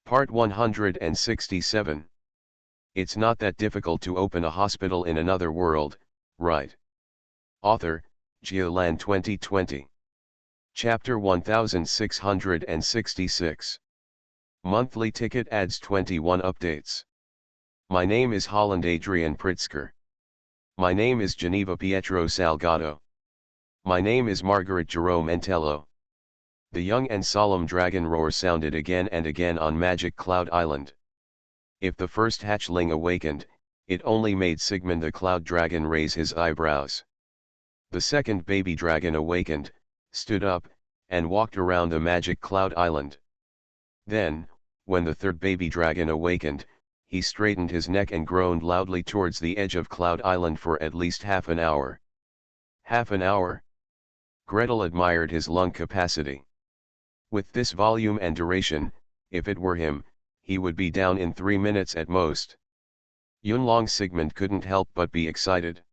Part 167. It's not that difficult to open a hospital in another world, right? Author, Geoland 2020. Chapter 1666. Monthly ticket adds 21 updates. My name is Holland Adrian Pritzker. My name is Geneva Pietro Salgado. My name is Margaret Jerome Entello. The young and solemn dragon roar sounded again and again on Magic Cloud Island. If the first hatchling awakened, it only made Sigmund the Cloud Dragon raise his eyebrows. The second baby dragon awakened, stood up, and walked around the Magic Cloud Island. Then, when the third baby dragon awakened, he straightened his neck and groaned loudly towards the edge of Cloud Island for at least half an hour. Half an hour? Gretel admired his lung capacity. With this volume and duration, if it were him, he would be down in 3 minutes at most. Yunlong Sigmund couldn't help but be excited.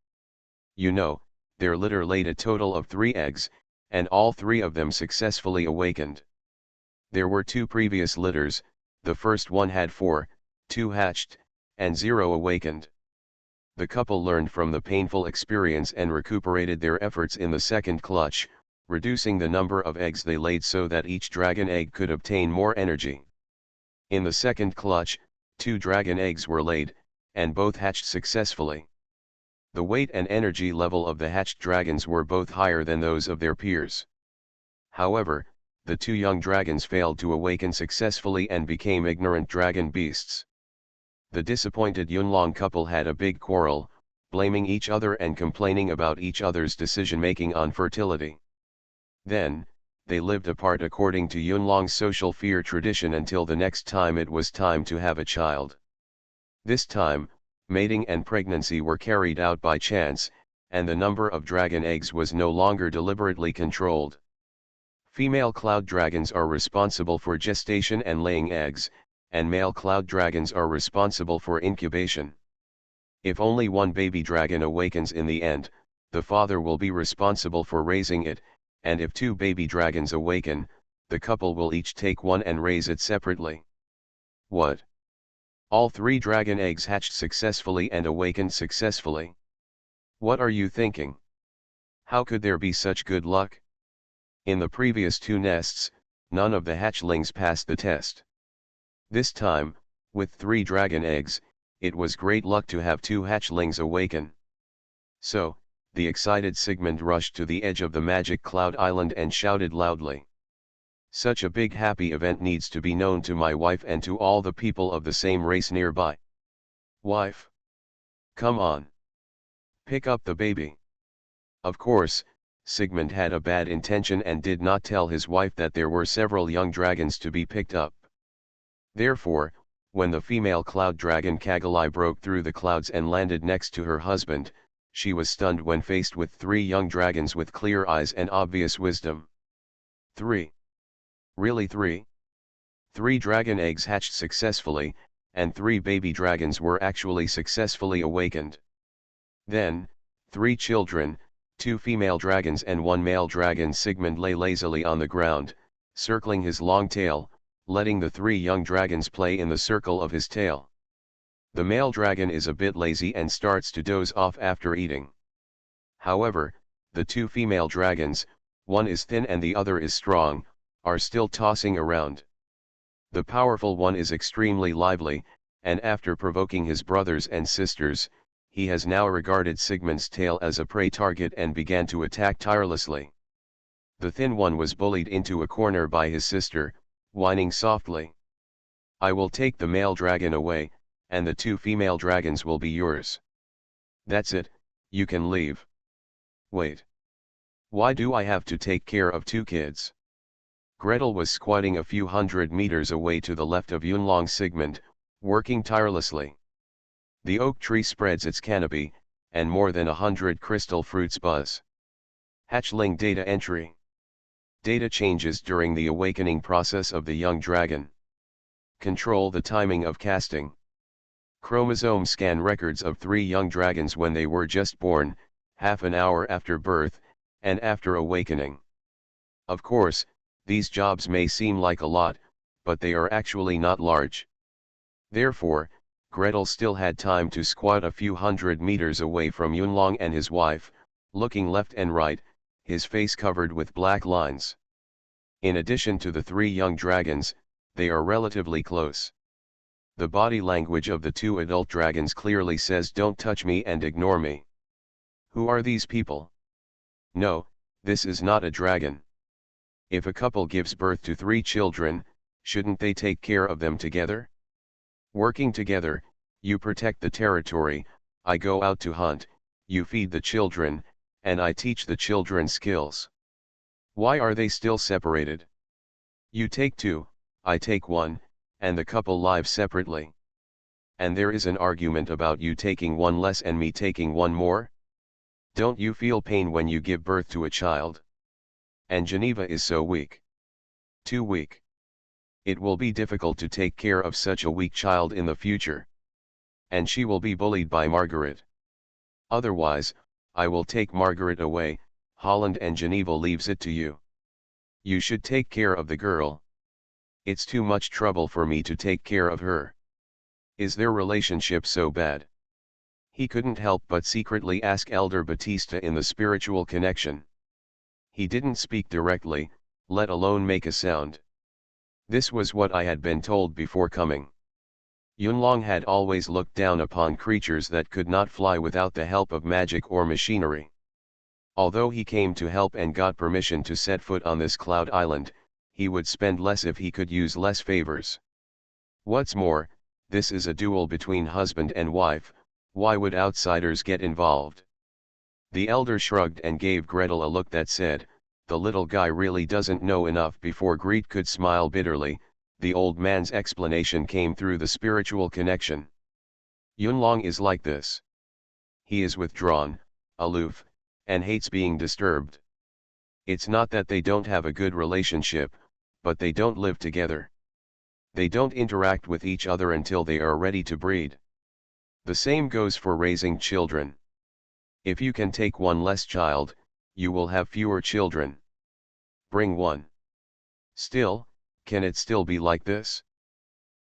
You know, their litter laid a total of 3 eggs, and all 3 of them successfully awakened. There were 2 previous litters, the first one had 4, 2 hatched, and 0 awakened. The couple learned from the painful experience and recuperated their efforts in the second clutch, reducing the number of eggs they laid so that each dragon egg could obtain more energy. In the second clutch, 2 dragon eggs were laid, and both hatched successfully. The weight and energy level of the hatched dragons were both higher than those of their peers. However, the 2 young dragons failed to awaken successfully and became ignorant dragon beasts. The disappointed Yunlong couple had a big quarrel, blaming each other and complaining about each other's decision-making on fertility. Then, they lived apart according to Yunlong's social fear tradition until the next time it was time to have a child. This time, mating and pregnancy were carried out by chance, and the number of dragon eggs was no longer deliberately controlled. Female cloud dragons are responsible for gestation and laying eggs, and male cloud dragons are responsible for incubation. If only one baby dragon awakens in the end, the father will be responsible for raising it, and if 2 baby dragons awaken, the couple will each take one and raise it separately. What? All 3 dragon eggs hatched successfully and awakened successfully. What are you thinking? How could there be such good luck? In the previous 2 nests, none of the hatchlings passed the test. This time, with 3 dragon eggs, it was great luck to have 2 hatchlings awaken. So, the excited Sigmund rushed to the edge of the Magic Cloud Island and shouted loudly. Such a big happy event needs to be known to my wife and to all the people of the same race nearby. Wife? Come on. Pick up the baby. Of course, Sigmund had a bad intention and did not tell his wife that there were several young dragons to be picked up. Therefore, when the female cloud dragon Kagalai broke through the clouds and landed next to her husband, she was stunned when faced with 3 young dragons with clear eyes and obvious wisdom. 3. Really 3? 3 dragon eggs hatched successfully, and 3 baby dragons were actually successfully awakened. Then, 3 children, 2 female dragons and 1 male dragon. Sigmund lay lazily on the ground, circling his long tail, letting the 3 young dragons play in the circle of his tail. The male dragon is a bit lazy and starts to doze off after eating. However, the 2 female dragons, one is thin and the other is strong, are still tossing around. The powerful one is extremely lively, and after provoking his brothers and sisters, he has now regarded Sigmund's tail as a prey target and began to attack tirelessly. The thin one was bullied into a corner by his sister, whining softly. I will take the male dragon away, and the 2 female dragons will be yours. That's it, you can leave. Wait. Why do I have to take care of 2 kids? Gretel was squatting a few hundred meters away to the left of Yunlong Sigmund, working tirelessly. The oak tree spreads its canopy, and more than 100 crystal fruits buzz. Hatchling data entry. Data changes during the awakening process of the young dragon. Control the timing of casting. Chromosome scan records of 3 young dragons when they were just born, half an hour after birth, and after awakening. Of course, these jobs may seem like a lot, but they are actually not large. Therefore, Gretel still had time to squat a few hundred meters away from Yunlong and his wife, looking left and right, his face covered with black lines. In addition to the three young dragons, they are relatively close. The body language of the two adult dragons clearly says don't touch me and ignore me. Who are these people? No, this is not a dragon. If a couple gives birth to 3 children, shouldn't they take care of them together? Working together, you protect the territory, I go out to hunt, you feed the children, and I teach the children skills. Why are they still separated? You take 2, I take 1, and the couple live separately. And there is an argument about you taking 1 less and me taking 1 more? Don't you feel pain when you give birth to a child? And Geneva is so weak. Too weak. It will be difficult to take care of such a weak child in the future. And she will be bullied by Margaret. Otherwise, I will take Margaret away, Holland, and Geneva leaves it to you. You should take care of the girl. It's too much trouble for me to take care of her. Is their relationship so bad? He couldn't help but secretly ask Elder Batista in the spiritual connection. He didn't speak directly, let alone make a sound. This was what I had been told before coming. Yunlong had always looked down upon creatures that could not fly without the help of magic or machinery. Although he came to help and got permission to set foot on this cloud island, he would spend less if he could use less favors. What's more, this is a duel between husband and wife, why would outsiders get involved? The elder shrugged and gave Gretel a look that said, the little guy really doesn't know enough. Before Greet could smile bitterly, the old man's explanation came through the spiritual connection. Yunlong is like this. He is withdrawn, aloof, and hates being disturbed. It's not that they don't have a good relationship, but they don't live together. They don't interact with each other until they are ready to breed. The same goes for raising children. If you can take 1 less child, you will have fewer children. Bring 1. Still, can it still be like this?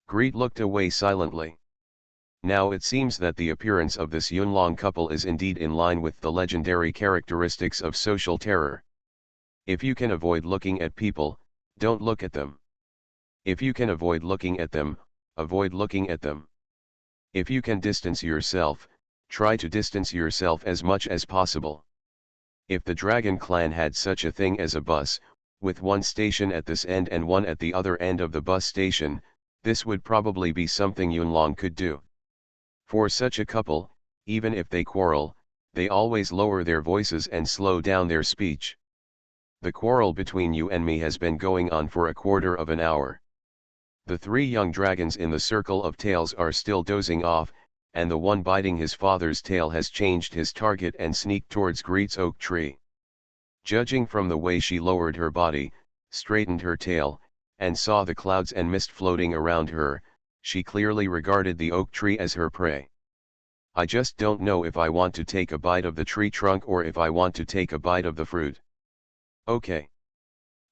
Greet looked away silently. Now it seems that the appearance of this Yunlong couple is indeed in line with the legendary characteristics of social terror. If you can avoid looking at people, don't look at them. If you can avoid looking at them, avoid looking at them. If you can distance yourself, try to distance yourself as much as possible. If the Dragon Clan had such a thing as a bus, with 1 station at this end and 1 at the other end of the bus station, this would probably be something Yunlong could do. For such a couple, even if they quarrel, they always lower their voices and slow down their speech. The quarrel between you and me has been going on for a quarter of an hour. The 3 young dragons in the circle of tails are still dozing off, and the one biting his father's tail has changed his target and sneaked towards Greet's oak tree. Judging from the way she lowered her body, straightened her tail, and saw the clouds and mist floating around her, she clearly regarded the oak tree as her prey. I just don't know if I want to take a bite of the tree trunk or if I want to take a bite of the fruit. Okay.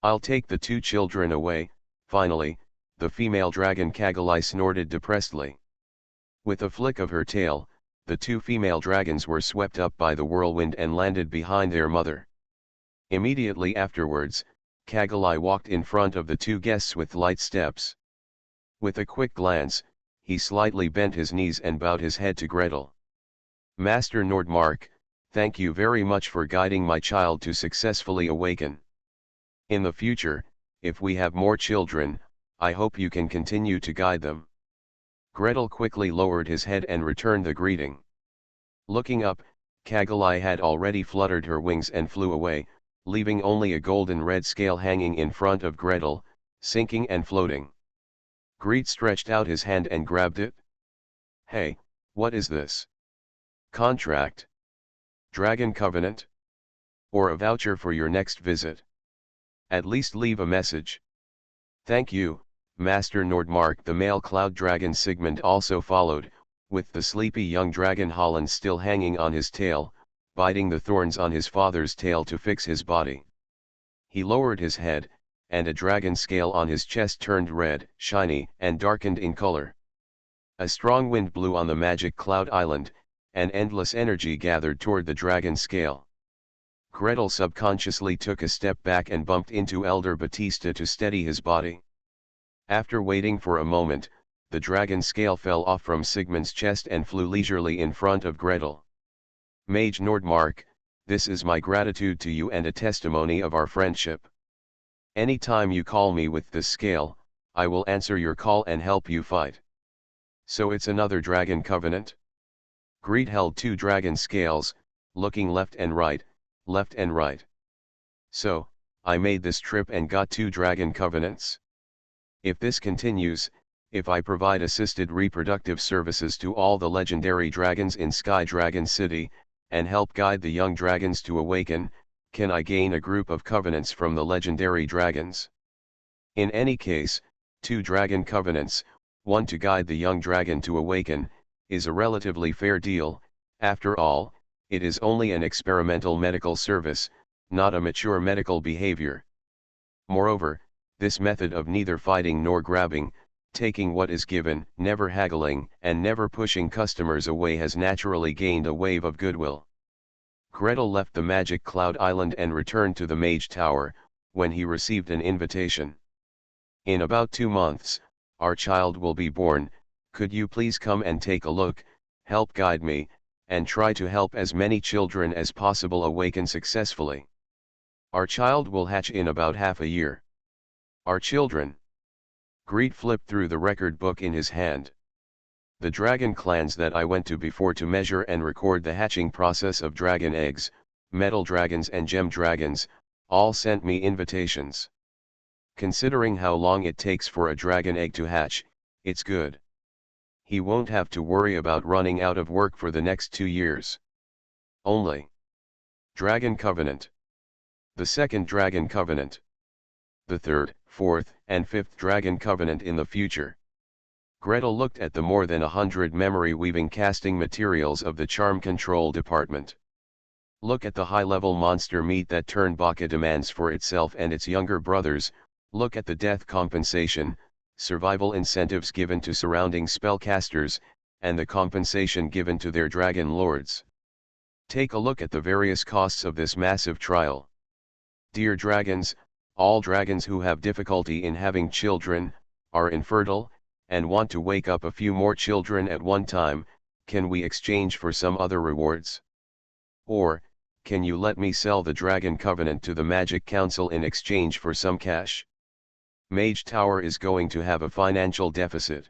I'll take the 2 children away. Finally, the female dragon Kagalai snorted depressedly. With a flick of her tail, the 2 female dragons were swept up by the whirlwind and landed behind their mother. Immediately afterwards, Kagalai walked in front of the 2 guests with light steps. With a quick glance, he slightly bent his knees and bowed his head to Gretel. Master Nordmark, thank you very much for guiding my child to successfully awaken. In the future, if we have more children, I hope you can continue to guide them. Gretel quickly lowered his head and returned the greeting. Looking up, Kagalai had already fluttered her wings and flew away, leaving only a golden red scale hanging in front of Gretel, sinking and floating. Greet stretched out his hand and grabbed it. Hey, what is this? Contract? Dragon Covenant? Or a voucher for your next visit? At least leave a message. Thank you, Master Nordmark. The male cloud dragon Sigmund also followed, with the sleepy young dragon Holland still hanging on his tail, biting the thorns on his father's tail to fix his body. He lowered his head, and a dragon scale on his chest turned red, shiny, and darkened in color. A strong wind blew on the magic cloud island, and endless energy gathered toward the dragon scale. Gretel subconsciously took a step back and bumped into Elder Batista to steady his body. After waiting for a moment, the dragon scale fell off from Sigmund's chest and flew leisurely in front of Gretel. Mage Nordmark, this is my gratitude to you and a testimony of our friendship. Any time you call me with this scale, I will answer your call and help you fight. So it's another dragon covenant? Greed held 2 dragon scales, looking left and right. So, I made this trip and got 2 dragon covenants. If this continues, if I provide assisted reproductive services to all the legendary dragons in Sky Dragon City, and help guide the young dragons to awaken, can I gain a group of covenants from the legendary dragons? In any case, 2 dragon covenants, 1 to guide the young dragon to awaken, is a relatively fair deal. After all, it is only an experimental medical service, not a mature medical behavior. Moreover, this method of neither fighting nor grabbing, taking what is given, never haggling, and never pushing customers away has naturally gained a wave of goodwill. Gretel left the magic cloud island and returned to the Mage Tower, when he received an invitation. In about 2 months, our child will be born. Could you please come and take a look, help guide me, and try to help as many children as possible awaken successfully. Our child will hatch in about half a year. Our children. Greed flipped through the record book in his hand. The dragon clans that I went to before to measure and record the hatching process of dragon eggs, metal dragons and gem dragons, all sent me invitations. Considering how long it takes for a dragon egg to hatch, it's good. He won't have to worry about running out of work for the next 2 years. Only. Dragon Covenant. The second Dragon Covenant. The third, fourth, and fifth Dragon Covenant in the future. Gretel looked at the more than 100 memory-weaving casting materials of the charm control department. Look at the high-level monster meat that Turnbaka demands for itself and its younger brothers. Look at the death compensation, survival incentives given to surrounding spellcasters, and the compensation given to their dragon lords. Take a look at the various costs of this massive trial. Dear dragons, all dragons who have difficulty in having children, are infertile, and want to wake up a few more children at one time, can we exchange for some other rewards? Or, can you let me sell the Dragon Covenant to the Magic Council in exchange for some cash? Mage Tower is going to have a financial deficit.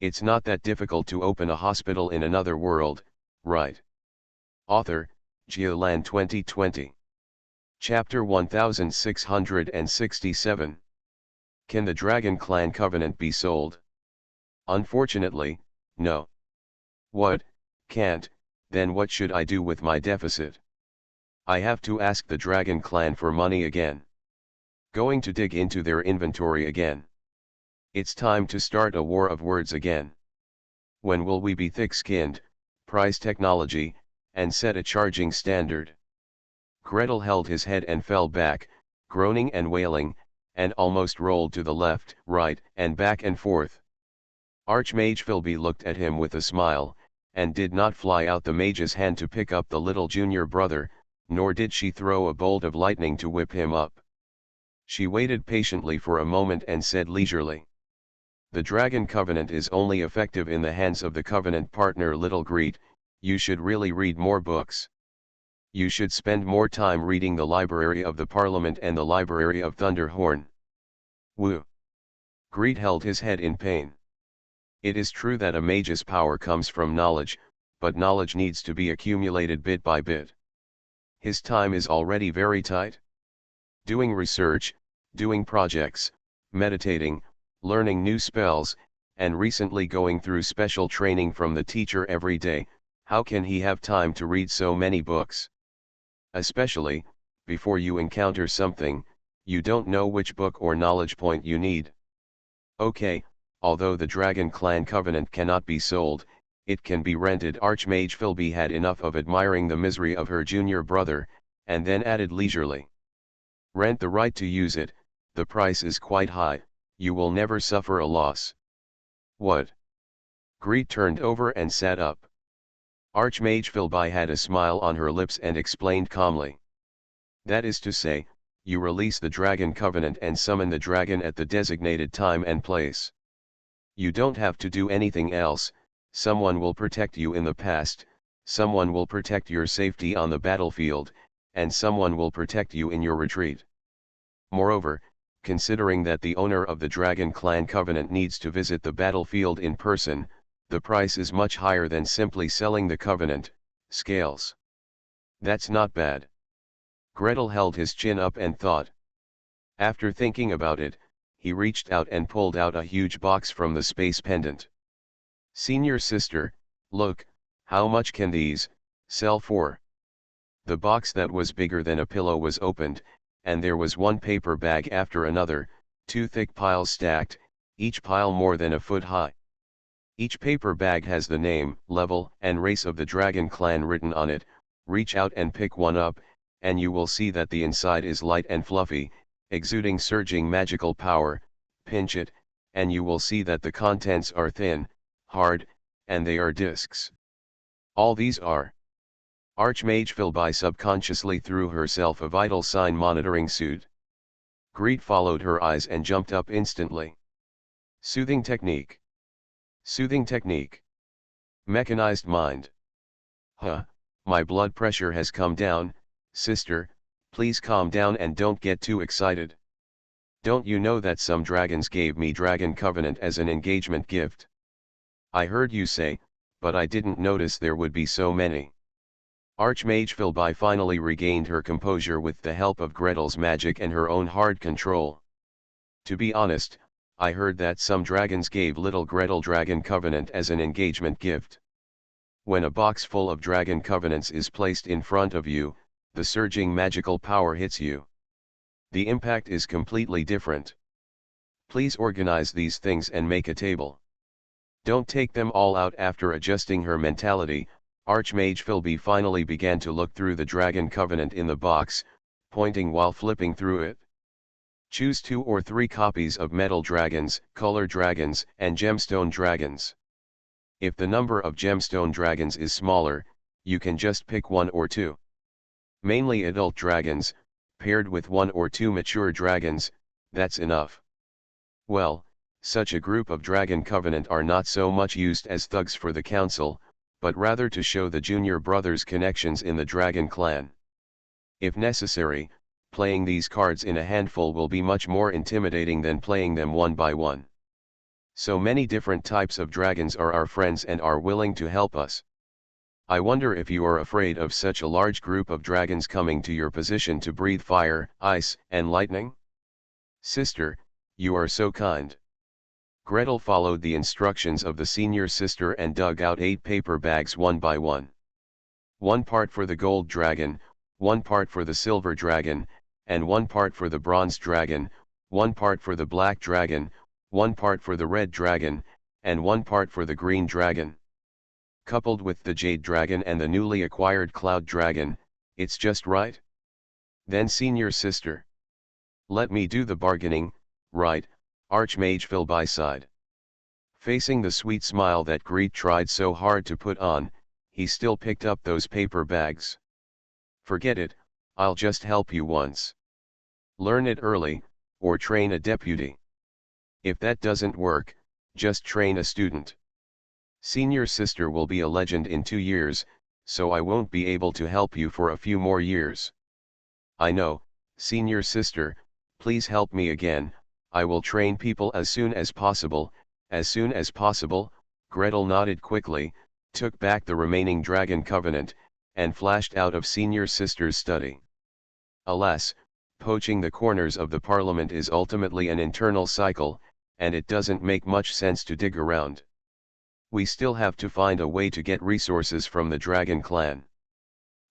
It's not that difficult to open a hospital in another world, right? Author, Geoland 2020. Chapter 1667. Can the Dragon Clan Covenant be sold? Unfortunately, no. What, can't, then what should I do with my deficit? I have to ask the Dragon Clan for money again. Going to dig into their inventory again. It's time to start a war of words again. When will we be thick-skinned, prize technology, and set a charging standard? Gretel held his head and fell back, groaning and wailing, and almost rolled to the left, right, and back and forth. Archmage Philby looked at him with a smile, and did not fly out the mage's hand to pick up the little junior brother, nor did she throw a bolt of lightning to whip him up. She waited patiently for a moment and said leisurely. The Dragon Covenant is only effective in the hands of the Covenant partner Little Greet. You should really read more books. You should spend more time reading the Library of the Parliament and the Library of Thunderhorn. Woo! Greet held his head in pain. It is true that a mage's power comes from knowledge, but knowledge needs to be accumulated bit by bit. His time is already very tight. Doing research, doing projects, meditating, learning new spells, and recently going through special training from the teacher every day, how can he have time to read so many books? Especially, before you encounter something, you don't know which book or knowledge point you need. Okay, although the Dragon Clan Covenant cannot be sold, it can be rented. Archmage Philby had enough of admiring the misery of her junior brother, and then added leisurely. Rent the right to use it, the price is quite high, you will never suffer a loss. What? Greed turned over and sat up. Archmage Philby had a smile on her lips and explained calmly. That is to say, you release the Dragon Covenant and summon the dragon at the designated time and place. You don't have to do anything else, someone will protect you in the past, someone will protect your safety on the battlefield, and someone will protect you in your retreat. Moreover, considering that the owner of the Dragon Clan Covenant needs to visit the battlefield in person, the price is much higher than simply selling the Covenant. Scales. That's not bad. Gretel held his chin up and thought. After thinking about it, he reached out and pulled out a huge box from the space pendant. Senior sister, look, how much can these sell for? The box that was bigger than a pillow was opened, and there was one paper bag after another, two thick piles stacked, each pile more than a foot high. Each paper bag has the name, level, and race of the Dragon Clan written on it. Reach out and pick one up, and you will see that the inside is light and fluffy, exuding surging magical power. Pinch it, and you will see that the contents are thin, hard, and they are discs. All these are. Archmage Philby subconsciously threw herself a vital sign monitoring suit. Greed followed her eyes and jumped up instantly. Soothing technique. Soothing technique. Mechanized mind. Huh, my blood pressure has come down, sister, please calm down and don't get too excited. Don't you know that some dragons gave me Dragon Covenant as an engagement gift? I heard you say, but I didn't notice there would be so many. Archmage Philby finally regained her composure with the help of Gretel's magic and her own hard control. To be honest, I heard that some dragons gave little Gretel Dragon Covenant as an engagement gift. When a box full of Dragon Covenants is placed in front of you, the surging magical power hits you. The impact is completely different. Please organize these things and make a table. Don't take them all out. After adjusting her mentality, Archmage Philby finally began to look through the Dragon Covenant in the box, pointing while flipping through it. Choose 2 or 3 copies of metal dragons, color dragons, and gemstone dragons. If the number of gemstone dragons is smaller, you can just pick 1 or 2. Mainly adult dragons, paired with 1 or 2 mature dragons, that's enough. Well, such a group of Dragon Covenant are not so much used as thugs for the council, but rather to show the junior brothers' connections in the Dragon Clan. If necessary, playing these cards in a handful will be much more intimidating than playing them one by one. So many different types of dragons are our friends and are willing to help us. I wonder if you are afraid of such a large group of dragons coming to your position to breathe fire, ice, and lightning? Sister, you are so kind. Gretel followed the instructions of the senior sister and dug out 8 paper bags one by one. 1 part for the gold dragon, 1 part for the silver dragon, and 1 part for the bronze dragon, 1 part for the black dragon, 1 part for the red dragon, and 1 part for the green dragon. Coupled with the jade dragon and the newly acquired cloud dragon, it's just right? Then senior sister. Let me do the bargaining, right? Archmage Philby sighed. Facing the sweet smile that Greed tried so hard to put on, he still picked up those paper bags. Forget it, I'll just help you once. Learn it early, or train a deputy. If that doesn't work, just train a student. Senior sister will be a legend in 2 years, so I won't be able to help you for a few more years. I know, senior sister, please help me again. I will train people as soon as possible. As soon as possible. Gretel nodded quickly, took back the remaining Dragon Covenant, and flashed out of senior sister's study. Alas, poaching the corners of the parliament is ultimately an internal cycle, and it doesn't make much sense to dig around. We still have to find a way to get resources from the Dragon Clan.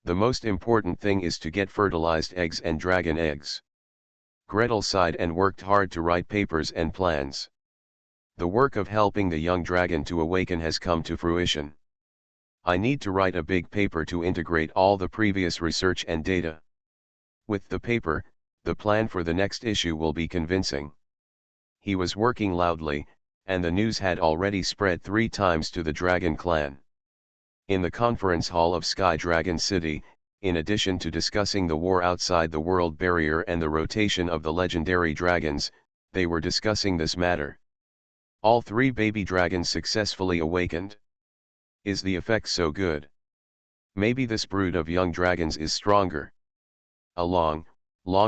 The most important thing is to get fertilized eggs and dragon eggs. Gretel sighed and worked hard to write papers and plans. The work of helping the young dragon to awaken has come to fruition. I need to write a big paper to integrate all the previous research and data. With the paper, The plan for the next issue will be convincing. He was working loudly, and the news had already spread 3 times to the Dragon Clan. In the conference hall of Sky Dragon City, in addition to discussing the war outside the world barrier and the rotation of the legendary dragons, they were discussing this matter. All 3 baby dragons successfully awakened. Is the effect so good? Maybe this brood of young dragons is stronger. A long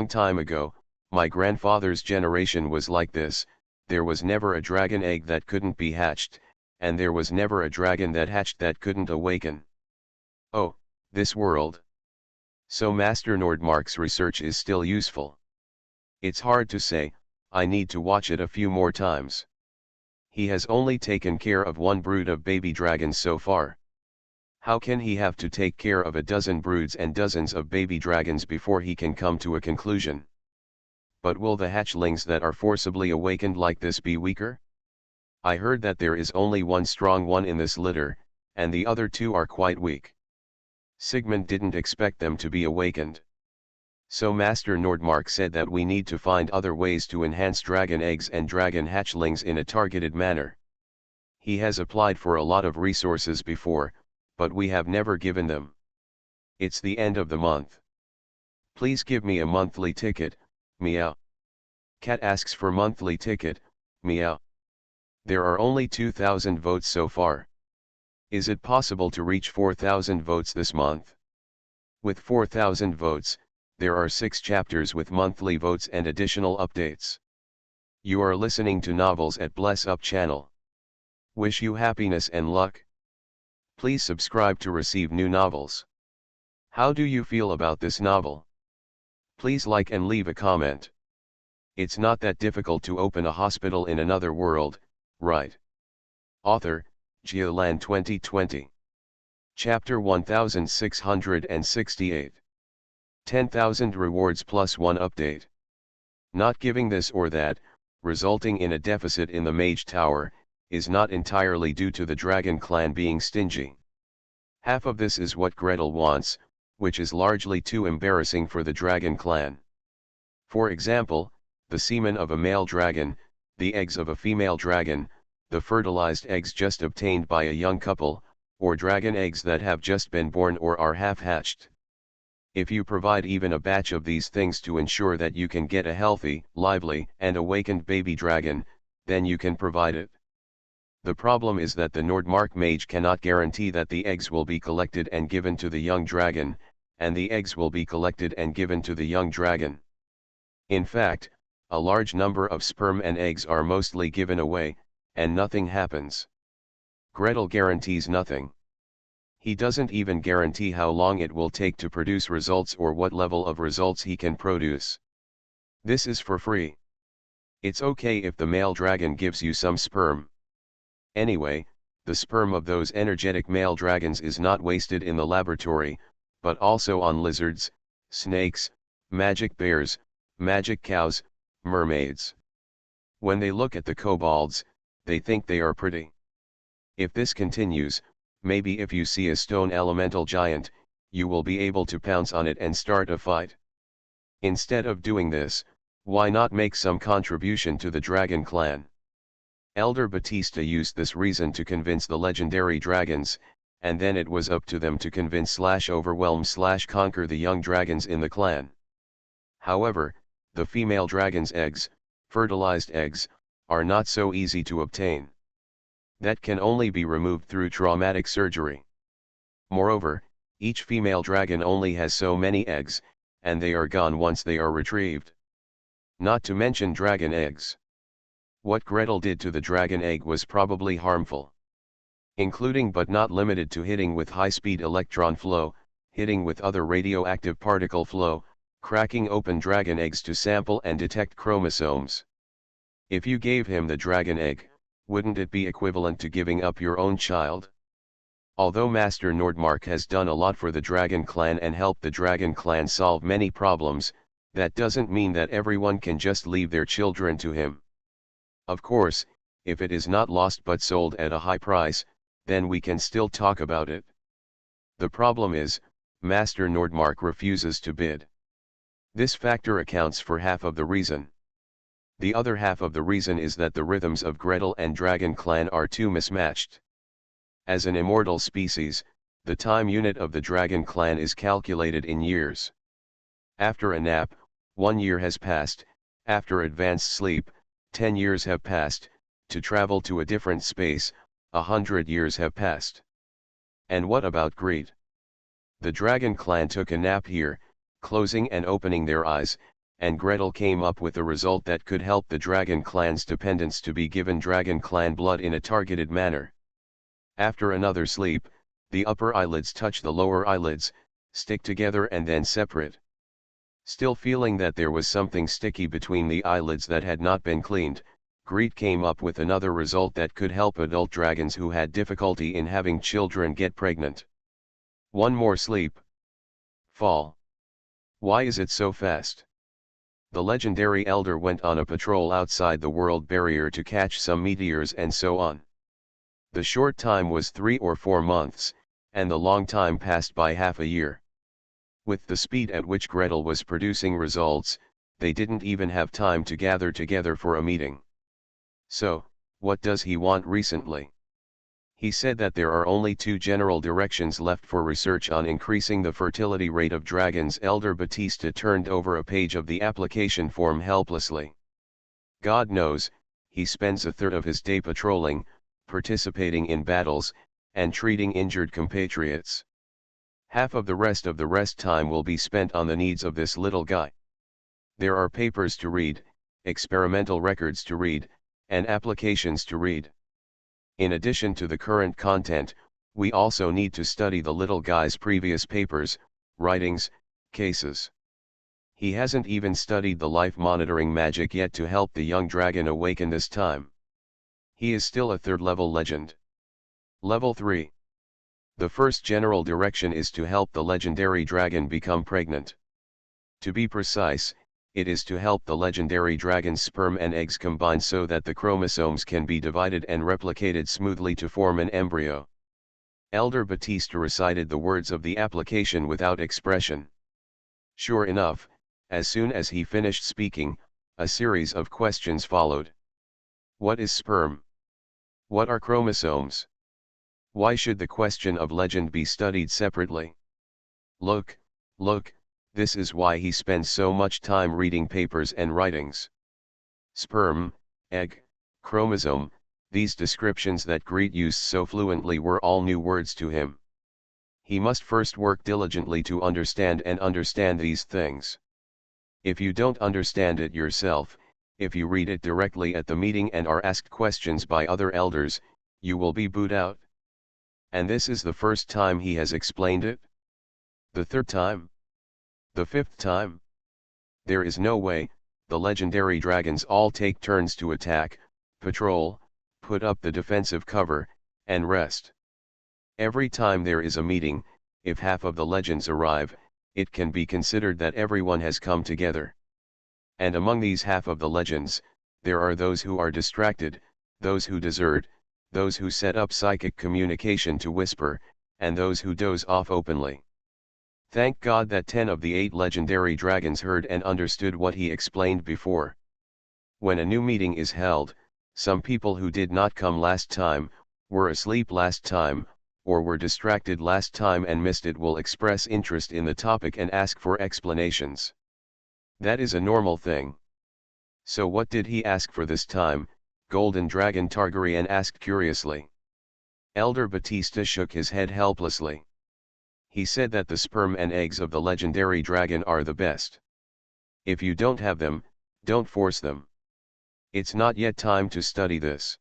time ago, my grandfather's generation was like this. There was never a dragon egg that couldn't be hatched, and there was never a dragon that hatched that couldn't awaken. Oh, this world. So Master Nordmark's research is still useful. It's hard to say, I need to watch it a few more times. He has only taken care of 1 brood of baby dragons so far. How can he have to take care of a dozen broods and dozens of baby dragons before he can come to a conclusion? But will the hatchlings that are forcibly awakened like this be weaker? I heard that there is only 1 strong one in this litter, and the other 2 are quite weak. Sigmund didn't expect them to be awakened. So Master Nordmark said that we need to find other ways to enhance dragon eggs and dragon hatchlings in a targeted manner. He has applied for a lot of resources before, but we have never given them. It's the end of the month. Please give me a monthly ticket, meow. Cat asks for monthly ticket, meow. There are only 2,000 votes so far. Is it possible to reach 4,000 votes this month? With 4,000 votes, there are 6 chapters with monthly votes and additional updates. You are listening to Novels at Bless Up channel. Wish you happiness and luck. Please subscribe to receive new novels. How do you feel about this novel? Please like and leave a comment. It's not that difficult to open a hospital in another world, right? Author, Geoland 2020. Chapter 1668. 10,000 rewards plus 1 update. Not giving this or that, resulting in a deficit in the Mage Tower, is not entirely due to the Dragon Clan being stingy. Half of this is what Gretel wants, which is largely too embarrassing for the Dragon Clan. For example, the semen of a male dragon, the eggs of a female dragon, the fertilized eggs just obtained by a young couple, or dragon eggs that have just been born or are half-hatched. If you provide even a batch of these things to ensure that you can get a healthy, lively, and awakened baby dragon, then you can provide it. The problem is that the Nordmark mage cannot guarantee that the eggs will be collected and given to the young dragon, and the eggs will be collected and given to the young dragon. In fact, a large number of sperm and eggs are mostly given away, and nothing happens. Gretel guarantees nothing. He doesn't even guarantee how long it will take to produce results or what level of results he can produce. This is for free. It's okay if the male dragon gives you some sperm. Anyway, the sperm of those energetic male dragons is not wasted in the laboratory, but also on lizards, snakes, magic bears, magic cows, mermaids. When they look at the kobolds, they think they are pretty. If this continues, maybe if you see a stone elemental giant, you will be able to pounce on it and start a fight. Instead of doing this, why not make some contribution to the Dragon Clan? Elder Batista used this reason to convince the legendary dragons, and then it was up to them to convince/overwhelm/conquer the young dragons in the clan. However, the female dragon's eggs, fertilized eggs, are not so easy to obtain. That can only be removed through traumatic surgery. Moreover, each female dragon only has so many eggs, and they are gone once they are retrieved. Not to mention dragon eggs. What Gretel did to the dragon egg was probably harmful. Including but not limited to hitting with high-speed electron flow, hitting with other radioactive particle flow, cracking open dragon eggs to sample and detect chromosomes. If you gave him the dragon egg, wouldn't it be equivalent to giving up your own child? Although Master Nordmark has done a lot for the Dragon Clan and helped the Dragon Clan solve many problems, that doesn't mean that everyone can just leave their children to him. Of course, if it is not lost but sold at a high price, then we can still talk about it. The problem is, Master Nordmark refuses to bid. This factor accounts for half of the reason. The other half of the reason is that the rhythms of Gretel and Dragon Clan are too mismatched. As an immortal species, the time unit of the Dragon Clan is calculated in years. After a nap, 1 year has passed, after advanced sleep, 10 years have passed, to travel to a different space, 100 years have passed. And what about greed? The Dragon Clan took a nap here, closing and opening their eyes, and Gretel came up with a result that could help the Dragon Clan's dependents to be given Dragon Clan blood in a targeted manner. After another sleep, the upper eyelids touch the lower eyelids, stick together and then separate. Still feeling that there was something sticky between the eyelids that had not been cleaned, Greed came up with another result that could help adult dragons who had difficulty in having children get pregnant. One more sleep. Fall. Why is it so fast? The legendary elder went on a patrol outside the world barrier to catch some meteors and so on. The short time was 3 or 4 months, and the long time passed by half a year. With the speed at which Gretel was producing results, they didn't even have time to gather together for a meeting. So, what does he want recently? He said that there are only 2 general directions left for research on increasing the fertility rate of dragons. Elder Batista turned over a page of the application form helplessly. God knows, he spends a third of his day patrolling, participating in battles, and treating injured compatriots. Half of the rest time will be spent on the needs of this little guy. There are papers to read, experimental records to read, and applications to read. In addition to the current content, we also need to study the little guy's previous papers, writings, cases. He hasn't even studied the life monitoring magic yet to help the young dragon awaken this time. He is still a 3rd level legend. Level 3. The first general direction is to help the legendary dragon become pregnant. To be precise, it is to help the legendary dragon's sperm and eggs combine so that the chromosomes can be divided and replicated smoothly to form an embryo. Elder Batista recited the words of the application without expression. Sure enough, as soon as he finished speaking, a series of questions followed. What is sperm? What are chromosomes? Why should the question of legend be studied separately? Look, this is why he spends so much time reading papers and writings. Sperm, egg, chromosome, these descriptions that Greet used so fluently were all new words to him. He must first work diligently to understand these things. If you don't understand it yourself, if you read it directly at the meeting and are asked questions by other elders, you will be booed out. And this is the first time he has explained it? The 3rd time? The 5th time? There is no way. The legendary dragons all take turns to attack, patrol, put up the defensive cover, and rest. Every time there is a meeting, if half of the legends arrive, it can be considered that everyone has come together. And among these half of the legends, there are those who are distracted, those who desert, those who set up psychic communication to whisper, and those who doze off openly. Thank God that 10 of the 8 legendary dragons heard and understood what he explained before. When a new meeting is held, some people who did not come last time, were asleep last time, or were distracted last time and missed it will express interest in the topic and ask for explanations. That is a normal thing. So what did he ask for this time? Golden Dragon Targaryen asked curiously. Elder Batista shook his head helplessly. He said that the sperm and eggs of the legendary dragon are the best. If you don't have them, don't force them. It's not yet time to study this.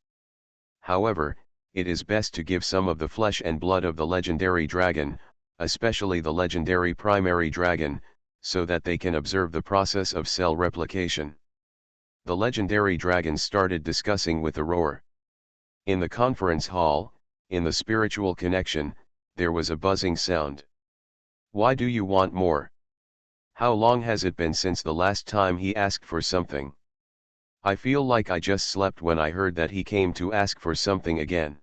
However, it is best to give some of the flesh and blood of the legendary dragon, especially the legendary primary dragon, so that they can observe the process of cell replication. The legendary dragons started discussing with a roar. In the conference hall, in the spiritual connection, there was a buzzing sound. Why do you want more? How long has it been since the last time he asked for something? I feel like I just slept when I heard that he came to ask for something again.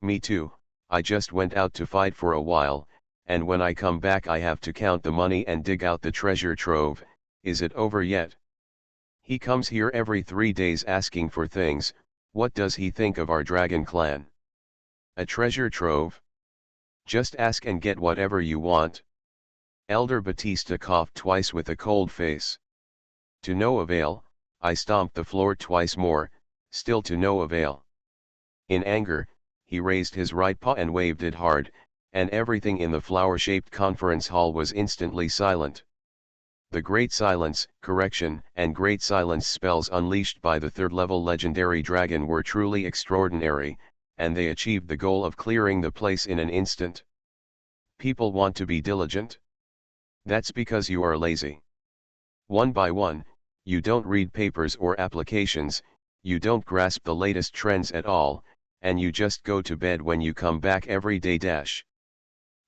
Me too, I just went out to fight for a while, and when I come back I have to count the money and dig out the treasure trove, is it over yet? He comes here every 3 days asking for things. What does he think of our dragon clan? A treasure trove? Just ask and get whatever you want. Elder Batista coughed twice with a cold face. To no avail. I stomped the floor twice more, still to no avail. In anger, he raised his right paw and waved it hard, and everything in the flower-shaped conference hall was instantly silent. The Great Silence, correction, and Great Silence spells unleashed by the third-level legendary dragon were truly extraordinary, and they achieved the goal of clearing the place in an instant. People want to be diligent? That's because you are lazy. One by one, you don't read papers or applications, you don't grasp the latest trends at all, and you just go to bed when you come back every day.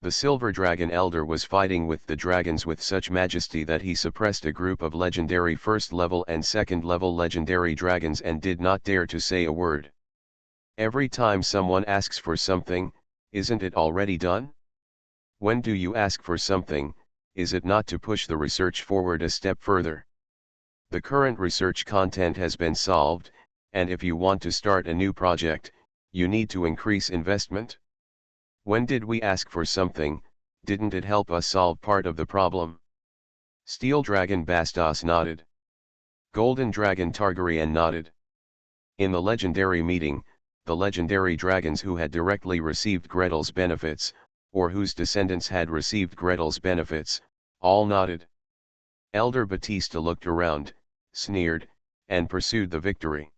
The Silver Dragon Elder was fighting with the dragons with such majesty that he suppressed a group of legendary first-level and second-level legendary dragons and did not dare to say a word. Every time someone asks for something, isn't it already done? When do you ask for something, is it not to push the research forward a step further? The current research content has been solved, and if you want to start a new project, you need to increase investment. When did we ask for something, didn't it help us solve part of the problem? Steel Dragon Bastos nodded. Golden Dragon Targaryen nodded. In the legendary meeting, the legendary dragons who had directly received Gretel's benefits, or whose descendants had received Gretel's benefits, all nodded. Elder Batista looked around, sneered, and pursued the victory.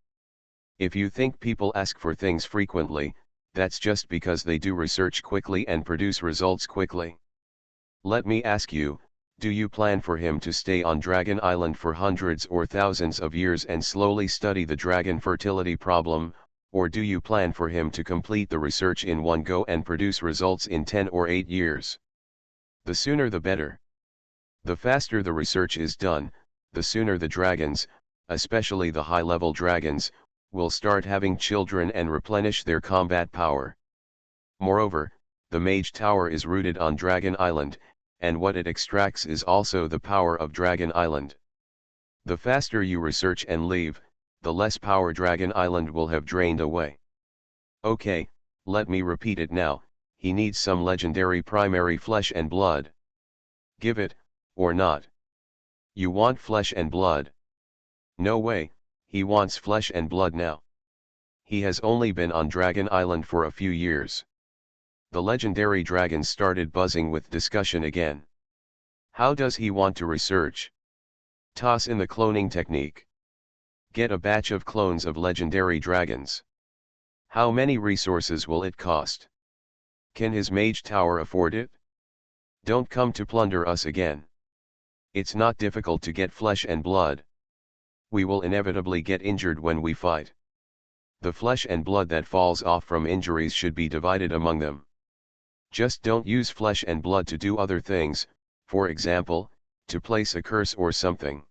If you think people ask for things frequently, that's just because they do research quickly and produce results quickly. Let me ask you, do you plan for him to stay on Dragon Island for hundreds or thousands of years and slowly study the dragon fertility problem, or do you plan for him to complete the research in one go and produce results in 10 or 8 years? The sooner the better. The faster the research is done, the sooner the dragons, especially the high-level dragons, will start having children and replenish their combat power. Moreover, the Mage Tower is rooted on Dragon Island, and what it extracts is also the power of Dragon Island. The faster you research and leave, the less power Dragon Island will have drained away. Okay, let me repeat it now, he needs some legendary primary flesh and blood. Give it, or not. You want flesh and blood? No way. He wants flesh and blood now. He has only been on Dragon Island for a few years. The legendary dragons started buzzing with discussion again. How does he want to research? Toss in the cloning technique. Get a batch of clones of legendary dragons. How many resources will it cost? Can his mage tower afford it? Don't come to plunder us again. It's not difficult to get flesh and blood. We will inevitably get injured when we fight. The flesh and blood that falls off from injuries should be divided among them. Just don't use flesh and blood to do other things, for example, to place a curse or something.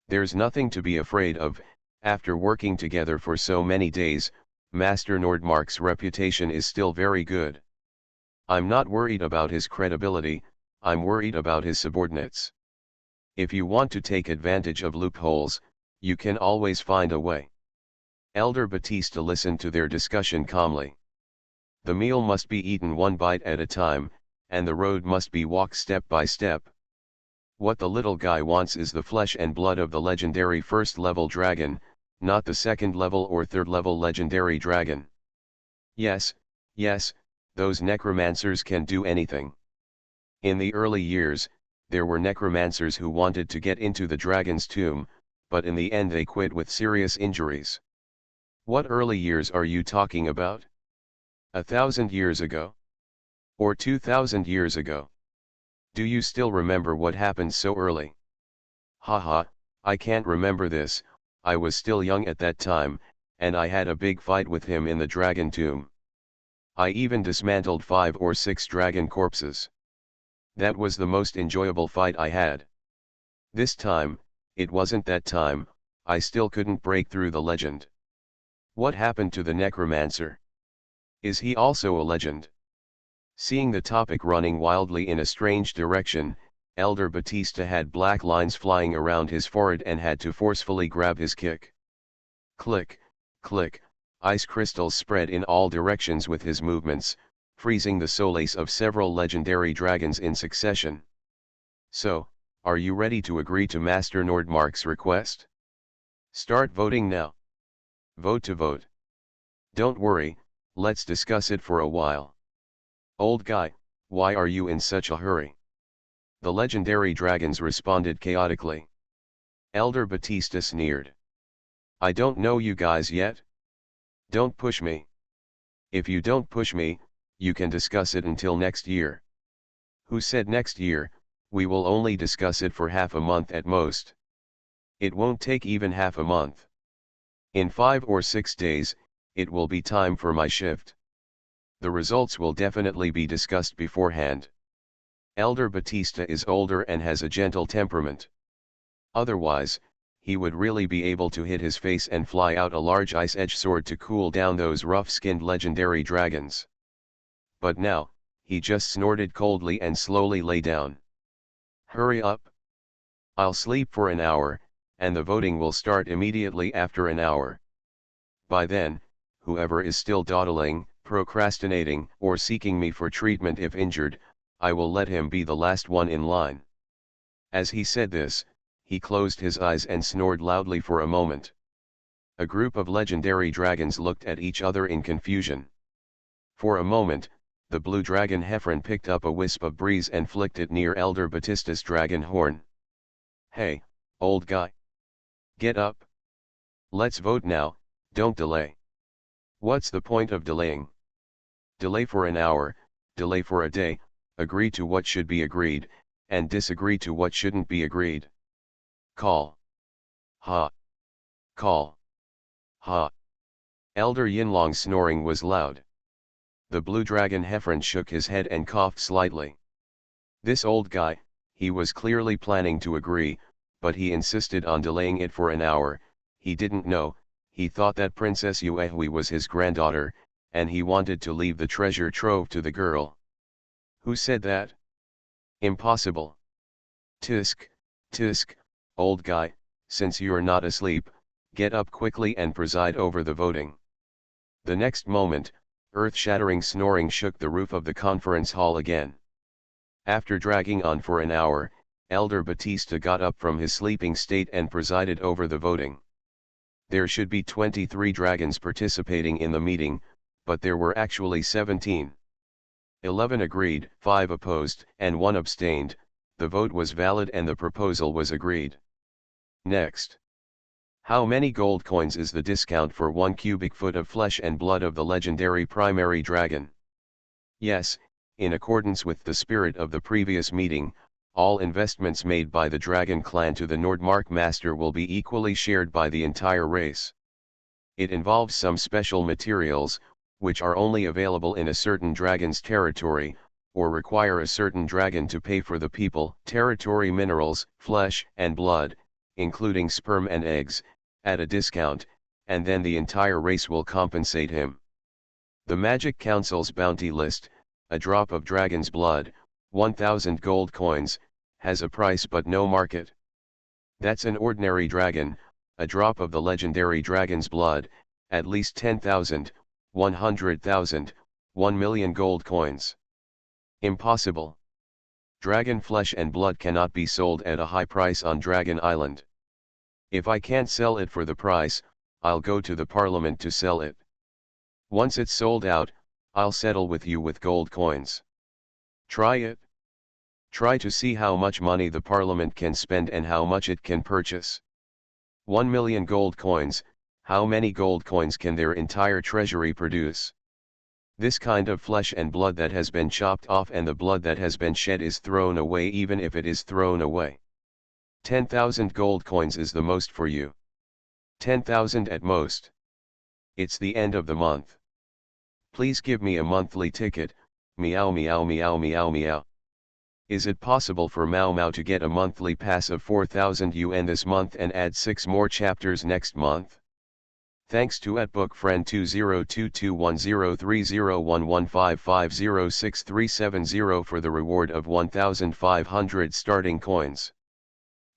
There's nothing to be afraid of. After working together for so many days, Master Nordmark's reputation is still very good. I'm not worried about his credibility, I'm worried about his subordinates. If you want to take advantage of loopholes, you can always find a way. Elder Batista listened to their discussion calmly. The meal must be eaten one bite at a time, and the road must be walked step by step. What the little guy wants is the flesh and blood of the legendary first-level dragon, not the second-level or third-level legendary dragon. Yes, those necromancers can do anything. In the early years, there were necromancers who wanted to get into the dragon's tomb, but in the end they quit with serious injuries. What early years are you talking about? 1,000 years ago? Or 2,000 years ago? Do you still remember what happened so early? Haha, I can't remember this, I was still young at that time, and I had a big fight with him in the dragon tomb. I even dismantled 5 or 6 dragon corpses. That was the most enjoyable fight I had. This time, it wasn't that time, I still couldn't break through the legend. What happened to the necromancer? Is he also a legend? Seeing the topic running wildly in a strange direction, Elder Batista had black lines flying around his forehead and had to forcefully grab his kick. Click, click, ice crystals spread in all directions with his movements, freezing the solace of several legendary dragons in succession. So, are you ready to agree to Master Nordmark's request? Start voting now. Vote to vote. Don't worry, let's discuss it for a while. Old guy, why are you in such a hurry? The legendary dragons responded chaotically. Elder Batista sneered. I don't know you guys yet. Don't push me. If you don't push me, you can discuss it until next year. Who said next year? We will only discuss it for half a month at most. It won't take even half a month. In 5 or 6 days, it will be time for my shift. The results will definitely be discussed beforehand. Elder Batista is older and has a gentle temperament. Otherwise, he would really be able to hit his face and fly out a large ice-edged sword to cool down those rough-skinned legendary dragons. But now, he just snorted coldly and slowly lay down. Hurry up. I'll sleep for an hour, and the voting will start immediately after an hour. By then, whoever is still dawdling, procrastinating, or seeking me for treatment if injured, I will let him be the last one in line. As he said this, he closed his eyes and snored loudly for a moment. A group of legendary dragons looked at each other in confusion. For a moment, the blue dragon Heffron picked up a wisp of breeze and flicked it near Elder Batista's dragon horn. Hey, old guy. Get up. Let's vote now, don't delay. What's the point of delaying? Delay for an hour, delay for a day, agree to what should be agreed, and disagree to what shouldn't be agreed. Call. Ha. Call. Ha. Elder Yinlong's snoring was loud. The blue dragon Heffron shook his head and coughed slightly. This old guy, he was clearly planning to agree, but he insisted on delaying it for an hour. He didn't know, he thought that Princess Yuehui was his granddaughter, and he wanted to leave the treasure trove to the girl. Who said that? Impossible. Tisk, tisk, old guy, since you're not asleep, get up quickly and preside over the voting. The next moment, earth-shattering snoring shook the roof of the conference hall again. After dragging on for an hour, Elder Batista got up from his sleeping state and presided over the voting. There should be 23 dragons participating in the meeting, but there were actually 17. 11 agreed, 5 opposed, and 1 abstained. The vote was valid and the proposal was agreed. Next. How many gold coins is the discount for 1 cubic foot of flesh and blood of the legendary primary dragon? Yes, in accordance with the spirit of the previous meeting, all investments made by the Dragon Clan to the Nordmark Master will be equally shared by the entire race. It involves some special materials, which are only available in a certain dragon's territory, or require a certain dragon to pay for the people, territory minerals, flesh and blood, including sperm and eggs, at a discount, and then the entire race will compensate him. The Magic Council's bounty list, a drop of dragon's blood, 1,000 gold coins, has a price but no market. That's an ordinary dragon, a drop of the legendary dragon's blood, at least 10,000, 100,000, 1 million gold coins. Impossible. Dragon flesh and blood cannot be sold at a high price on Dragon Island. If I can't sell it for the price, I'll go to the parliament to sell it. Once it's sold out, I'll settle with you with gold coins. Try it. Try to see how much money the parliament can spend and how much it can purchase. 1 million gold coins, how many gold coins can their entire treasury produce? This kind of flesh and blood that has been chopped off and the blood that has been shed is thrown away even if it is thrown away. 10,000 gold coins is the most for you. 10,000 at most. It's the end of the month. Please give me a monthly ticket, meow meow meow meow meow. Is it possible for Mao Mao to get a monthly pass of 4,000 yuan this month and add 6 more chapters next month? Thanks to @bookfriend 2022103011550637 for the reward of 1,500 starting coins.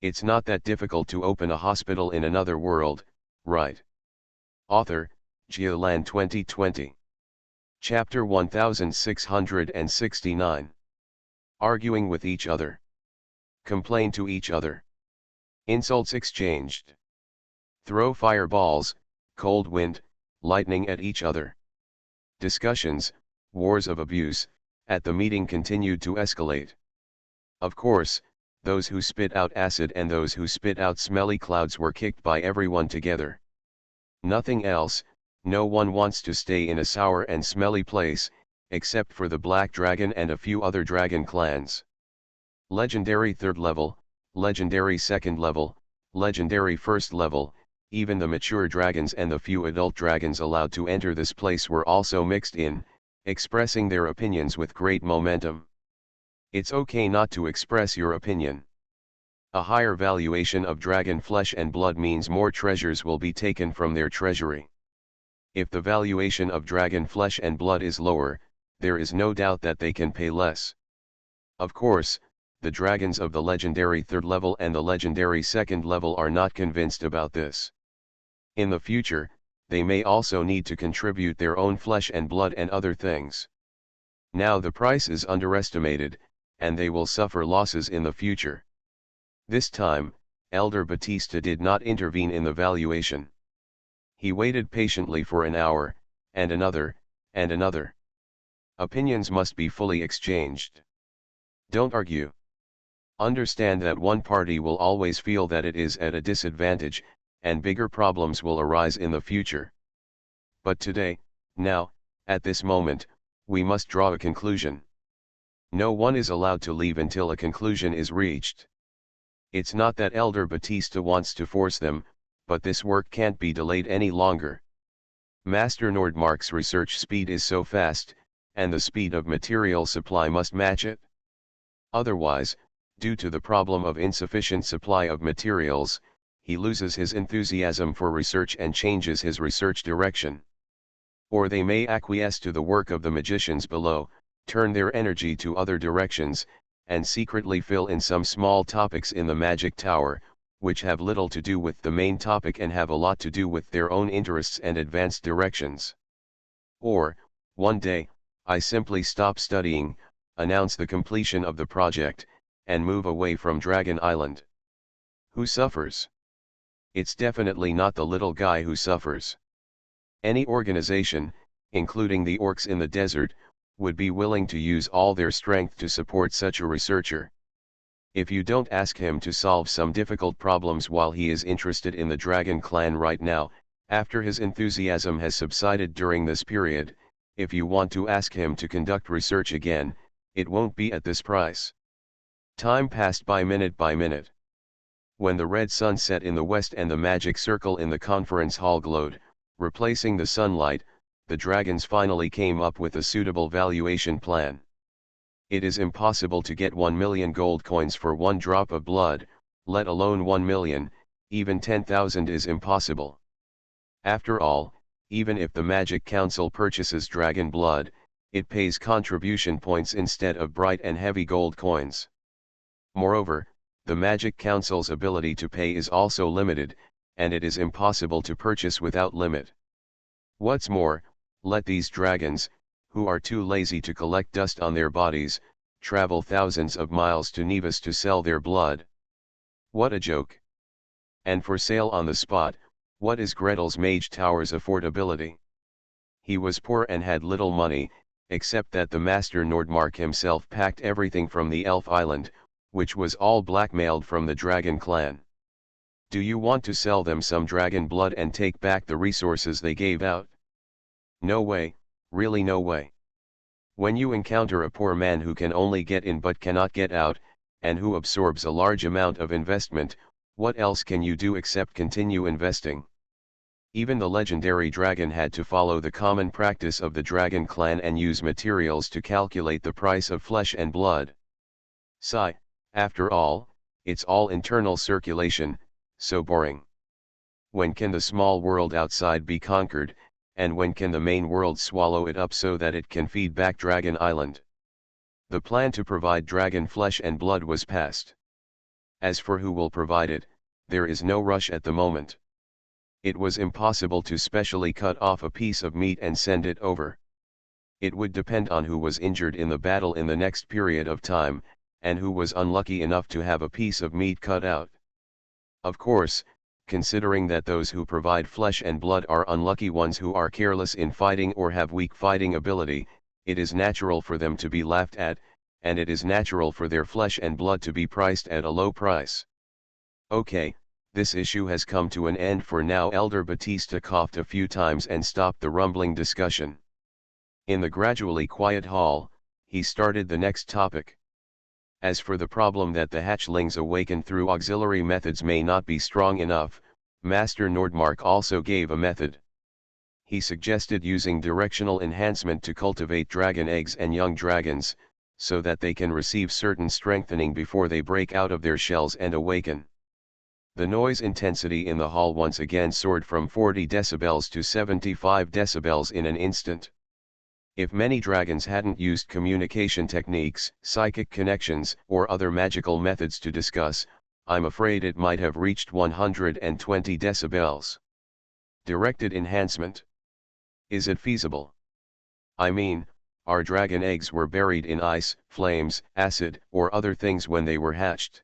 It's not that difficult to open a hospital in another world, right? Author, Geoland 2020. Chapter 1669. Arguing with each other. Complain to each other. Insults exchanged. Throw fireballs, cold wind, lightning at each other. Discussions, wars of abuse, at the meeting continued to escalate. Of course, those who spit out acid and those who spit out smelly clouds were kicked by everyone together. Nothing else, no one wants to stay in a sour and smelly place, except for the Black Dragon and a few other dragon clans. Legendary 3rd level, Legendary 2nd level, Legendary 1st level, even the mature dragons and the few adult dragons allowed to enter this place were also mixed in, expressing their opinions with great momentum. It's okay not to express your opinion. A higher valuation of dragon flesh and blood means more treasures will be taken from their treasury. If the valuation of dragon flesh and blood is lower, there is no doubt that they can pay less. Of course, the dragons of the legendary 3rd level and the legendary 2nd level are not convinced about this. In the future, they may also need to contribute their own flesh and blood and other things. Now the price is underestimated, and they will suffer losses in the future. This time, Elder Batista did not intervene in the valuation. He waited patiently for an hour, and another, and another. Opinions must be fully exchanged. Don't argue. Understand that one party will always feel that it is at a disadvantage, and bigger problems will arise in the future. But today, now, at this moment, we must draw a conclusion. No one is allowed to leave until a conclusion is reached. It's not that Elder Batista wants to force them, but this work can't be delayed any longer. Master Nordmark's research speed is so fast, and the speed of material supply must match it. Otherwise, due to the problem of insufficient supply of materials, he loses his enthusiasm for research and changes his research direction. Or they may acquiesce to the work of the magicians below, turn their energy to other directions, and secretly fill in some small topics in the magic tower, which have little to do with the main topic and have a lot to do with their own interests and advanced directions. Or, one day, I simply stop studying, announce the completion of the project, and move away from Dragon Island. Who suffers? It's definitely not the little guy who suffers. Any organization, including the orcs in the desert, would be willing to use all their strength to support such a researcher. If you don't ask him to solve some difficult problems while he is interested in the Dragon Clan right now, after his enthusiasm has subsided during this period, if you want to ask him to conduct research again, it won't be at this price. Time passed by minute. When the red sun set in the west and the magic circle in the conference hall glowed, replacing the sunlight, the dragons finally came up with a suitable valuation plan. It is impossible to get 1 million gold coins for one drop of blood, let alone 1 million, even 10,000 is impossible. After all, even if the Magic Council purchases dragon blood, it pays contribution points instead of bright and heavy gold coins. Moreover, the Magic Council's ability to pay is also limited, and it is impossible to purchase without limit. What's more, let these dragons, who are too lazy to collect dust on their bodies, travel thousands of miles to Nevis to sell their blood. What a joke! And for sale on the spot, what is Gretel's Mage Tower's affordability? He was poor and had little money, except that the Master Nordmark himself packed everything from the Elf Island, which was all blackmailed from the Dragon Clan. Do you want to sell them some dragon blood and take back the resources they gave out? No way, really no way. When you encounter a poor man who can only get in but cannot get out, and who absorbs a large amount of investment, what else can you do except continue investing? Even the legendary dragon had to follow the common practice of the Dragon Clan and use materials to calculate the price of flesh and blood. Sigh, after all, it's all internal circulation, so boring. When can the small world outside be conquered, and when can the main world swallow it up so that it can feed back Dragon Island? The plan to provide dragon flesh and blood was passed. As for who will provide it, there is no rush at the moment. It was impossible to specially cut off a piece of meat and send it over. It would depend on who was injured in the battle in the next period of time, and who was unlucky enough to have a piece of meat cut out. Of course, considering that those who provide flesh and blood are unlucky ones who are careless in fighting or have weak fighting ability, it is natural for them to be laughed at, and it is natural for their flesh and blood to be priced at a low price. Okay, this issue has come to an end for now. Elder Batista coughed a few times and stopped the rumbling discussion. In the gradually quiet hall, he started the next topic. As for the problem that the hatchlings awakened through auxiliary methods may not be strong enough, Master Nordmark also gave a method. He suggested using directional enhancement to cultivate dragon eggs and young dragons, so that they can receive certain strengthening before they break out of their shells and awaken. The noise intensity in the hall once again soared from 40 decibels to 75 decibels in an instant. If many dragons hadn't used communication techniques, psychic connections, or other magical methods to discuss, I'm afraid it might have reached 120 decibels. Directed enhancement. Is it feasible? I mean, our dragon eggs were buried in ice, flames, acid, or other things when they were hatched.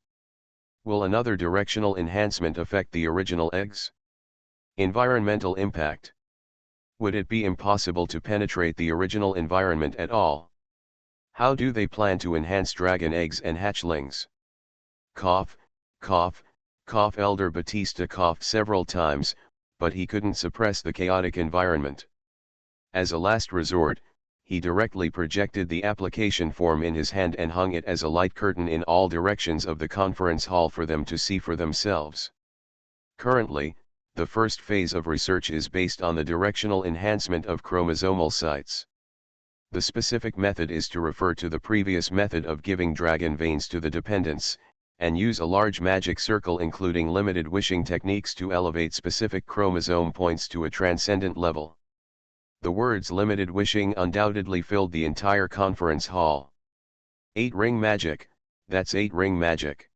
Will another directional enhancement affect the original eggs? Environmental impact. Would it be impossible to penetrate the original environment at all? How do they plan to enhance dragon eggs and hatchlings? Cough, cough, cough. Elder Batista coughed several times, but he couldn't suppress the chaotic environment. As a last resort, he directly projected the application form in his hand and hung it as a light curtain in all directions of the conference hall for them to see for themselves. Currently, the first phase of research is based on the directional enhancement of chromosomal sites. The specific method is to refer to the previous method of giving dragon veins to the dependents, and use a large magic circle including limited wishing techniques to elevate specific chromosome points to a transcendent level. The words limited wishing undoubtedly filled the entire conference hall. 8-ring magic, that's 8-ring magic.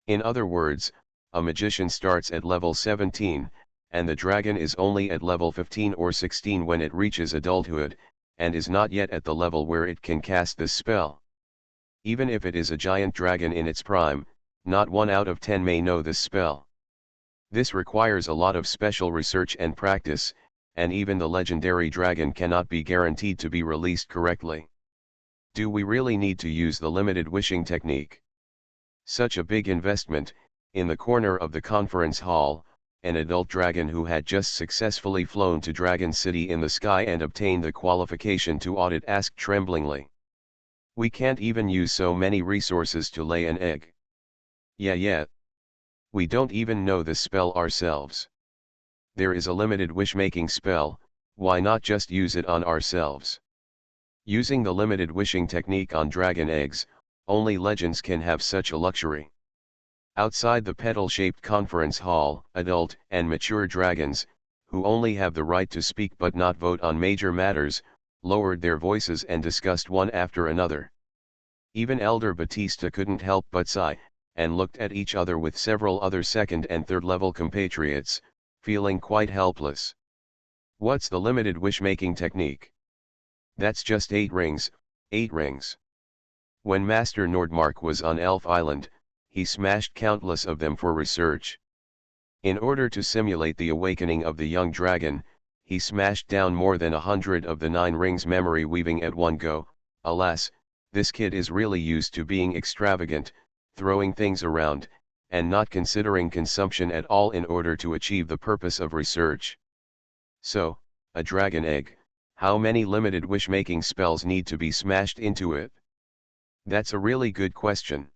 In other words, a magician starts at level 17, and the dragon is only at level 15 or 16 when it reaches adulthood, and is not yet at the level where it can cast this spell. Even if it is a giant dragon in its prime, not 1 out of 10 may know this spell. This requires a lot of special research and practice, and even the legendary dragon cannot be guaranteed to be released correctly. Do we really need to use the limited wishing technique? Such a big investment. In the corner of the conference hall, an adult dragon who had just successfully flown to Dragon City in the sky and obtained the qualification to audit asked tremblingly. We can't even use so many resources to lay an egg. Yeah. We don't even know this spell ourselves. There is a limited wish-making spell, why not just use it on ourselves? Using the limited wishing technique on dragon eggs, only legends can have such a luxury. Outside the petal-shaped conference hall, adult and mature dragons, who only have the right to speak but not vote on major matters, lowered their voices and discussed one after another. Even Elder Batista couldn't help but sigh, and looked at each other with several other second and third level compatriots, feeling quite helpless. What's the limited wish-making technique? That's just 8 rings, 8 rings. When Master Nordmark was on Elf Island, he smashed countless of them for research. In order to simulate the awakening of the young dragon, he smashed down more than 100 of the 9 rings memory weaving at one go. Alas, this kid is really used to being extravagant, throwing things around, and not considering consumption at all in order to achieve the purpose of research. So, a dragon egg, how many limited wish-making spells need to be smashed into it? That's a really good question.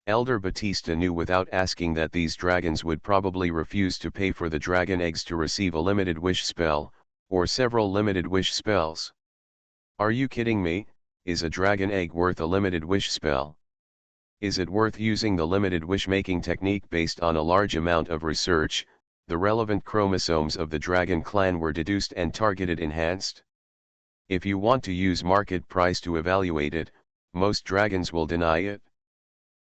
Elder Batista knew without asking that these dragons would probably refuse to pay for the dragon eggs to receive a limited wish spell, or several limited wish spells. Are you kidding me? Is a dragon egg worth a limited wish spell? Is it worth using the limited wish-making technique based on a large amount of research, the relevant chromosomes of the dragon clan were deduced and targeted enhanced. If you want to use market price to evaluate it, most dragons will deny it.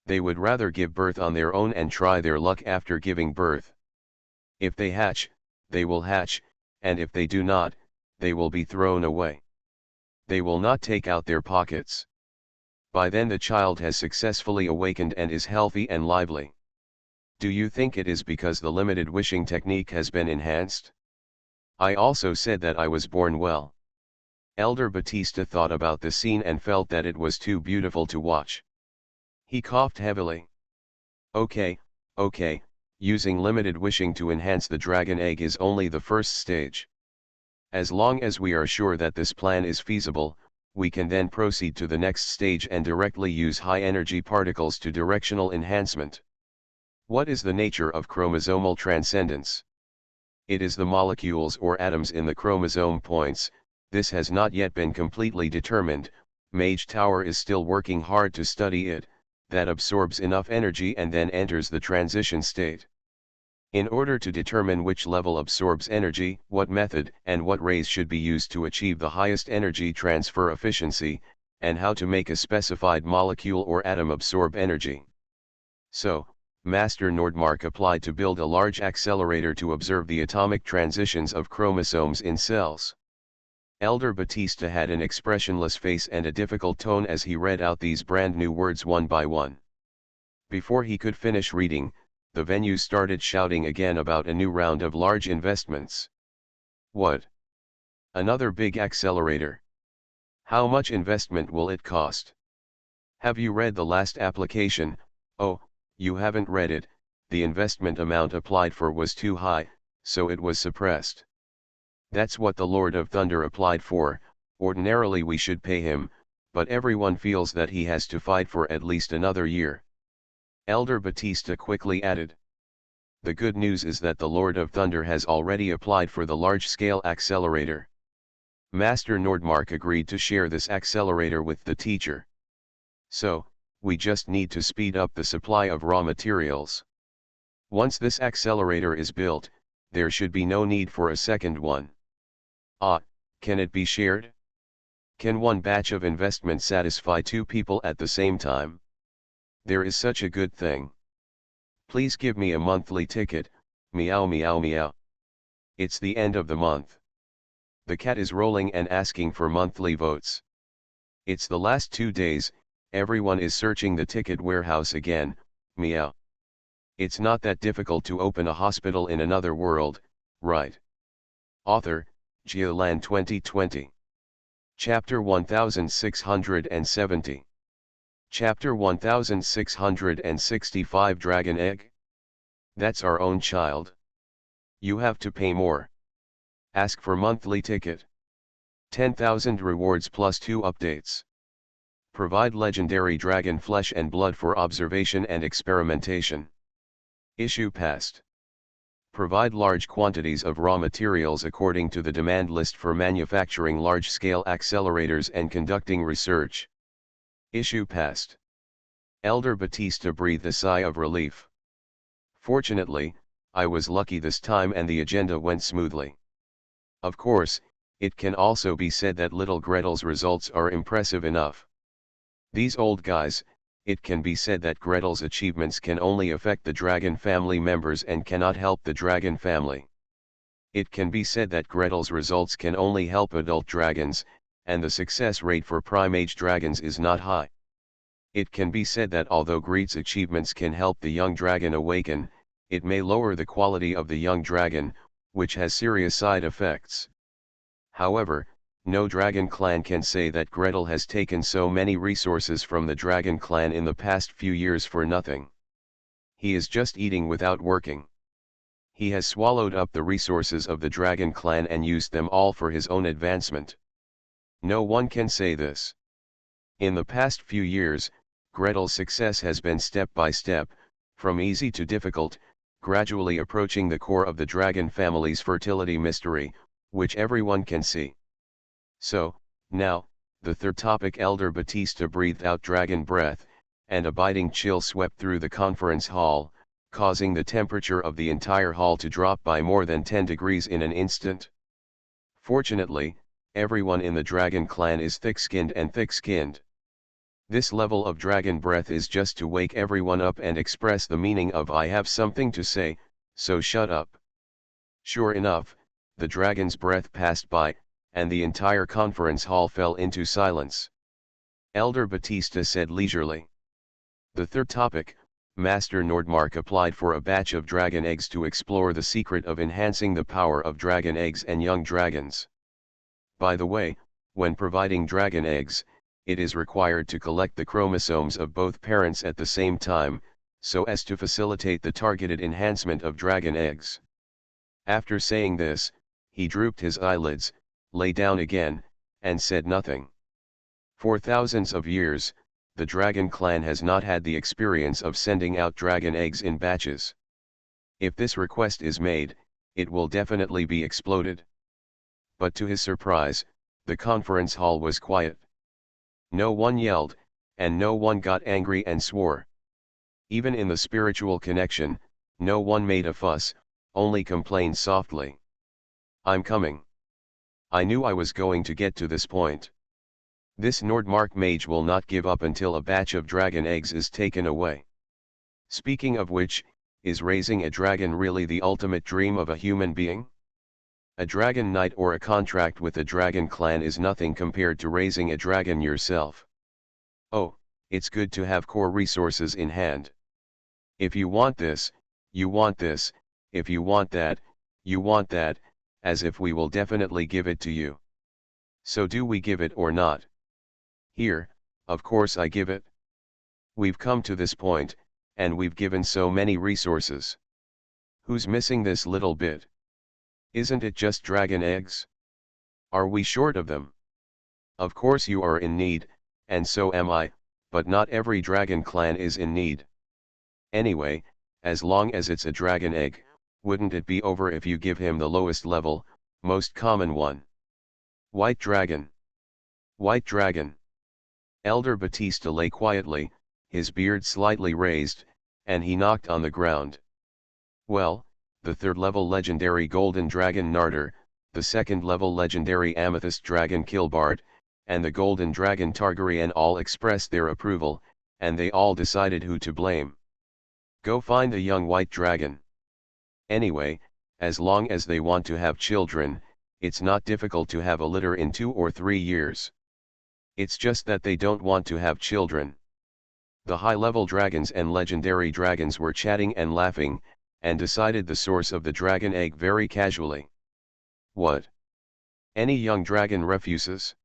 They would rather give birth on their own and try their luck after giving birth. If they hatch, they will hatch, and if they do not, they will be thrown away. They will not take out their pockets. By then the child has successfully awakened and is healthy and lively. Do you think it is because the limited wishing technique has been enhanced? I also said that I was born well. Elder Batista thought about the scene and felt that it was too beautiful to watch. He coughed heavily. Okay, using limited wishing to enhance the dragon egg is only the first stage. As long as we are sure that this plan is feasible, we can then proceed to the next stage and directly use high-energy particles to directional enhancement. What is the nature of chromosomal transcendence? It is the molecules or atoms in the chromosome points. This has not yet been completely determined. Mage Tower is still working hard to study it, that absorbs enough energy and then enters the transition state. In order to determine which level absorbs energy, what method and what rays should be used to achieve the highest energy transfer efficiency, and how to make a specified molecule or atom absorb energy. So, Master Nordmark applied to build a large accelerator to observe the atomic transitions of chromosomes in cells. Elder Batista had an expressionless face and a difficult tone as he read out these brand new words one by one. Before he could finish reading, the venue started shouting again about a new round of large investments. What? Another big accelerator? How much investment will it cost? Have you read the last application? Oh, you haven't read it. The investment amount applied for was too high, so it was suppressed. That's what the Lord of Thunder applied for. Ordinarily we should pay him, but everyone feels that he has to fight for at least another year. Elder Batista quickly added. The good news is that the Lord of Thunder has already applied for the large-scale accelerator. Master Nordmark agreed to share this accelerator with the teacher. So, we just need to speed up the supply of raw materials. Once this accelerator is built, there should be no need for a second one. Can it be shared? Can one batch of investment satisfy two people at the same time? There is such a good thing. Please give me a monthly ticket, meow meow meow. It's the end of the month. The cat is rolling and asking for monthly votes. It's the last 2 days, everyone is searching the ticket warehouse again, meow. It's not that difficult to open a hospital in another world, right? Author, Geoland 2020. Chapter 1670. Chapter 1665 Dragon Egg? That's our own child. You have to pay more. Ask for monthly ticket. 10,000 rewards plus 2 updates. Provide legendary dragon flesh and blood for observation and experimentation. Issue passed. Provide large quantities of raw materials according to the demand list for manufacturing large-scale accelerators and conducting research. Issue passed. Elder Batista breathed a sigh of relief. Fortunately, I was lucky this time and the agenda went smoothly. Of course, it can also be said that little Gretel's results are impressive enough. These old guys, it can be said that Gretel's achievements can only affect the dragon family members and cannot help the dragon family. It can be said that Gretel's results can only help adult dragons, and the success rate for prime-age dragons is not high. It can be said that although Gretel's achievements can help the young dragon awaken, it may lower the quality of the young dragon, which has serious side effects. However, no dragon clan can say that Gretel has taken so many resources from the dragon clan in the past few years for nothing. He is just eating without working. He has swallowed up the resources of the dragon clan and used them all for his own advancement. No one can say this. In the past few years, Gretel's success has been step by step, from easy to difficult, gradually approaching the core of the dragon family's fertility mystery, which everyone can see. So, now, the third topic. Elder Batista breathed out dragon breath, and a biting chill swept through the conference hall, causing the temperature of the entire hall to drop by more than 10 degrees in an instant. Fortunately, everyone in the dragon clan is thick-skinned and thick-skinned. This level of dragon breath is just to wake everyone up and express the meaning of "I have something to say, so shut up." Sure enough, the dragon's breath passed by, and the entire conference hall fell into silence. Elder Batista said leisurely. The third topic, Master Nordmark applied for a batch of dragon eggs to explore the secret of enhancing the power of dragon eggs and young dragons. By the way, when providing dragon eggs, it is required to collect the chromosomes of both parents at the same time, so as to facilitate the targeted enhancement of dragon eggs. After saying this, he drooped his eyelids, lay down again, and said nothing. For thousands of years, the dragon clan has not had the experience of sending out dragon eggs in batches. If this request is made, it will definitely be exploded. But to his surprise, the conference hall was quiet. No one yelled, and no one got angry and swore. Even in the spiritual connection, no one made a fuss, only complained softly. "I'm coming. I knew I was going to get to this point. This Nordmark mage will not give up until a batch of dragon eggs is taken away. Speaking of which, is raising a dragon really the ultimate dream of a human being? A dragon knight or a contract with a dragon clan is nothing compared to raising a dragon yourself. Oh, it's good to have core resources in hand. If you want this, you want this, if you want that, you want that, as if we will definitely give it to you. So do we give it or not? Here, of course I give it. We've come to this point, and we've given so many resources. Who's missing this little bit? Isn't it just dragon eggs? Are we short of them? Of course you are in need, and so am I, but not every dragon clan is in need. Anyway, as long as it's a dragon egg, wouldn't it be over if you give him the lowest level, most common one? White dragon. White dragon. Elder Batista lay quietly, his beard slightly raised, and he knocked on the ground. Well, the third-level legendary golden dragon Narder, the second-level legendary amethyst dragon Kilbard, and the golden dragon Targaryen all expressed their approval, and they all decided who to blame. Go find the young white dragon. Anyway, as long as they want to have children, it's not difficult to have a litter in 2 or 3 years. It's just that they don't want to have children. The high-level dragons and legendary dragons were chatting and laughing, and decided the source of the dragon egg very casually. What? Any young dragon refuses?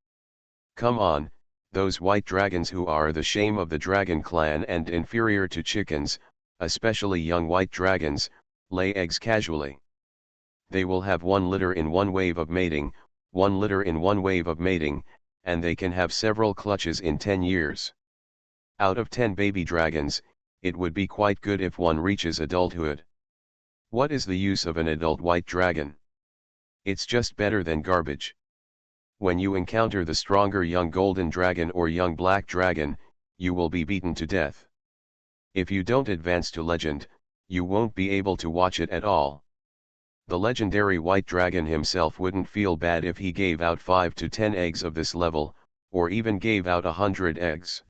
Come on, those white dragons who are the shame of the dragon clan and inferior to chickens, especially young white dragons, lay eggs casually. They will have 1 litter in 1 wave of mating, 1 litter in 1 wave of mating, and they can have several clutches in 10 years. Out of 10 baby dragons, it would be quite good if 1 reaches adulthood. What is the use of an adult white dragon? It's just better than garbage. When you encounter the stronger young golden dragon or young black dragon, you will be beaten to death. If you don't advance to legend, you won't be able to watch it at all. The legendary white dragon himself wouldn't feel bad if he gave out 5 to 10 eggs of this level, or even gave out 100 eggs.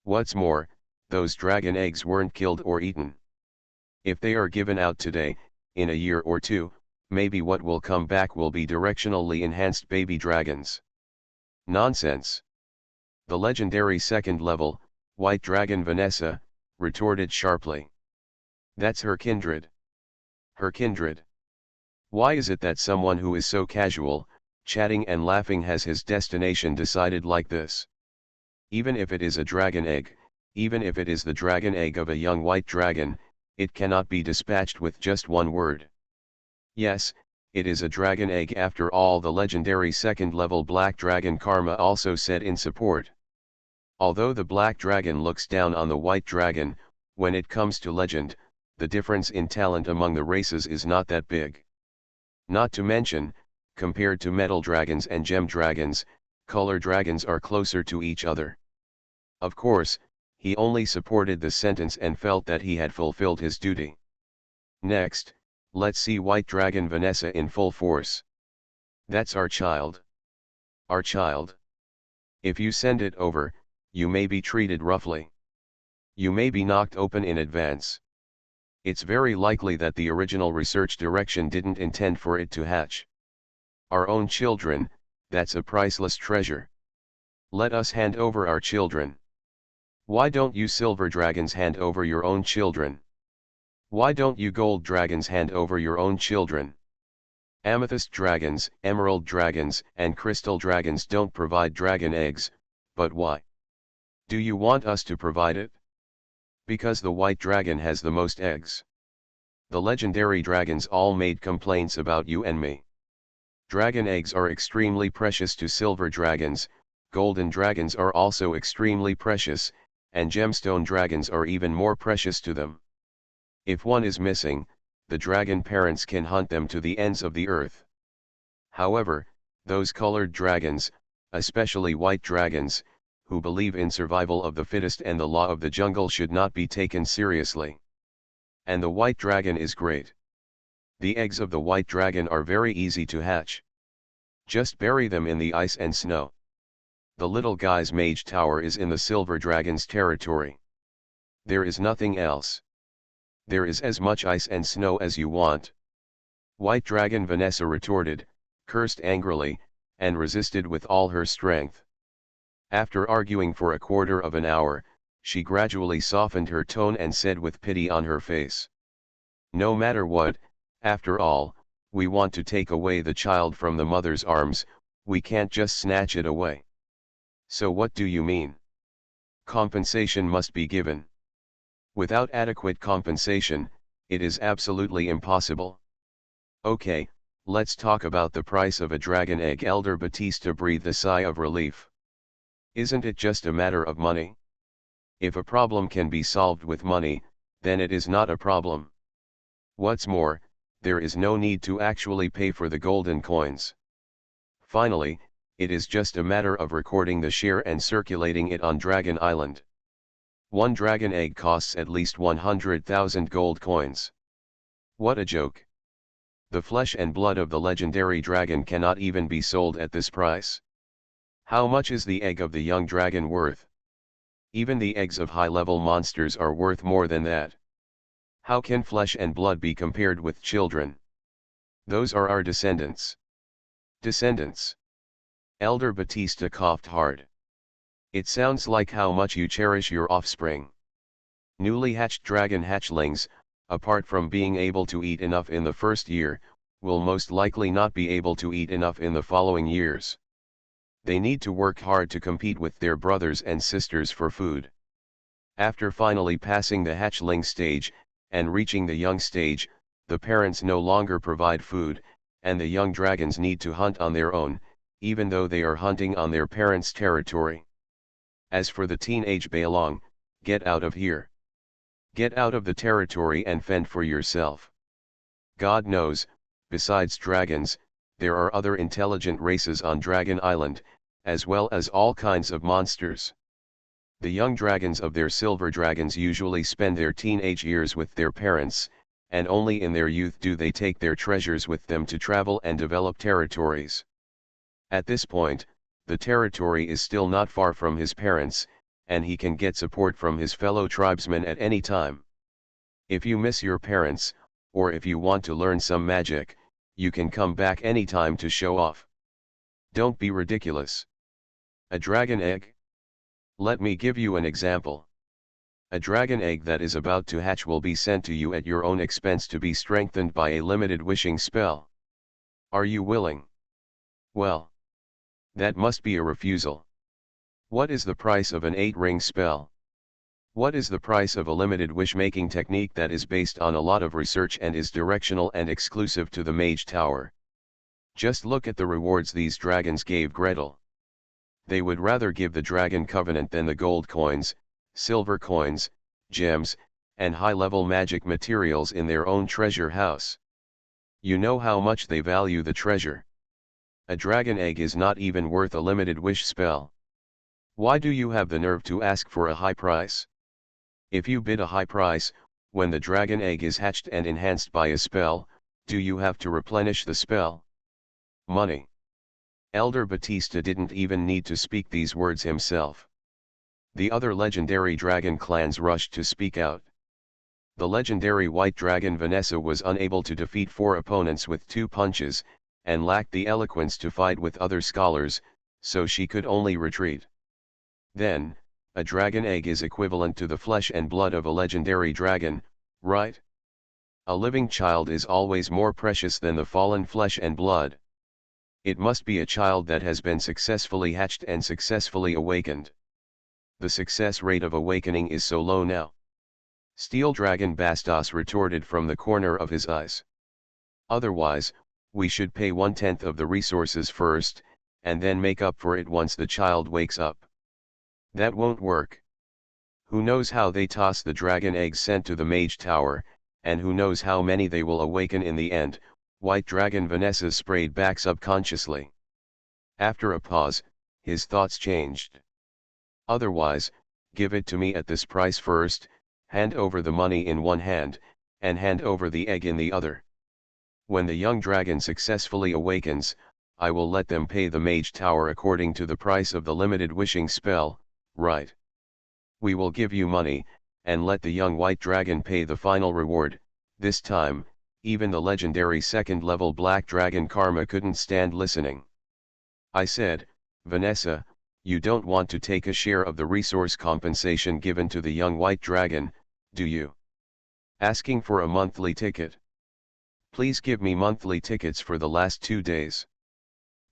What's more, those dragon eggs weren't killed or eaten. If they are given out today, in a year or 2, maybe what will come back will be directionally enhanced baby dragons. Nonsense. The legendary second level, white dragon Vanessa, retorted sharply. That's her kindred. Her kindred. Why is it that someone who is so casual, chatting and laughing has his destination decided like this? Even if it is a dragon egg, even if it is the dragon egg of a young white dragon, it cannot be dispatched with just 1 word. Yes, it is a dragon egg after all, the legendary second-level black dragon Karma also said in support. Although the black dragon looks down on the white dragon, when it comes to legend, the difference in talent among the races is not that big. Not to mention, compared to metal dragons and gem dragons, color dragons are closer to each other. Of course, he only supported the sentence and felt that he had fulfilled his duty. Next, let's see White Dragon Vanessa in full force. That's our child. Our child. If you send it over, you may be treated roughly. You may be knocked open in advance. It's very likely that the original research direction didn't intend for it to hatch. Our own children, that's a priceless treasure. Let us hand over our children. Why don't you silver dragons hand over your own children? Why don't you gold dragons hand over your own children? Amethyst dragons, emerald dragons, and crystal dragons don't provide dragon eggs, but why? Do you want us to provide it? Because the white dragon has the most eggs. The legendary dragons all made complaints about you and me. Dragon eggs are extremely precious to silver dragons, golden dragons are also extremely precious, and gemstone dragons are even more precious to them. If one is missing, the dragon parents can hunt them to the ends of the earth. However, those colored dragons, especially white dragons, who believe in survival of the fittest and the law of the jungle should not be taken seriously. And the white dragon is great. The eggs of the white dragon are very easy to hatch. Just bury them in the ice and snow. The little guy's mage tower is in the silver dragon's territory. There is nothing else. There is as much ice and snow as you want. White dragon Vanessa retorted, cursed angrily, and resisted with all her strength. After arguing for a quarter of an hour, she gradually softened her tone and said with pity on her face, "No matter what, after all, we want to take away the child from the mother's arms, we can't just snatch it away. So what do you mean? Compensation must be given. Without adequate compensation, it is absolutely impossible. Okay, let's talk about the price of a dragon egg." Elder Batista breathed a sigh of relief. Isn't it just a matter of money? If a problem can be solved with money, then it is not a problem. What's more, there is no need to actually pay for the golden coins. Finally, it is just a matter of recording the share and circulating it on Dragon Island. One dragon egg costs at least 100,000 gold coins. What a joke. The flesh and blood of the legendary dragon cannot even be sold at this price. How much is the egg of the young dragon worth? Even the eggs of high-level monsters are worth more than that. How can flesh and blood be compared with children? Those are our descendants. Descendants. Elder Batista coughed hard. It sounds like how much you cherish your offspring. Newly hatched dragon hatchlings, apart from being able to eat enough in the first year, will most likely not be able to eat enough in the following years. They need to work hard to compete with their brothers and sisters for food. After finally passing the hatchling stage, and reaching the young stage, the parents no longer provide food, and the young dragons need to hunt on their own, even though they are hunting on their parents' territory. As for the teenage Bailong, get out of here. Get out of the territory and fend for yourself. God knows, besides dragons, there are other intelligent races on Dragon Island, as well as all kinds of monsters. The young dragons of their silver dragons usually spend their teenage years with their parents, and only in their youth do they take their treasures with them to travel and develop territories. At this point, the territory is still not far from his parents, and he can get support from his fellow tribesmen at any time. If you miss your parents, or if you want to learn some magic, you can come back anytime to show off. Don't be ridiculous. A dragon egg? Let me give you an example. A dragon egg that is about to hatch will be sent to you at your own expense to be strengthened by a limited wishing spell. Are you willing? Well, that must be a refusal. What is the price of an 8-ring spell? What is the price of a limited wish-making technique that is based on a lot of research and is directional and exclusive to the Mage Tower? Just look at the rewards these dragons gave Gretel. They would rather give the Dragon Covenant than the gold coins, silver coins, gems, and high-level magic materials in their own treasure house. You know how much they value the treasure. A dragon egg is not even worth a limited wish spell. Why do you have the nerve to ask for a high price? If you bid a high price, When the dragon egg is hatched and enhanced by a spell, do you have to replenish the spell? Money. Elder Batista didn't even need to speak these words himself. The other legendary dragon clans rushed to speak out. The legendary white dragon Vanessa was unable to defeat 4 opponents with 2 punches, and lacked the eloquence to fight with other scholars, so she could only retreat. Then, a dragon egg is equivalent to the flesh and blood of a legendary dragon, right? A living child is always more precious than the fallen flesh and blood. It must be a child that has been successfully hatched and successfully awakened. The success rate of awakening is so low now. Steel Dragon Bastos retorted from the corner of his eyes. Otherwise, we should pay 1/10 of the resources first, and then make up for it once the child wakes up. That won't work. Who knows how they toss the dragon eggs sent to the Mage Tower, and who knows how many they will awaken in the end. White Dragon Vanessa sprayed back subconsciously. After a pause, his thoughts changed. Otherwise, give it to me at this price first, hand over the money in one hand, and hand over the egg in the other. When the young dragon successfully awakens, I will let them pay the Mage Tower according to the price of the limited wishing spell, right? We will give you money, and let the young white dragon pay the final reward. This time, even the legendary second-level black dragon Karma couldn't stand listening. I said, Vanessa, you don't want to take a share of the resource compensation given to the young white dragon, do you? Asking for a monthly ticket. Please give me monthly tickets for the last 2 days.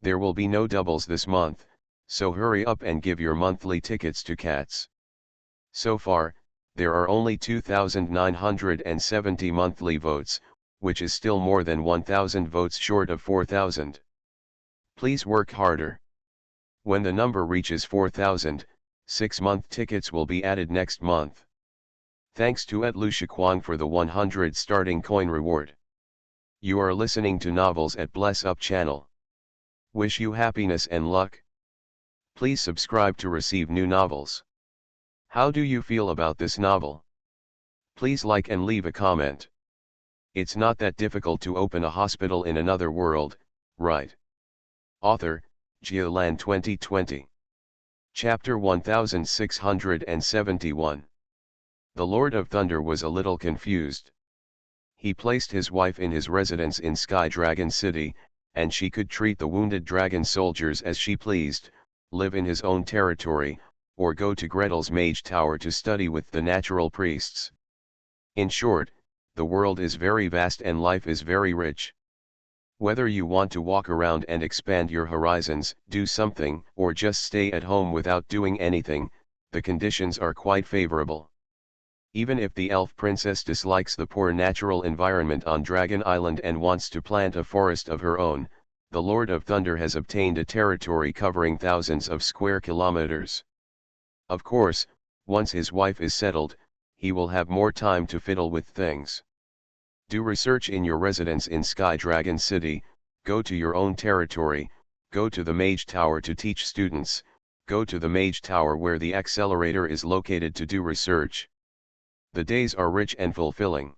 There will be no doubles this month, so hurry up and give your monthly tickets to cats. So far, there are only 2,970 monthly votes, which is still more than 1,000 votes short of 4,000. Please work harder. When the number reaches 4,000, 6-month tickets will be added next month. Thanks to Lucia Kwang for the 100 starting coin reward. You are listening to Novels at Bless Up channel. Wish you happiness and luck. Please subscribe to receive new novels. How do you feel about this novel? Please like and leave a comment. It's not that difficult to open a hospital in another world, right? Author, Geoland 2020. Chapter 1671. The Lord of Thunder was a little confused. He placed his wife in his residence in Sky Dragon City, and she could treat the wounded dragon soldiers as she pleased, live in his own territory, or go to Gretel's Mage Tower to study with the natural priests. In short, the world is very vast and life is very rich. Whether you want to walk around and expand your horizons, do something, or just stay at home without doing anything, the conditions are quite favorable. Even if the elf princess dislikes the poor natural environment on Dragon Island and wants to plant a forest of her own, the Lord of Thunder has obtained a territory covering thousands of square kilometers. Of course, once his wife is settled, he will have more time to fiddle with things. Do research in your residence in Sky Dragon City, go to your own territory, go to the Mage Tower to teach students, go to the Mage Tower where the accelerator is located to do research. The days are rich and fulfilling.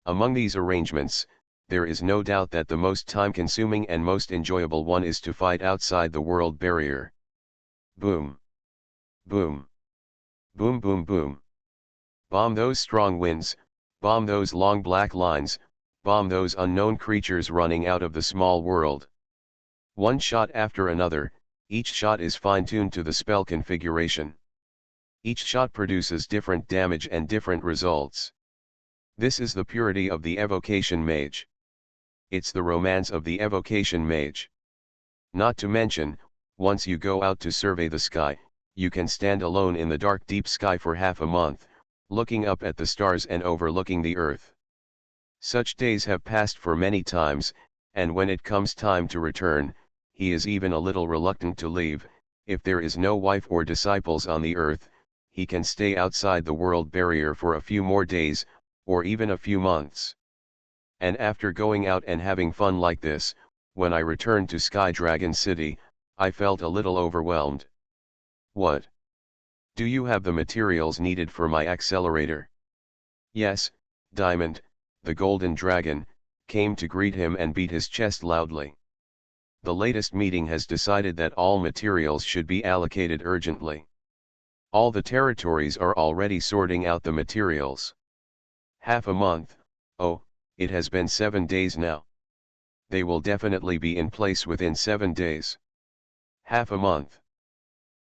Among these arrangements, there is no doubt that the most time-consuming and most enjoyable one is to fight outside the world barrier. Boom. Boom. Boom boom boom. Bomb those strong winds, bomb those long black lines, bomb those unknown creatures running out of the small world. One shot after another, each shot is fine-tuned to the spell configuration. Each shot produces different damage and different results. This is the purity of the evocation mage. It's the romance of the evocation mage. Not to mention, once you go out to survey the sky, you can stand alone in the dark deep sky for half a month, looking up at the stars and overlooking the earth. Such days have passed for many times, and when it comes time to return, he is even a little reluctant to leave. If there is no wife or disciples on the earth, he can stay outside the world barrier for a few more days, or even a few months. And after going out and having fun like this, when I returned to Sky Dragon City, I felt a little overwhelmed. What? Do you have the materials needed for my accelerator? Yes, Diamond, the golden dragon, came to greet him and beat his chest loudly. The latest meeting has decided that all materials should be allocated urgently. All the territories are already sorting out the materials. Half a month, oh, it has been 7 days now. They will definitely be in place within 7 days. Half a month.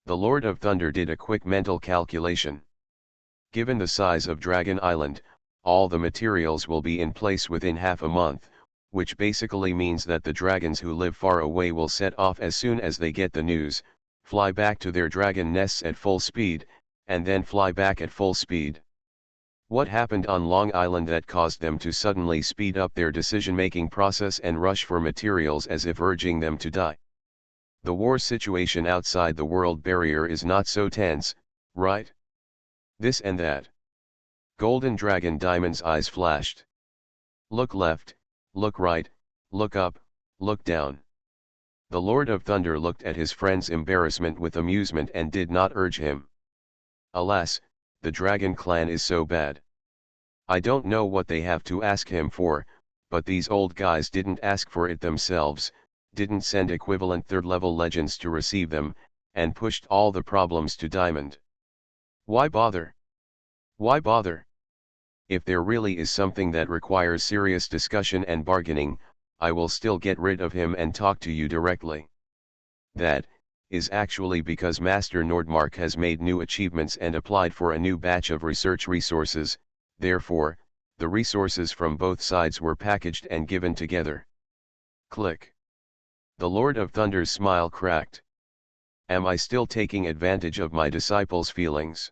The Lord of Thunder did a quick mental calculation. Given the size of Dragon Island, all the materials will be in place within half a month, which basically means that the dragons who live far away will set off as soon as they get the news, fly back to their dragon nests at full speed, and then fly back at full speed. What happened on Long Island that caused them to suddenly speed up their decision-making process and rush for materials as if urging them to die? The war situation outside the world barrier is not so tense, right? This and that. Golden Dragon Diamond's eyes flashed. Look left, look right, look up, look down. The Lord of Thunder looked at his friend's embarrassment with amusement and did not urge him. Alas, the Dragon Clan is so bad. I don't know what they have to ask him for, but these old guys didn't ask for it themselves, didn't send equivalent third-level legends to receive them, and pushed all the problems to Diamond. Why bother? Why bother? If there really is something that requires serious discussion and bargaining, I will still get rid of him and talk to you directly. That is actually because Master Nordmark has made new achievements and applied for a new batch of research resources, therefore, the resources from both sides were packaged and given together. Click. The Lord of Thunder's smile cracked. Am I still taking advantage of my disciples' feelings?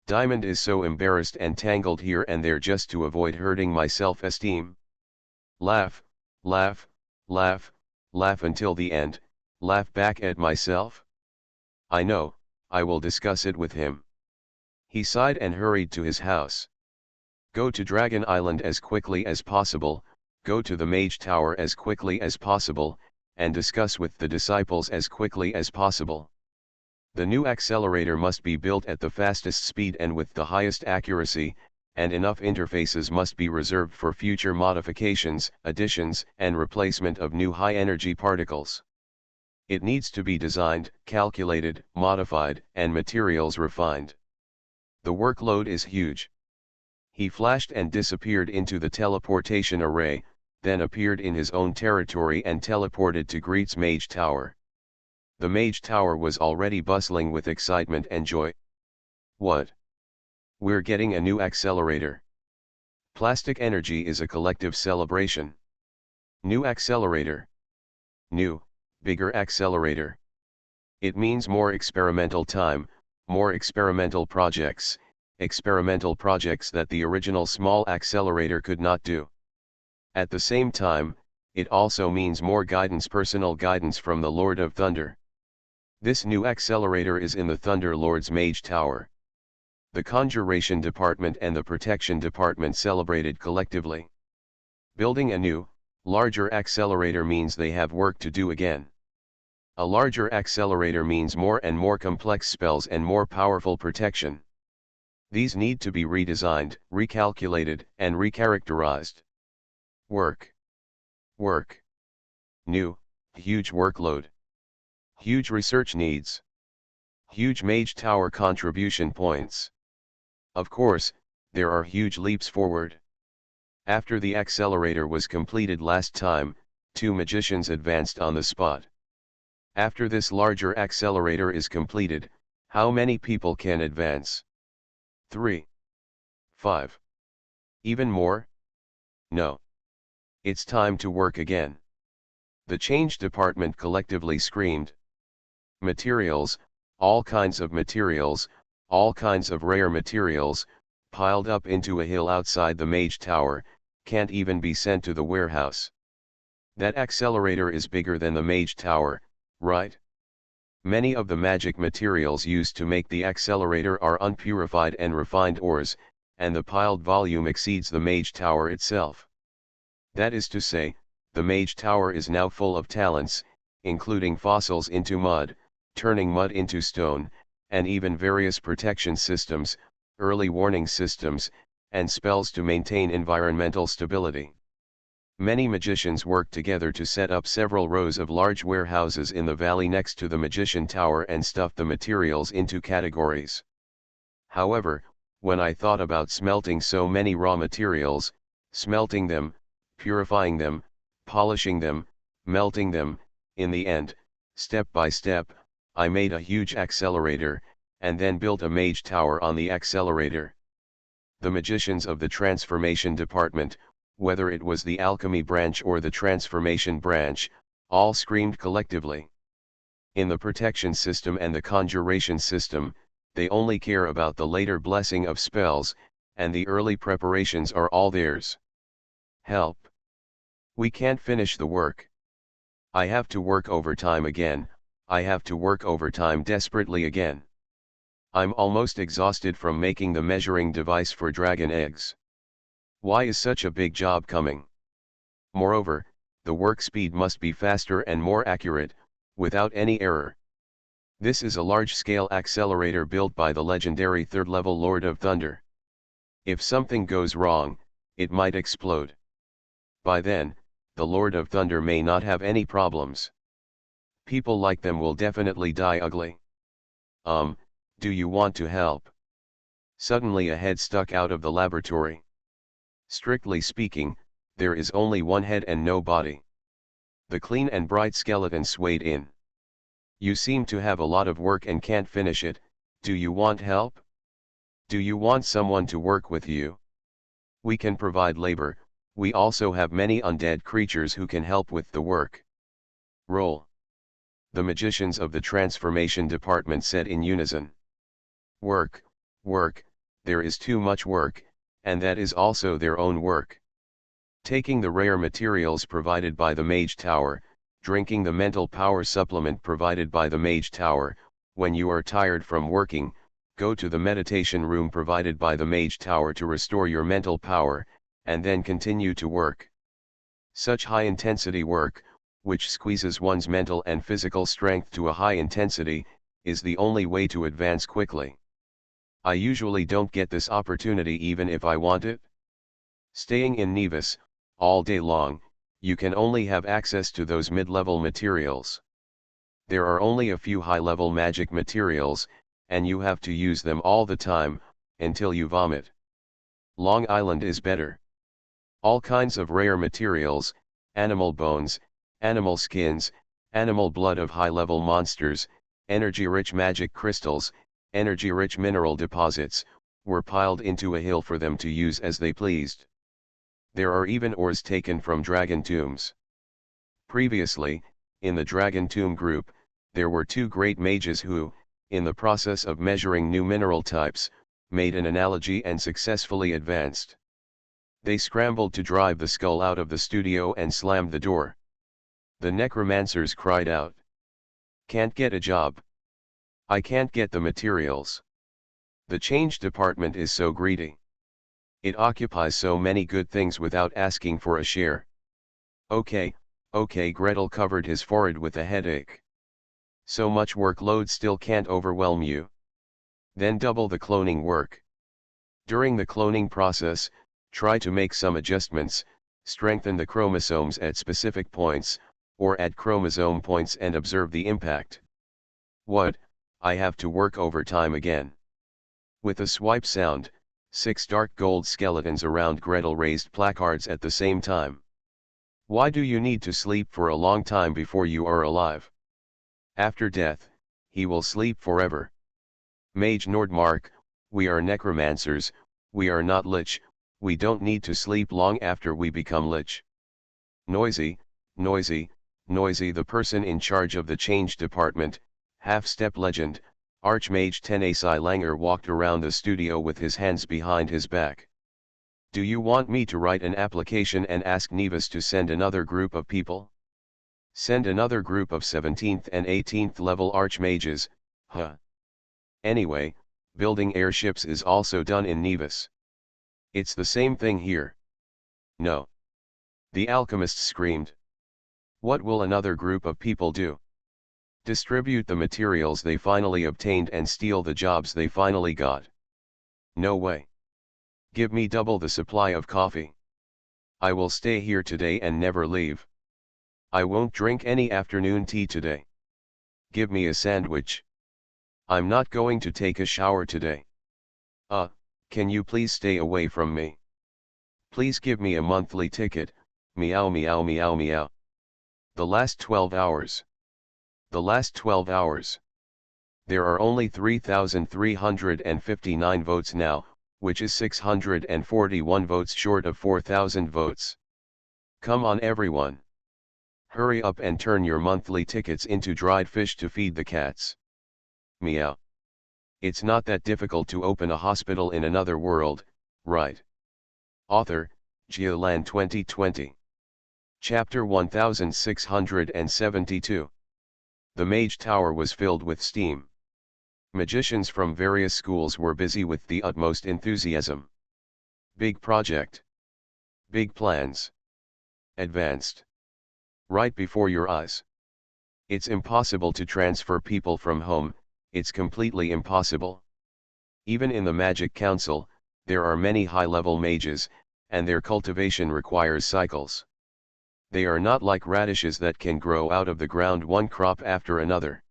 Diamond is so embarrassed and tangled here and there just to avoid hurting my self-esteem. Laugh, laugh, laugh, laugh until the end, laugh back at myself? I know, I will discuss it with him. He sighed and hurried to his house. Go to Dragon Island as quickly as possible, go to the Mage Tower as quickly as possible, and discuss with the disciples as quickly as possible. The new accelerator must be built at the fastest speed and with the highest accuracy, and enough interfaces must be reserved for future modifications, additions, and replacement of new high-energy particles. It needs to be designed, calculated, modified, and materials refined. The workload is huge. He flashed and disappeared into the teleportation array, then appeared in his own territory and teleported to Greet's Mage Tower. The Mage Tower was already bustling with excitement and joy. What? We're getting a new accelerator. Plastic energy is a collective celebration. New accelerator. New, bigger accelerator. It means more experimental time, more experimental projects that the original small accelerator could not do. At the same time, it also means more guidance, personal guidance from the Lord of Thunder. This new accelerator is in the Thunder Lord's Mage Tower. The Conjuration Department and the Protection Department celebrated collectively. Building a new, larger accelerator means they have work to do again. A larger accelerator means more and more complex spells and more powerful protection. These need to be redesigned, recalculated, and recharacterized. Work. Work. New, huge workload. Huge research needs. Huge Mage Tower contribution points. Of course, there are huge leaps forward. After the accelerator was completed last time, 2 magicians advanced on the spot. After this larger accelerator is completed, how many people can advance? 3. 5. Even more? No. It's time to work again. The Change Department collectively screamed. Materials, all kinds of materials, all kinds of rare materials, piled up into a hill outside the Mage Tower, can't even be sent to the warehouse. That accelerator is bigger than the Mage Tower, right? Many of the magic materials used to make the accelerator are unpurified and refined ores, and the piled volume exceeds the Mage Tower itself. That is to say, the Mage Tower is now full of talents, including fossils into mud, turning mud into stone, and even various protection systems, early warning systems, and spells to maintain environmental stability. Many magicians work together to set up several rows of large warehouses in the valley next to the magician tower and stuff the materials into categories. However, when I thought about smelting so many raw materials, smelting them, purifying them, polishing them, melting them, in the end, step by step, I made a huge accelerator, and then built a mage tower on the accelerator. The magicians of the transformation department, whether it was the alchemy branch or the transformation branch, all screamed collectively. In the protection system and the conjuration system, they only care about the later blessing of spells, and the early preparations are all theirs. Help! We can't finish the work. I have to work overtime again, I have to work overtime desperately again. I'm almost exhausted from making the measuring device for dragon eggs. Why is such a big job coming? Moreover, the work speed must be faster and more accurate, without any error. This is a large-scale accelerator built by the legendary third-level Lord of Thunder. If something goes wrong, it might explode. By then, the Lord of Thunder may not have any problems. People like them will definitely die ugly. Do you want to help? Suddenly a head stuck out of the laboratory. Strictly speaking, there is only one head and no body. The clean and bright skeleton swayed in. You seem to have a lot of work and can't finish it, do you want help? Do you want someone to work with you? We can provide labor, we also have many undead creatures who can help with the work. Roll. The magicians of the transformation department said in unison. Work, work, there is too much work, and that is also their own work. Taking the rare materials provided by the Mage Tower, drinking the mental power supplement provided by the Mage Tower, when you are tired from working, go to the meditation room provided by the Mage Tower to restore your mental power, and then continue to work. Such high-intensity work, which squeezes one's mental and physical strength to a high intensity, is the only way to advance quickly. I usually don't get this opportunity even if I want it. Staying in Nevis, all day long, you can only have access to those mid-level materials. There are only a few high-level magic materials, and you have to use them all the time, until you vomit. Long Island is better. All kinds of rare materials, animal bones, animal skins, animal blood of high-level monsters, energy-rich magic crystals, energy-rich mineral deposits, were piled into a hill for them to use as they pleased. There are even ores taken from dragon tombs. Previously, in the dragon tomb group, there were two great mages who, in the process of measuring new mineral types, made an analogy and successfully advanced. They scrambled to drive the skull out of the studio and slammed the door. The necromancers cried out. Can't get a job. I can't get the materials. The change department is so greedy. It occupies so many good things without asking for a share. Okay, Gretel covered his forehead with a headache. So much workload still can't overwhelm you. Then double the cloning work. During the cloning process, try to make some adjustments, strengthen the chromosomes at specific points, or add chromosome points and observe the impact. What, I have to work overtime again. With a swipe sound, 6 dark gold skeletons around Gretel raised placards at the same time. Why do you need to sleep for a long time before you are alive? After death, he will sleep forever. Mage Nordmark, we are necromancers, we are not lich, we don't need to sleep long after we become lich. Noisy, the person in charge of the change department, half-step legend, Archmage Tenasai Langer walked around the studio with his hands behind his back. Do you want me to write an application and ask Nevis to send another group of people? Send another group of 17th and 18th level archmages, huh? Anyway, building airships is also done in Nevis. It's the same thing here. No. The alchemists screamed. What will another group of people do? Distribute the materials they finally obtained and steal the jobs they finally got. No way. Give me double the supply of coffee. I will stay here today and never leave. I won't drink any afternoon tea today. Give me a sandwich. I'm not going to take a shower today. Can you please stay away from me? Please give me a monthly ticket, meow meow meow meow. The last 12 hours. The last 12 hours. There are only 3,359 votes now, which is 641 votes short of 4,000 votes. Come on everyone. Hurry up and turn your monthly tickets into dried fish to feed the cats. Meow. It's not that difficult to open a hospital in another world, right? Author, Geolan 2020. Chapter 1672. The Mage Tower was filled with steam. Magicians from various schools were busy with the utmost enthusiasm. Big project. Big plans. Advanced. Right before your eyes. It's impossible to transfer people from home, it's completely impossible. Even in the Magic Council, there are many high-level mages, and their cultivation requires cycles. They are not like radishes that can grow out of the ground one crop after another.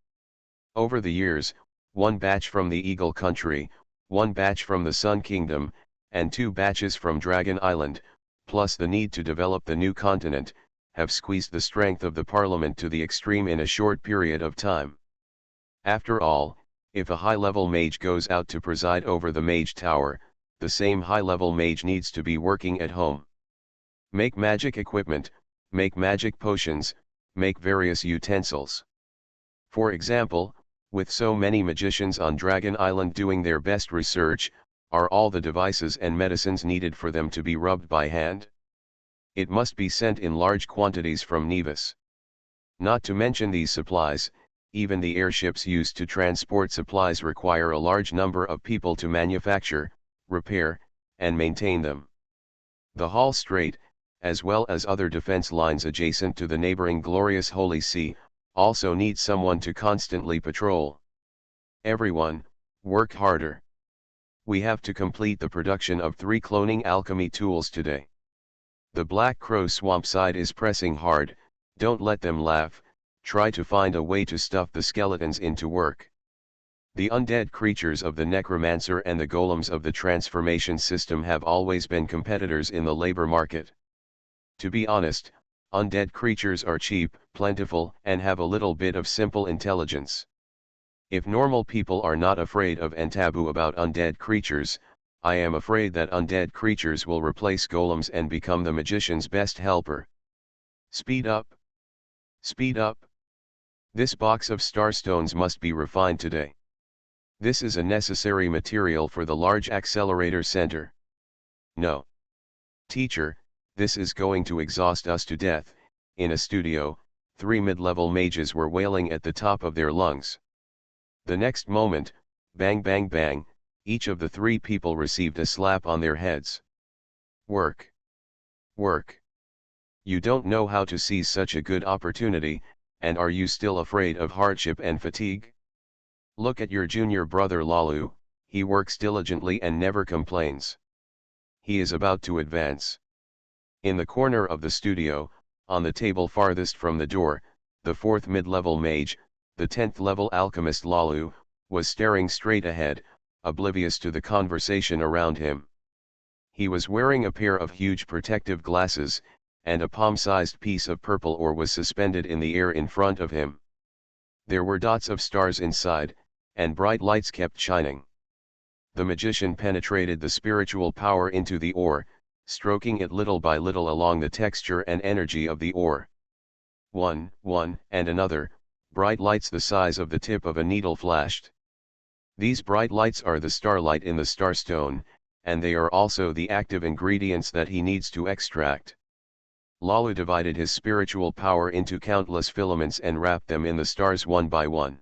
Over the years, one batch from the Eagle Country, one batch from the Sun Kingdom, and 2 batches from Dragon Island, plus the need to develop the new continent, have squeezed the strength of the Parliament to the extreme in a short period of time. After all, if a high-level mage goes out to preside over the Mage Tower, the same high-level mage needs to be working at home. Make magic equipment, make magic potions, make various utensils. For example, with so many magicians on Dragon Island doing their best research, are all the devices and medicines needed for them to be rubbed by hand? It must be sent in large quantities from Nevis. Not to mention these supplies, even the airships used to transport supplies require a large number of people to manufacture, repair, and maintain them. The Hall Strait, as well as other defense lines adjacent to the neighboring glorious Holy See, also need someone to constantly patrol. Everyone, work harder. We have to complete the production of 3 cloning alchemy tools today. The Black Crow swamp side is pressing hard, don't let them laugh, try to find a way to stuff the skeletons into work. The undead creatures of the necromancer and the golems of the transformation system have always been competitors in the labor market. To be honest, undead creatures are cheap, plentiful, and have a little bit of simple intelligence. If normal people are not afraid of and taboo about undead creatures, I am afraid that undead creatures will replace golems and become the magician's best helper. Speed up. Speed up. This box of starstones must be refined today. This is a necessary material for the large accelerator center. No. Teacher, this is going to exhaust us to death. In a studio, 3 mid-level mages were wailing at the top of their lungs. The next moment, bang bang bang, each of the 3 people received a slap on their heads. Work. Work. You don't know how to seize such a good opportunity, and are you still afraid of hardship and fatigue? Look at your junior brother Lalu, he works diligently and never complains. He is about to advance. In the corner of the studio, on the table farthest from the door, the 4th mid-level mage, the 10th level alchemist Lalu, was staring straight ahead, oblivious to the conversation around him. He was wearing a pair of huge protective glasses, and a palm-sized piece of purple ore was suspended in the air in front of him. There were dots of stars inside, and bright lights kept shining. The magician penetrated the spiritual power into the ore, stroking it little by little along the texture and energy of the ore. One, and another, bright lights the size of the tip of a needle flashed. These bright lights are the starlight in the starstone, and they are also the active ingredients that he needs to extract. Lalu divided his spiritual power into countless filaments and wrapped them in the stars one by one.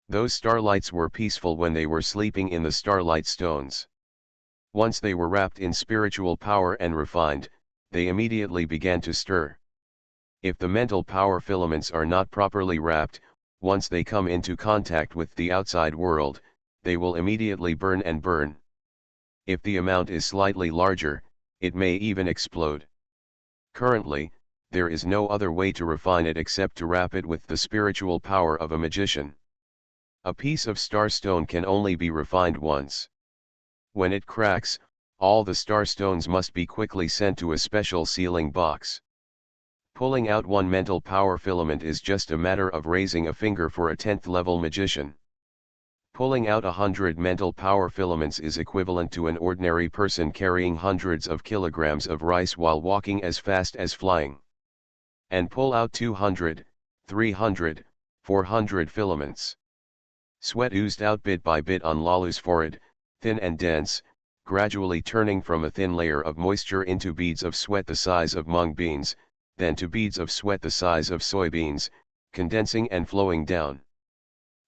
Those starlights were peaceful when they were sleeping in the starlight stones. Once they were wrapped in spiritual power and refined, they immediately began to stir. If the mental power filaments are not properly wrapped, once they come into contact with the outside world, they will immediately burn and burn. If the amount is slightly larger, it may even explode. Currently, there is no other way to refine it except to wrap it with the spiritual power of a magician. A piece of starstone can only be refined once. When it cracks, all the starstones must be quickly sent to a special sealing box. Pulling out one mental power filament is just a matter of raising a finger for a 10th level magician. Pulling out 100 mental power filaments is equivalent to an ordinary person carrying hundreds of kilograms of rice while walking as fast as flying. And pull out 200, 300, 400 filaments. Sweat oozed out bit by bit on Lalu's forehead, thin and dense, gradually turning from a thin layer of moisture into beads of sweat the size of mung beans, then to beads of sweat the size of soybeans, condensing and flowing down.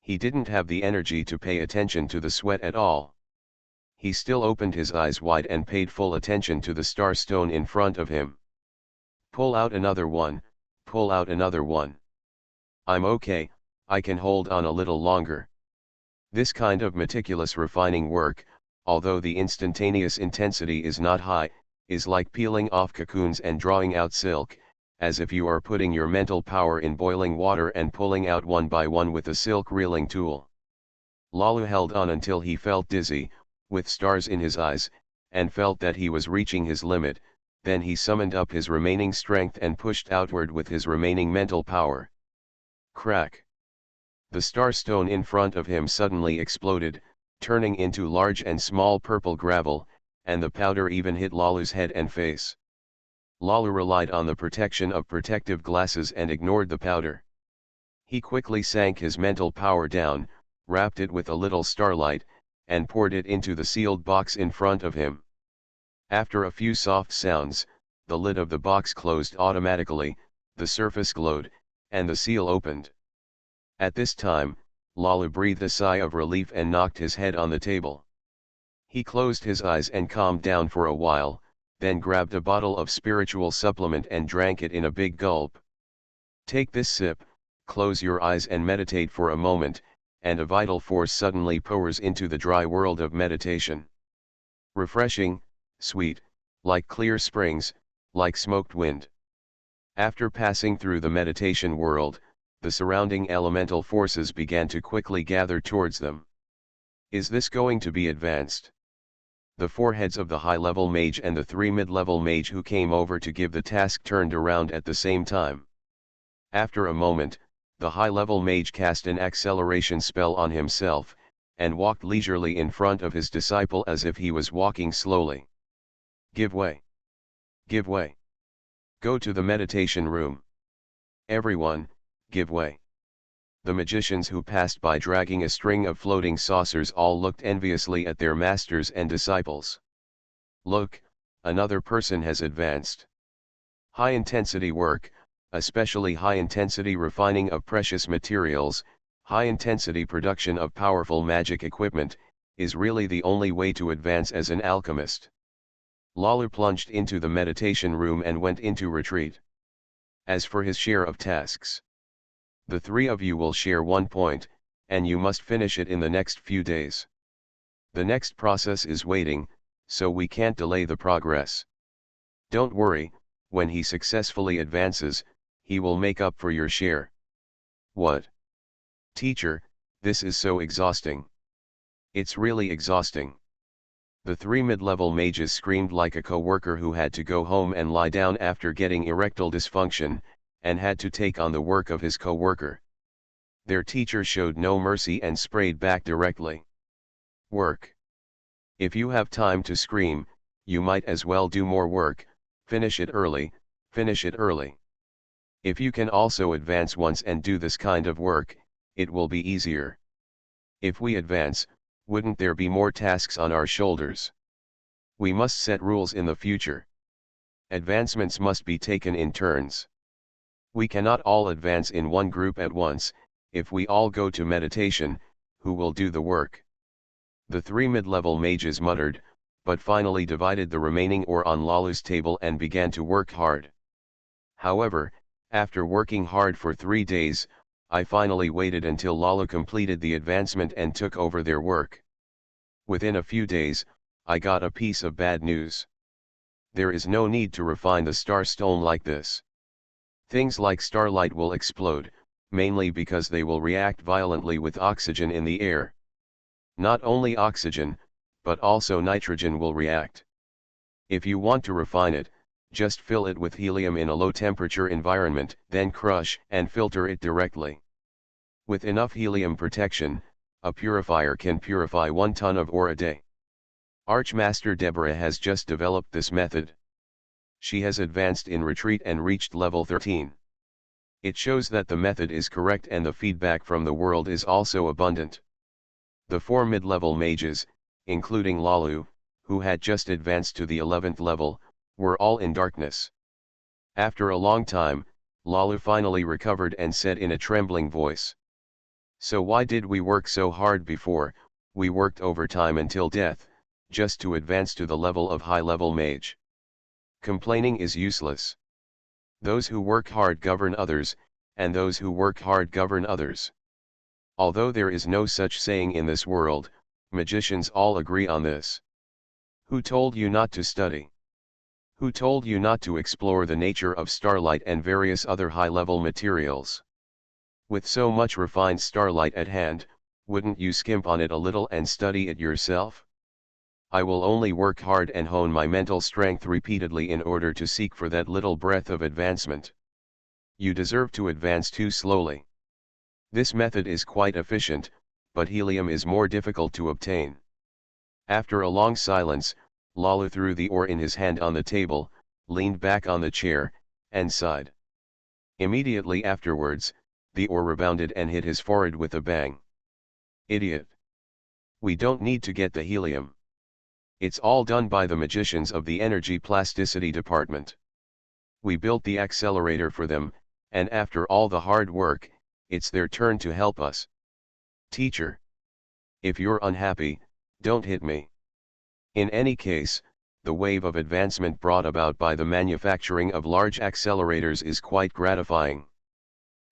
He didn't have the energy to pay attention to the sweat at all. He still opened his eyes wide and paid full attention to the starstone in front of him. Pull out another one, pull out another one. I'm okay, I can hold on a little longer. This kind of meticulous refining work, although the instantaneous intensity is not high, is like peeling off cocoons and drawing out silk, as if you are putting your mental power in boiling water and pulling out one by one with a silk reeling tool. Lalu held on until he felt dizzy, with stars in his eyes, and felt that he was reaching his limit. Then he summoned up his remaining strength and pushed outward with his remaining mental power. Crack! The starstone in front of him suddenly exploded, turning into large and small purple gravel, and the powder even hit Lalu's head and face. Lalu relied on the protection of protective glasses and ignored the powder. He quickly sank his mental power down, wrapped it with a little starlight, and poured it into the sealed box in front of him. After a few soft sounds, the lid of the box closed automatically, the surface glowed, and the seal opened. At this time, Lalu breathed a sigh of relief and knocked his head on the table. He closed his eyes and calmed down for a while, then grabbed a bottle of spiritual supplement and drank it in a big gulp. Take this sip, close your eyes and meditate for a moment, and a vital force suddenly pours into the dry world of meditation. Refreshing, sweet, like clear springs, like smoked wind. After passing through the meditation world, the surrounding elemental forces began to quickly gather towards them. Is this going to be advanced? The 4 heads of the high-level mage and the 3 mid-level mage who came over to give the task turned around at the same time. After a moment, the high-level mage cast an acceleration spell on himself, and walked leisurely in front of his disciple as if he was walking slowly. Give way. Give way. Go to the meditation room. Everyone, give way. The magicians who passed by dragging a string of floating saucers all looked enviously at their masters and disciples. Look, another person has advanced. High-intensity work, especially high-intensity refining of precious materials, high-intensity production of powerful magic equipment, is really the only way to advance as an alchemist. Lalu plunged into the meditation room and went into retreat. As for his share of tasks, the 3 of you will share 1 point, and you must finish it in the next few days. The next process is waiting, so we can't delay the progress. Don't worry, when he successfully advances, he will make up for your share. What? Teacher, this is so exhausting. It's really exhausting. The 3 mid-level mages screamed like a co-worker who had to go home and lie down after getting erectile dysfunction, and had to take on the work of his co-worker. Their teacher showed no mercy and sprayed back directly. Work. If you have time to scream, you might as well do more work, finish it early, finish it early. If you can also advance once and do this kind of work, it will be easier. If we advance, wouldn't there be more tasks on our shoulders? We must set rules in the future. Advancements must be taken in turns. We cannot all advance in one group at once. If we all go to meditation, who will do the work? The 3 mid-level mages muttered, but finally divided the remaining ore on Lalu's table and began to work hard. However, after working hard for 3 days, I finally waited until Lalu completed the advancement and took over their work. Within a few days, I got a piece of bad news. There is no need to refine the starstone like this. Things like starlight will explode, mainly because they will react violently with oxygen in the air. Not only oxygen, but also nitrogen will react. If you want to refine it, just fill it with helium in a low-temperature environment, then crush and filter it directly. With enough helium protection, a purifier can purify 1 ton of ore a day. Archmaster Deborah has just developed this method. She has advanced in retreat and reached level 13. It shows that the method is correct and the feedback from the world is also abundant. The 4 mid-level mages, including Lalu, who had just advanced to the 11th level, were all in darkness. After a long time, Lalu finally recovered and said in a trembling voice, "So why did we work so hard before? We worked overtime until death, just to advance to the level of high-level mage. Complaining is useless. Those who work hard govern others, and those who work hard govern others." Although there is no such saying in this world, magicians all agree on this. Who told you not to study? Who told you not to explore the nature of starlight and various other high-level materials? With so much refined starlight at hand, wouldn't you skimp on it a little and study it yourself? I will only work hard and hone my mental strength repeatedly in order to seek for that little breath of advancement. You deserve to advance too slowly. This method is quite efficient, but helium is more difficult to obtain. After a long silence, Lalu threw the ore in his hand on the table, leaned back on the chair, and sighed. Immediately afterwards, the ore rebounded and hit his forehead with a bang. Idiot! We don't need to get the helium. It's all done by the magicians of the energy plasticity department. We built the accelerator for them, and after all the hard work, it's their turn to help us. Teacher! If you're unhappy, don't hit me. In any case, the wave of advancement brought about by the manufacturing of large accelerators is quite gratifying.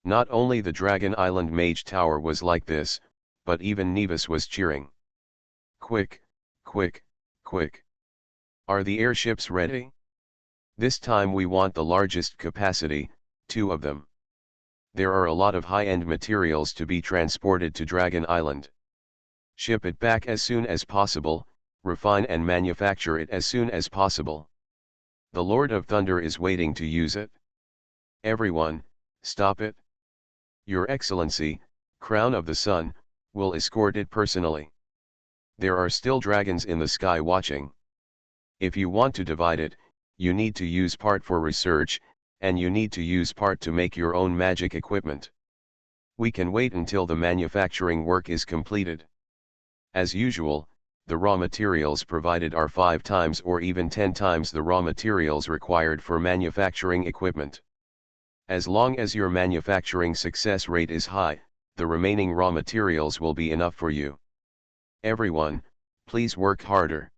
Not only the Dragon Island Mage Tower was like this, but even Nevis was cheering. Quick, quick, quick. Are the airships ready? This time we want the largest capacity, 2 of them. There are a lot of high-end materials to be transported to Dragon Island. Ship it back as soon as possible, refine and manufacture it as soon as possible. The Lord of Thunder is waiting to use it. Everyone, stop it. Your Excellency, Crown of the Sun, will escort it personally. There are still dragons in the sky watching. If you want to divide it, you need to use part for research, and you need to use part to make your own magic equipment. We can wait until the manufacturing work is completed. As usual, the raw materials provided are 5 times or even 10 times the raw materials required for manufacturing equipment. As long as your manufacturing success rate is high, the remaining raw materials will be enough for you. Everyone, please work harder.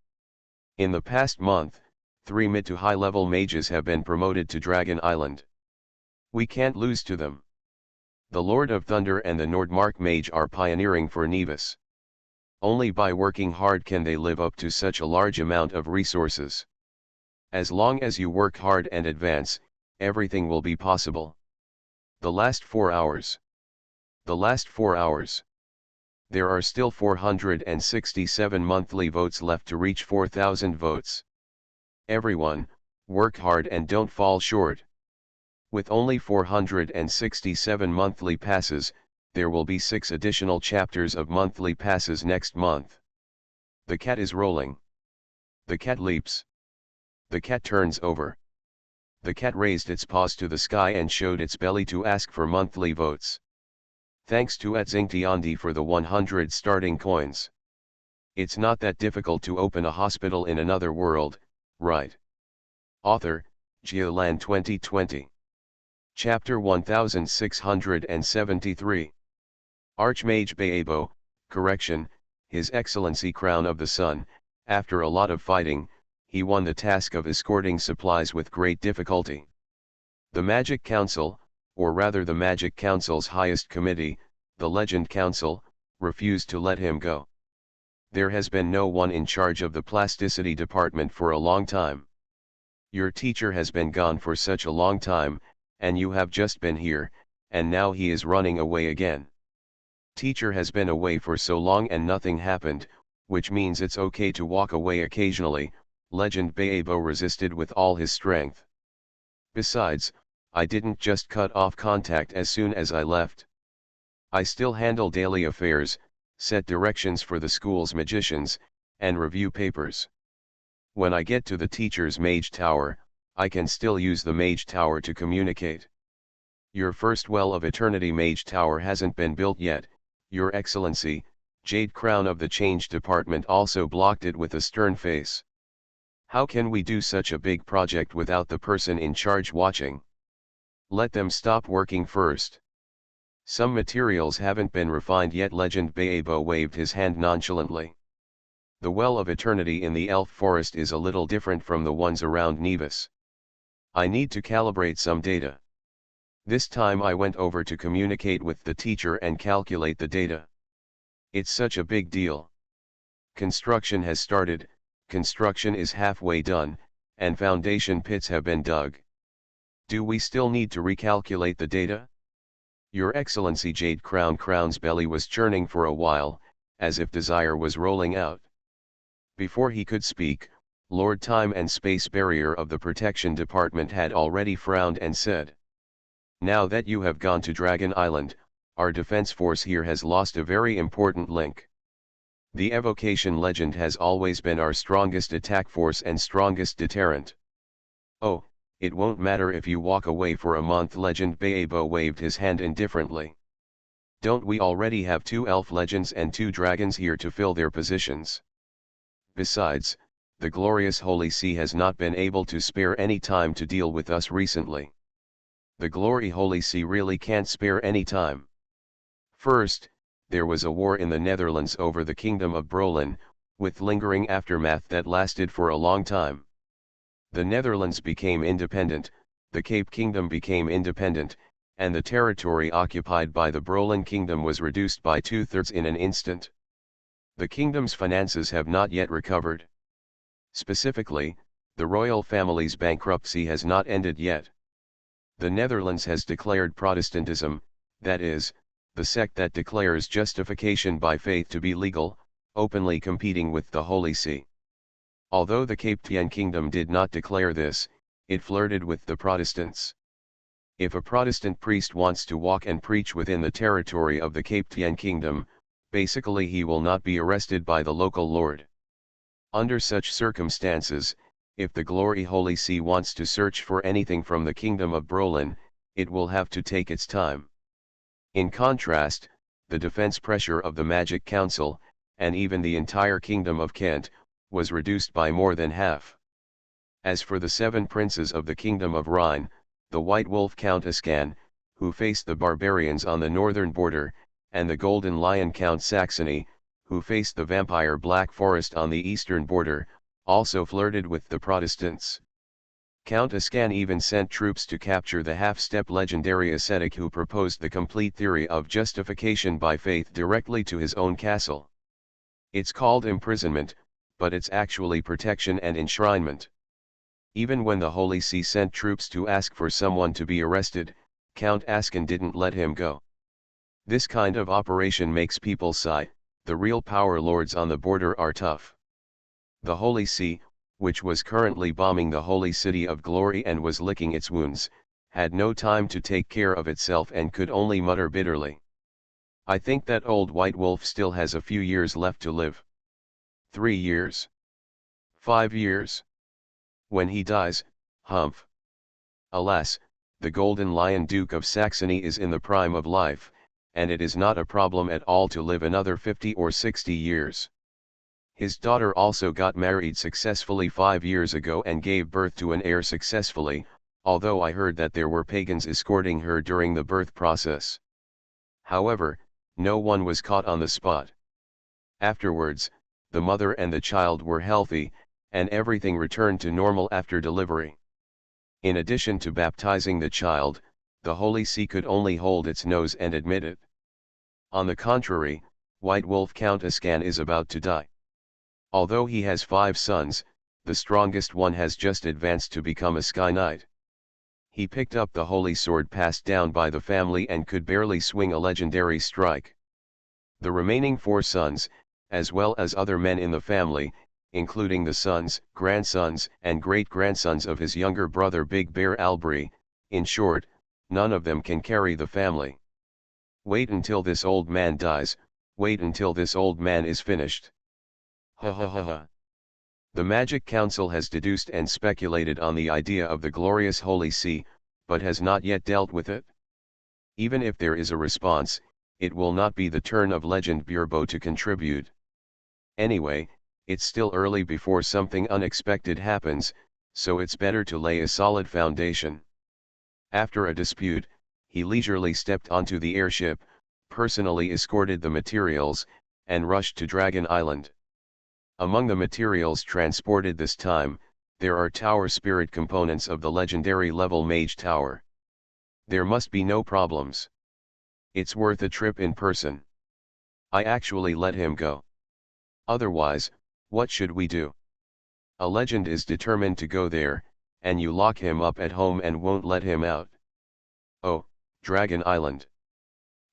In the past month, 3 mid to high-level mages have been promoted to Dragon Island. We can't lose to them. The Lord of Thunder and the Nordmark Mage are pioneering for Nevis. Only by working hard can they live up to such a large amount of resources. As long as you work hard and advance, everything will be possible. The last 4 hours. The last 4 hours. There are still 467 monthly votes left to reach 4,000 votes. Everyone, work hard and don't fall short. With only 467 monthly passes, there will be 6 additional chapters of monthly passes next month. The cat is rolling. The cat leaps. The cat turns over. The cat raised its paws to the sky and showed its belly to ask for monthly votes. Thanks to Atzinktiandi for the 100 starting coins. It's not that difficult to open a hospital in another world, right? Author, Geoland 2020. Chapter 1673. Archmage Baebo, correction, His Excellency Crown of the Sun. After a lot of fighting, he won the task of escorting supplies with great difficulty. The Magic Council, or rather the Magic Council's highest committee, the Legend Council, refused to let him go. There has been no one in charge of the plasticity department for a long time. Your teacher has been gone for such a long time, and you have just been here, and now he is running away again. Teacher has been away for so long and nothing happened, which means it's okay to walk away occasionally, Legend Baebo resisted with all his strength. Besides, I didn't just cut off contact as soon as I left. I still handle daily affairs, set directions for the school's magicians, and review papers. When I get to the teacher's mage tower, I can still use the mage tower to communicate. Your first Well of Eternity mage tower hasn't been built yet, Your Excellency. Jade Crown of the Change Department also blocked it with a stern face. How can we do such a big project without the person in charge watching? Let them stop working first. Some materials haven't been refined yet. Legend Baebo waved his hand nonchalantly. The Well of Eternity in the Elf Forest is a little different from the ones around Nevis. I need to calibrate some data. This time I went over to communicate with the teacher and calculate the data. It's such a big deal. Construction has started, construction is halfway done, and foundation pits have been dug. Do we still need to recalculate the data? Your Excellency. Jade Crown's belly was churning for a while, as if desire was rolling out. Before he could speak, Lord Time and Space Barrier of the Protection Department had already frowned and said, "Now that you have gone to Dragon Island, our defense force here has lost a very important link. The evocation legend has always been our strongest attack force and strongest deterrent. Oh, it won't matter if you walk away for a month." Legend Baebo waved his hand indifferently. Don't we already have 2 elf legends and 2 dragons here to fill their positions? Besides, the glorious Holy See has not been able to spare any time to deal with us recently. The glory Holy See really can't spare any time. First, there was a war in the Netherlands over the Kingdom of Brolin, with lingering aftermath that lasted for a long time. The Netherlands became independent, the Cape Kingdom became independent, and the territory occupied by the Brolin Kingdom was reduced by 2/3 in an instant. The kingdom's finances have not yet recovered. Specifically, the royal family's bankruptcy has not ended yet. The Netherlands has declared Protestantism, that is, the sect that declares justification by faith to be legal, openly competing with the Holy See. Although the Capetian Kingdom did not declare this, it flirted with the Protestants. If a Protestant priest wants to walk and preach within the territory of the Capetian Kingdom, basically he will not be arrested by the local lord. Under such circumstances, if the Glory Holy See wants to search for anything from the Kingdom of Brolin, it will have to take its time. In contrast, the defense pressure of the Magic Council, and even the entire Kingdom of Kent, was reduced by more than half. As for the 7 princes of the Kingdom of Rhine, the White Wolf Count Ascan, who faced the barbarians on the northern border, and the Golden Lion Count Saxony, who faced the vampire Black Forest on the eastern border, also flirted with the Protestants. Count Ascan even sent troops to capture the half-step legendary ascetic who proposed the complete theory of justification by faith directly to his own castle. It's called imprisonment, but it's actually protection and enshrinement. Even when the Holy See sent troops to ask for someone to be arrested, Count Ascan didn't let him go. This kind of operation makes people sigh. The real power lords on the border are tough. The Holy See, which was currently bombing the Holy City of Glory and was licking its wounds, had no time to take care of itself and could only mutter bitterly. I think that old White Wolf still has a few years left to live. 3 years? 5 years? When he dies, humph. Alas, the Golden Lion Duke of Saxony is in the prime of life, and it is not a problem at all to live another 50 or 60 years. His daughter also got married successfully 5 years ago and gave birth to an heir successfully, although I heard that there were pagans escorting her during the birth process. However, no one was caught on the spot. Afterwards, the mother and the child were healthy, and everything returned to normal after delivery. In addition to baptizing the child, the Holy See could only hold its nose and admit it. On the contrary, White Wolf Count Ascan is about to die. Although he has 5 sons, the strongest one has just advanced to become a Sky Knight. He picked up the holy sword passed down by the family and could barely swing a legendary strike. The remaining 4 sons, as well as other men in the family, including the sons, grandsons, and great-grandsons of his younger brother Big Bear Albry, in short, none of them can carry the family. Wait until this old man dies, wait until this old man is finished. Ha ha ha ha. The Magic Council has deduced and speculated on the idea of the glorious Holy See, but has not yet dealt with it. Even if there is a response, it will not be the turn of Legend Bureau to contribute. Anyway, it's still early before something unexpected happens, so it's better to lay a solid foundation. After a dispute, he leisurely stepped onto the airship, personally escorted the materials, and rushed to Dragon Island. Among the materials transported this time, there are tower spirit components of the legendary level Mage Tower. There must be no problems. It's worth a trip in person. I actually let him go. Otherwise, what should we do? A legend is determined to go there, and you lock him up at home and won't let him out. Oh, Dragon Island.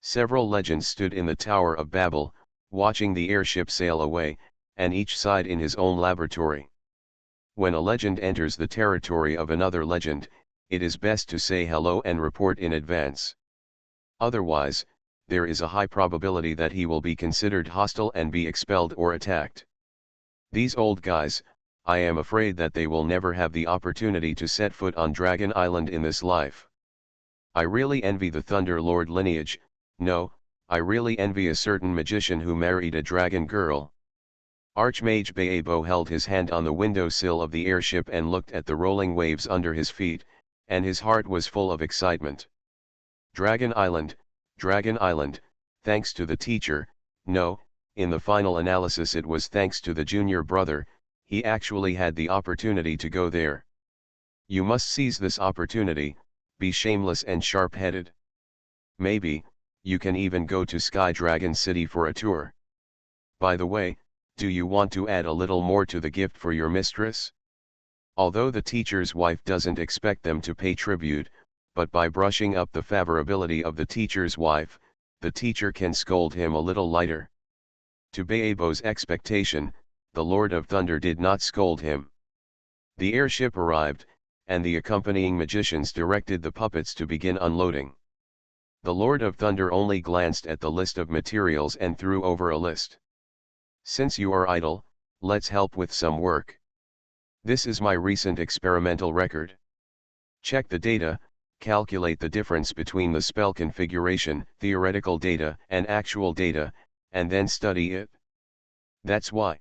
Several legends stood in the Tower of Babel, watching the airship sail away, and each side in his own laboratory. When a legend enters the territory of another legend, it is best to say hello and report in advance. Otherwise, there is a high probability that he will be considered hostile and be expelled or attacked. These old guys, I am afraid that they will never have the opportunity to set foot on Dragon Island in this life. I really envy the Thunder Lord lineage. No, I really envy a certain magician who married a dragon girl. Archmage Baebo held his hand on the windowsill of the airship and looked at the rolling waves under his feet, and his heart was full of excitement. Dragon Island, thanks to the teacher. No, in the final analysis it was thanks to the junior brother, he actually had the opportunity to go there. You must seize this opportunity, be shameless and sharp-headed. Maybe, you can even go to Sky Dragon City for a tour. By the way, do you want to add a little more to the gift for your mistress? Although the teacher's wife doesn't expect them to pay tribute, but by brushing up the favorability of the teacher's wife, the teacher can scold him a little lighter. To Baebo's expectation, the Lord of Thunder did not scold him. The airship arrived, and the accompanying magicians directed the puppets to begin unloading. The Lord of Thunder only glanced at the list of materials and threw over a list. Since you are idle, let's help with some work. This is my recent experimental record. Check the data, calculate the difference between the spell configuration, theoretical data, and actual data, and then study it. That's why.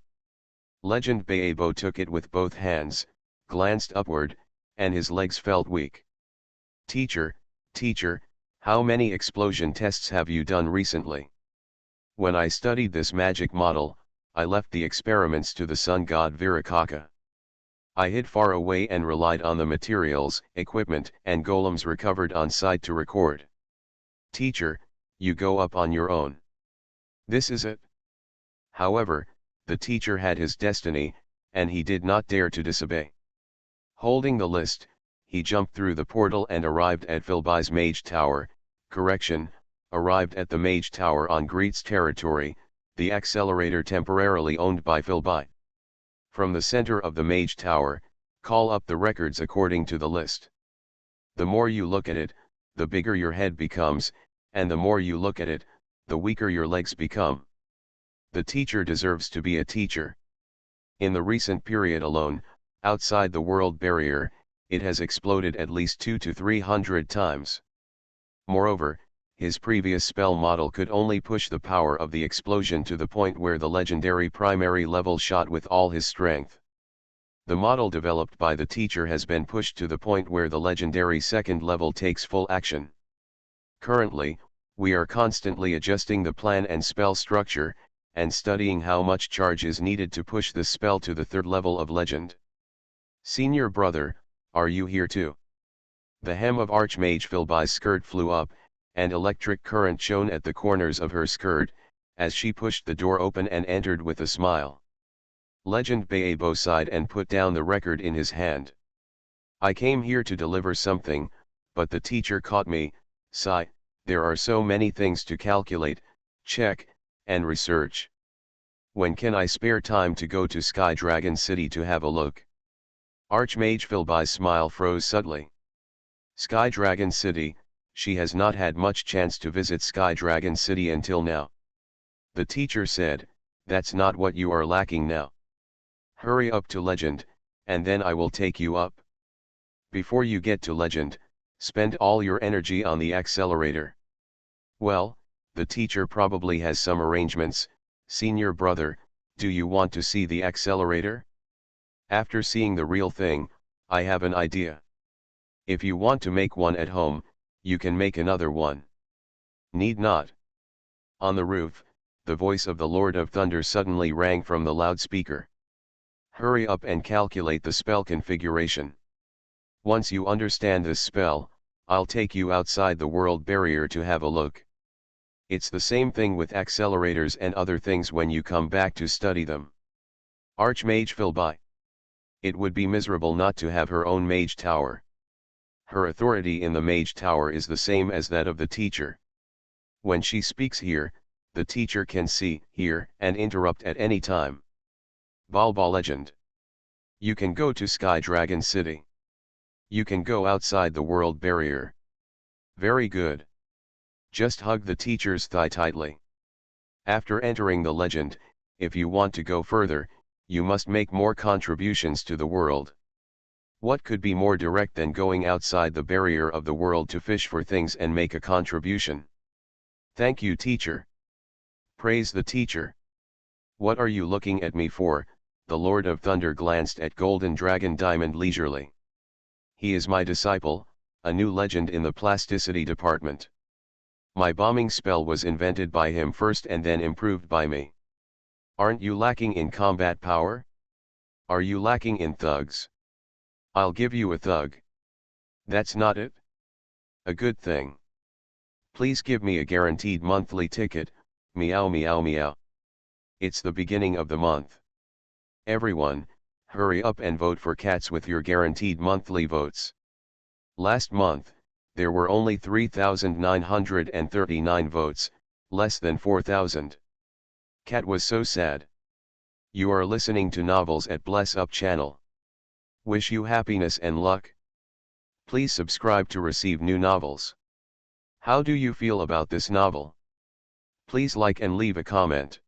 Legend Baebo took it with both hands, glanced upward, and his legs felt weak. Teacher, how many explosion tests have you done recently? When I studied this magic model, I left the experiments to the sun god Virakaka. I hid far away and relied on the materials, equipment, and golems recovered on site to record. Teacher, you go up on your own. This is it. However, the teacher had his destiny, and he did not dare to disobey. Holding the list, he jumped through the portal and arrived at Philby's Mage Tower, arrived at the Mage Tower on Greet's territory, the accelerator temporarily owned by Philby. From the center of the Mage Tower, call up the records according to the list. The more you look at it, the bigger your head becomes, and the more you look at it, the weaker your legs become. The teacher deserves to be a teacher. In the recent period alone, outside the world barrier, it has exploded at least 200 to 300 times. Moreover, his previous spell model could only push the power of the explosion to the point where the legendary primary level shot with all his strength. The model developed by the teacher has been pushed to the point where the legendary second level takes full action. Currently, we are constantly adjusting the plan and spell structure, and studying how much charge is needed to push the spell to the third level of legend. Senior brother, are you here too? The hem of Archmage Philby's skirt flew up, and electric current shone at the corners of her skirt, as she pushed the door open and entered with a smile. Legend Baebo sighed and put down the record in his hand. I came here to deliver something, but the teacher caught me. Sigh, there are so many things to calculate, check, and research. When can I spare time to go to Sky Dragon City to have a look? Archmage Philby's smile froze subtly. Sky Dragon City, she has not had much chance to visit Sky Dragon City until now. The teacher said, that's not what you are lacking now. Hurry up to Legend, and then I will take you up. Before you get to Legend, spend all your energy on the accelerator. Well, the teacher probably has some arrangements. Senior brother, do you want to see the accelerator? After seeing the real thing, I have an idea. If you want to make one at home, you can make another one. Need not. On the roof, the voice of the Lord of Thunder suddenly rang from the loudspeaker. Hurry up and calculate the spell configuration. Once you understand this spell, I'll take you outside the world barrier to have a look. It's the same thing with accelerators and other things when you come back to study them. Archmage Philby. It would be miserable not to have her own mage tower. Her authority in the mage tower is the same as that of the teacher. When she speaks here, the teacher can see, hear, and interrupt at any time. Balba Legend. You can go to Sky Dragon City. You can go outside the world barrier. Very good. Just hug the teacher's thigh tightly. After entering the legend, if you want to go further, you must make more contributions to the world. What could be more direct than going outside the barrier of the world to fish for things and make a contribution? Thank you, teacher. Praise the teacher. What are you looking at me for? The Lord of Thunder glanced at Golden Dragon Diamond leisurely. He is my disciple, a new legend in the plasticity department. My bombing spell was invented by him first and then improved by me. Aren't you lacking in combat power? Are you lacking in thugs? I'll give you a thug. That's not it? A good thing. Please give me a guaranteed monthly ticket, meow meow meow. It's the beginning of the month. Everyone, hurry up and vote for cats with your guaranteed monthly votes. Last month, there were only 3,939 votes, less than 4,000. Cat was so sad. You are listening to Novels at Bless Up channel. Wish you happiness and luck. Please subscribe to receive new novels. How do you feel about this novel? Please like and leave a comment.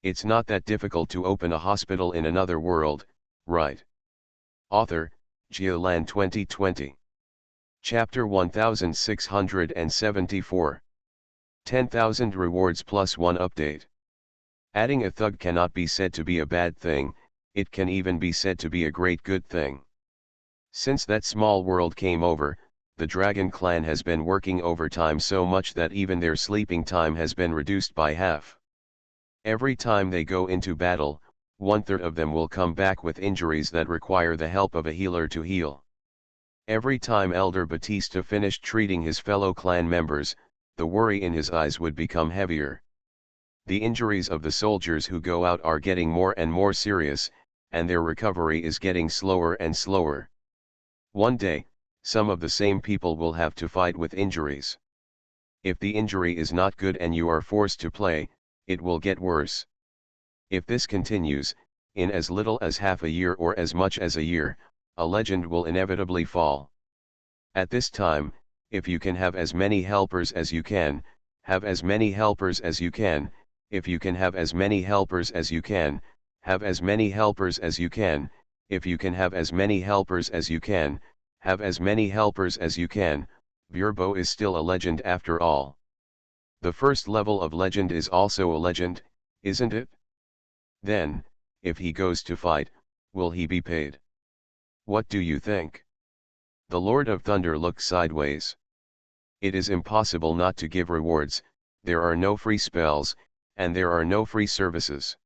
It's not that difficult to open a hospital in another world, right? Author, Geoland 2020. Chapter 1674. 10,000 rewards plus 1 update. Adding a thug cannot be said to be a bad thing, it can even be said to be a great good thing. Since that small world came over, the Dragon Clan has been working overtime so much that even their sleeping time has been reduced by half. Every time they go into battle, 1/3 of them will come back with injuries that require the help of a healer to heal. Every time Elder Batista finished treating his fellow clan members, the worry in his eyes would become heavier. The injuries of the soldiers who go out are getting more and more serious, and their recovery is getting slower and slower. One day, some of the same people will have to fight with injuries. If the injury is not good and you are forced to play, it will get worse. If this continues, in as little as half a year or as much as a year, a legend will inevitably fall. At this time, if you can have as many helpers as you can, have as many helpers as you can, if you can have as many helpers as you can, have as many helpers as you can, if you can have as many helpers as you can, have as many helpers as you can, Virbo is still a legend after all. The first level of legend is also a legend, isn't it? Then, if he goes to fight, will he be paid? What do you think? The Lord of Thunder looked sideways. It is impossible not to give rewards, there are no free spells, and there are no free services.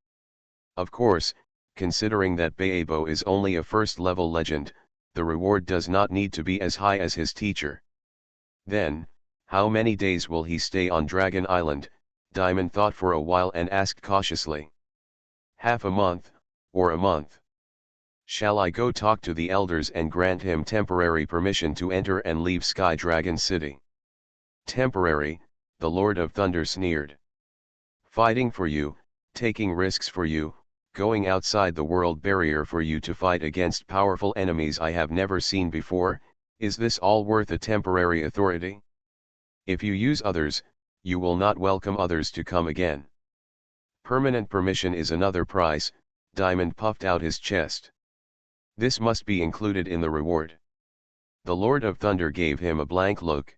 Of course, considering that Baebo is only a first-level legend, the reward does not need to be as high as his teacher. Then, how many days will he stay on Dragon Island? Diamond thought for a while and asked cautiously. Half a month, or a month? Shall I go talk to the elders and grant him temporary permission to enter and leave Sky Dragon City? Temporary, the Lord of Thunder sneered. Fighting for you, taking risks for you, going outside the world barrier for you to fight against powerful enemies I have never seen before, is this all worth a temporary authority? If you use others, you will not welcome others to come again. Permanent permission is another price. Diamond puffed out his chest. This must be included in the reward. The Lord of Thunder gave him a blank look.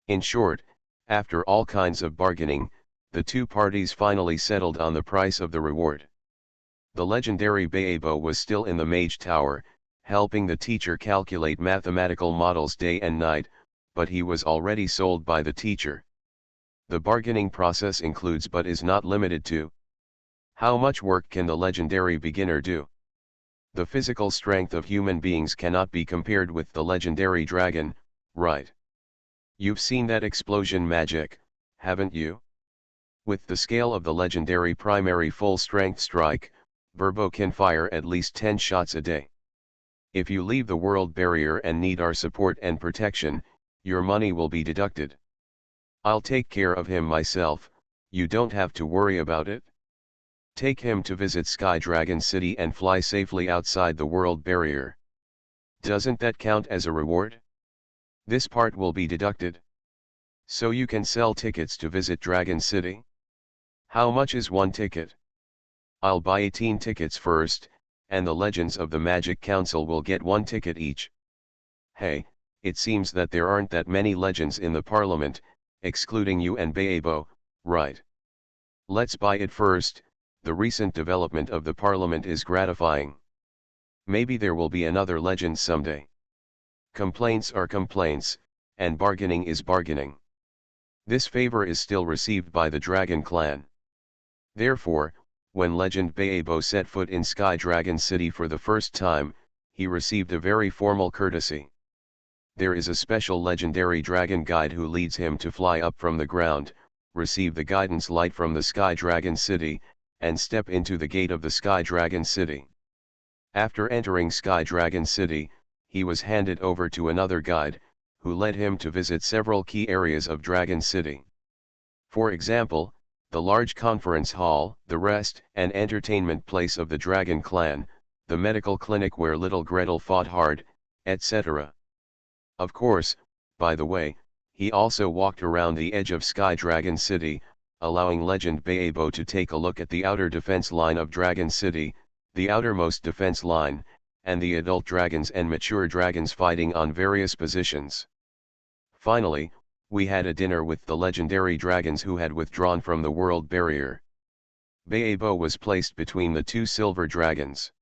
In short, after all kinds of bargaining, the two parties finally settled on the price of the reward. The legendary Baebo was still in the Mage Tower, helping the teacher calculate mathematical models day and night, but he was already sold by the teacher. The bargaining process includes but is not limited to: how much work can the legendary beginner do? The physical strength of human beings cannot be compared with the legendary dragon, right? You've seen that explosion magic, haven't you? With the scale of the legendary primary full-strength strike, Verbo can fire at least 10 shots a day. If you leave the world barrier and need our support and protection, your money will be deducted. I'll take care of him myself, you don't have to worry about it. Take him to visit Sky Dragon City and fly safely outside the world barrier. Doesn't that count as a reward? This part will be deducted. So you can sell tickets to visit Dragon City? How much is one ticket? I'll buy 18 tickets first, and the Legends of the Magic Council will get 1 ticket each. Hey, it seems that there aren't that many legends in the Parliament, excluding you and Baebo, right? Let's buy it first. The recent development of the Parliament is gratifying. Maybe there will be another legend someday. Complaints are complaints, and bargaining is bargaining. This favor is still received by the Dragon Clan. Therefore, when Legend Baebo set foot in Sky Dragon City for the first time, he received a very formal courtesy. There is a special legendary dragon guide who leads him to fly up from the ground, receive the guidance light from the Sky Dragon City, and step into the gate of the Sky Dragon City. After entering Sky Dragon City, he was handed over to another guide, who led him to visit several key areas of Dragon City. For example, the large conference hall, the rest and entertainment place of the Dragon Clan, the medical clinic where little Gretel fought hard, etc. Of course, by the way, he also walked around the edge of Sky Dragon City, allowing Legend Baebo to take a look at the outer defense line of Dragon City, the outermost defense line, and the adult dragons and mature dragons fighting on various positions. Finally, we had a dinner with the legendary dragons who had withdrawn from the world barrier. Baebo was placed between the two silver dragons.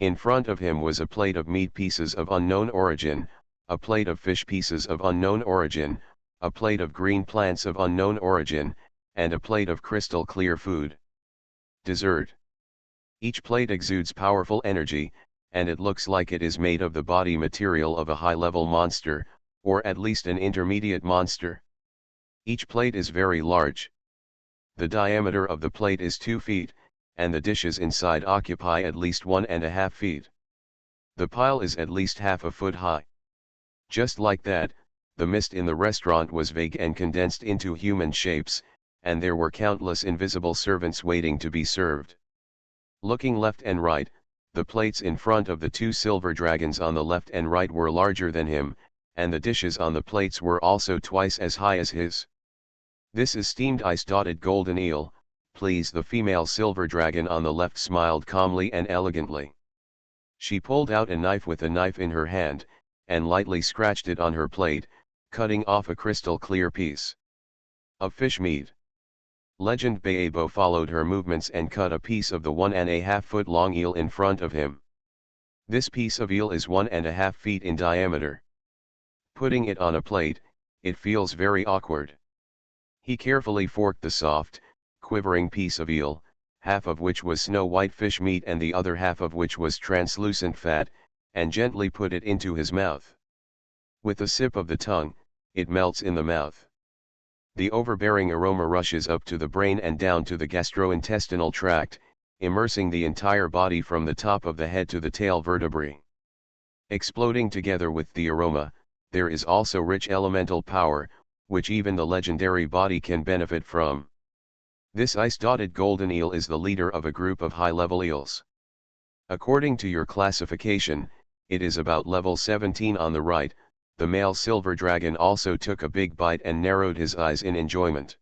In front of him was a plate of meat pieces of unknown origin, a plate of fish pieces of unknown origin, a plate of green plants of unknown origin, and a plate of crystal clear food. Dessert. Each plate exudes powerful energy, and it looks like it is made of the body material of a high-level monster, or at least an intermediate monster. Each plate is very large. The diameter of the plate is 2 feet, and the dishes inside occupy at least 1.5 feet. The pile is at least half a foot high. Just like that, the mist in the restaurant was vague and condensed into human shapes, and there were countless invisible servants waiting to be served. Looking left and right, the plates in front of the two silver dragons on the left and right were larger than him, and the dishes on the plates were also twice as high as his. This is steamed ice-dotted golden eel, please. The female silver dragon on the left smiled calmly and elegantly. She pulled out a knife with a knife in her hand, and lightly scratched it on her plate, cutting off a crystal clear piece of fish meat. Legend Baebo followed her movements and cut a piece of the 1.5 foot long eel in front of him. This piece of eel is 1.5 feet in diameter. Putting it on a plate, it feels very awkward. He carefully forked the soft, quivering piece of eel, half of which was snow-white fish meat and the other half of which was translucent fat, and gently put it into his mouth. With a sip of the tongue, it melts in the mouth. The overbearing aroma rushes up to the brain and down to the gastrointestinal tract, immersing the entire body from the top of the head to the tail vertebrae. Exploding together with the aroma, there is also rich elemental power, which even the legendary body can benefit from. This ice-dotted golden eel is the leader of a group of high-level eels. According to your classification, it is about level 17 on the right. The male silver dragon also took a big bite and narrowed his eyes in enjoyment.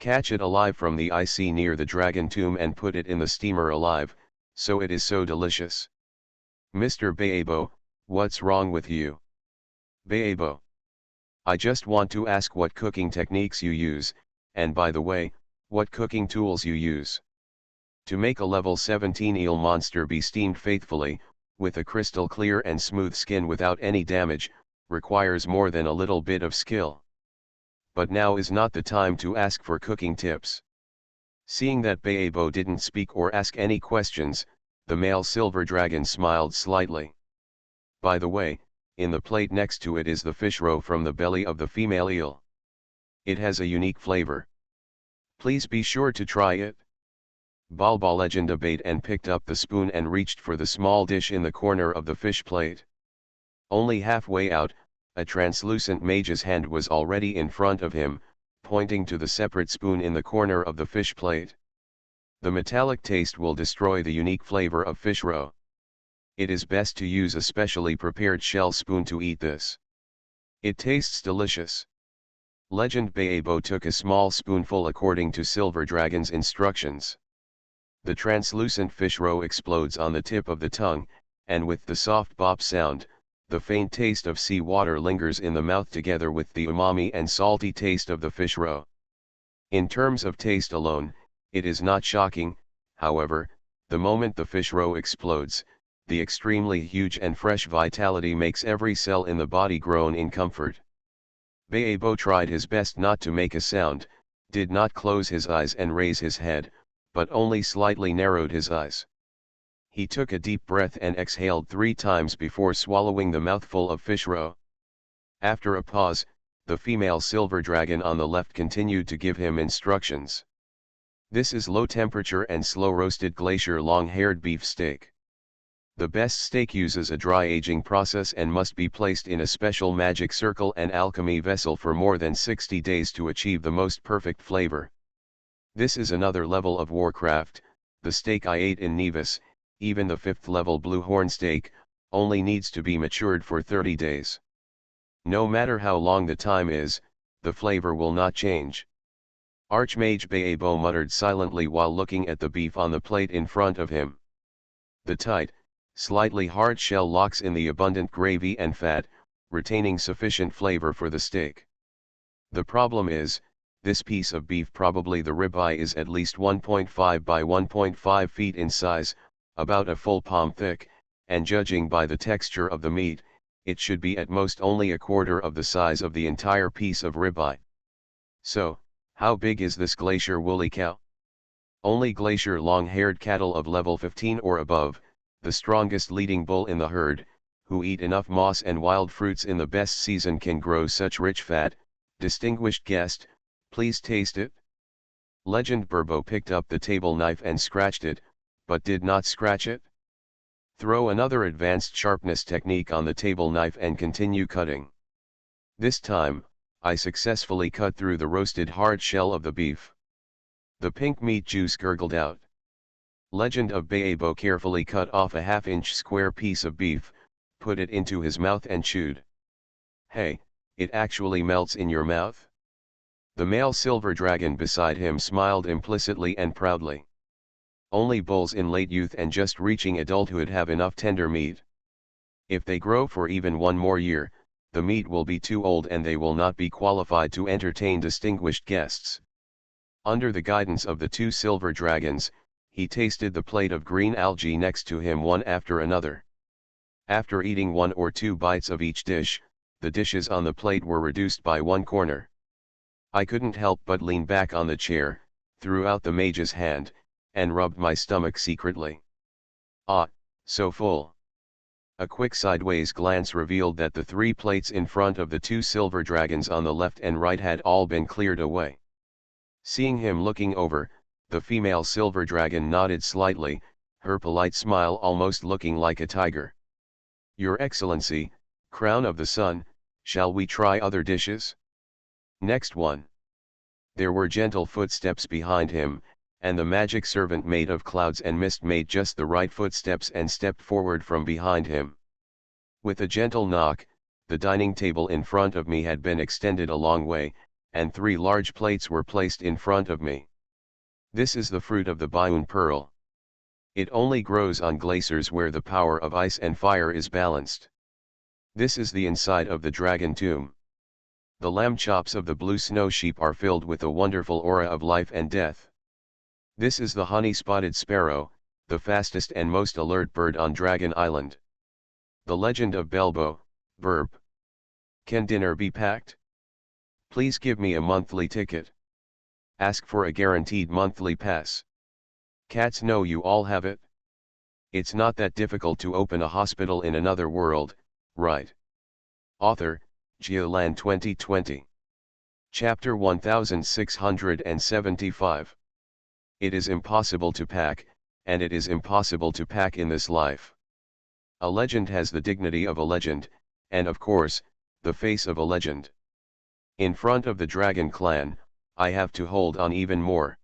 Catch it alive from the ice near the dragon tomb and put it in the steamer alive, so it is so delicious. Mr. Baebo, what's wrong with you? Baebo. I just want to ask what cooking techniques you use, and by the way, what cooking tools you use. To make a level 17 eel monster be steamed faithfully, with a crystal clear and smooth skin without any damage, requires more than a little bit of skill. But now is not the time to ask for cooking tips. Seeing that Baebo didn't speak or ask any questions, the male silver dragon smiled slightly. By the way, in the plate next to it is the fish roe from the belly of the female eel. It has a unique flavor. Please be sure to try it. Balba Legend obeyed and picked up the spoon and reached for the small dish in the corner of the fish plate. Only halfway out, a translucent mage's hand was already in front of him, pointing to the separate spoon in the corner of the fish plate. The metallic taste will destroy the unique flavor of fish roe. It is best to use a specially prepared shell spoon to eat this. It tastes delicious. Legend Baebo took a small spoonful according to Silver Dragon's instructions. The translucent fish roe explodes on the tip of the tongue, and with the soft bop sound, the faint taste of sea water lingers in the mouth together with the umami and salty taste of the fish roe. In terms of taste alone, it is not shocking. However, the moment the fish roe explodes, the extremely huge and fresh vitality makes every cell in the body groan in comfort. Baebo tried his best not to make a sound, did not close his eyes and raise his head, but only slightly narrowed his eyes. He took a deep breath and exhaled 3 times before swallowing the mouthful of fish roe. After a pause, the female silver dragon on the left continued to give him instructions. This is low temperature and slow roasted glacier long-haired beef steak. The best steak uses a dry aging process and must be placed in a special magic circle and alchemy vessel for more than 60 days to achieve the most perfect flavor. This is another level of Warcraft. The steak I ate in Nevis, even the 5th level blue horn steak, only needs to be matured for 30 days. No matter how long the time is, the flavor will not change. Archmage Baebo muttered silently while looking at the beef on the plate in front of him. The tight, slightly hard shell locks in the abundant gravy and fat, retaining sufficient flavor for the steak. The problem is, this piece of beef, probably the ribeye, is at least 1.5 by 1.5 feet in size, about a full palm thick, and judging by the texture of the meat, it should be at most only a quarter of the size of the entire piece of ribeye. So, how big is this glacier woolly cow? Only glacier long-haired cattle of level 15 or above, the strongest leading bull in the herd, who eat enough moss and wild fruits in the best season, can grow such rich fat. Distinguished guest, please taste it. Legend Burbo picked up the table knife and scratched it, but did not scratch it. Throw another advanced sharpness technique on the table knife and continue cutting. This time, I successfully cut through the roasted hard shell of the beef. The pink meat juice gurgled out. Legend of Baebo carefully cut off a half-inch square piece of beef, put it into his mouth and chewed. Hey, it actually melts in your mouth? The male silver dragon beside him smiled implicitly and proudly. Only bulls in late youth and just reaching adulthood have enough tender meat. If they grow for even one more year, the meat will be too old and they will not be qualified to entertain distinguished guests. Under the guidance of the 2 silver dragons, he tasted the plate of green algae next to him one after another. After eating 1 or 2 bites of each dish, the dishes on the plate were reduced by 1 corner. I couldn't help but lean back on the chair, threw out the mage's hand, and rubbed my stomach secretly. Ah, so full. A quick sideways glance revealed that the 3 plates in front of the 2 silver dragons on the left and right had all been cleared away. Seeing him looking over, The female silver dragon nodded slightly, her polite smile almost looking like a tiger. Your Excellency, Crown of the Sun, shall we try other dishes? Next one. There were gentle footsteps behind him, and the magic servant made of clouds and mist made just the right footsteps and stepped forward from behind him. With a gentle knock, the dining table in front of me had been extended a long way, and 3 large plates were placed in front of me. This is the fruit of the Bioun pearl. It only grows on glaciers where the power of ice and fire is balanced. This is the inside of the dragon tomb. The lamb chops of the blue snow sheep are filled with a wonderful aura of life and death. This is the honey-spotted sparrow, the fastest and most alert bird on Dragon Island. The legend of Belbo, verb. Can dinner be packed? Please give me a monthly ticket. Ask for a guaranteed monthly pass. Cats know you all have it. It's not that difficult to open a hospital in another world, right? Author, Geoland 2020. Chapter 1675. It is impossible to pack, and it is impossible to pack in this life. A legend has the dignity of a legend, and of course, the face of a legend. In front of the Dragon Clan, I have to hold on even more.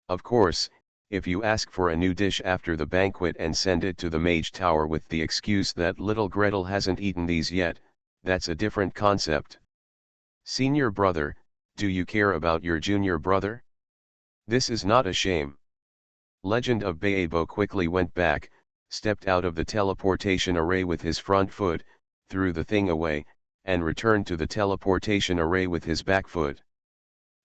Of course, if you ask for a new dish after the banquet and send it to the Mage Tower with the excuse that little Gretel hasn't eaten these yet, that's a different concept. Senior brother, do you care about your junior brother? This is not a shame. Legend of Baebo quickly went back, stepped out of the teleportation array with his front foot, threw the thing away, and returned to the teleportation array with his back foot.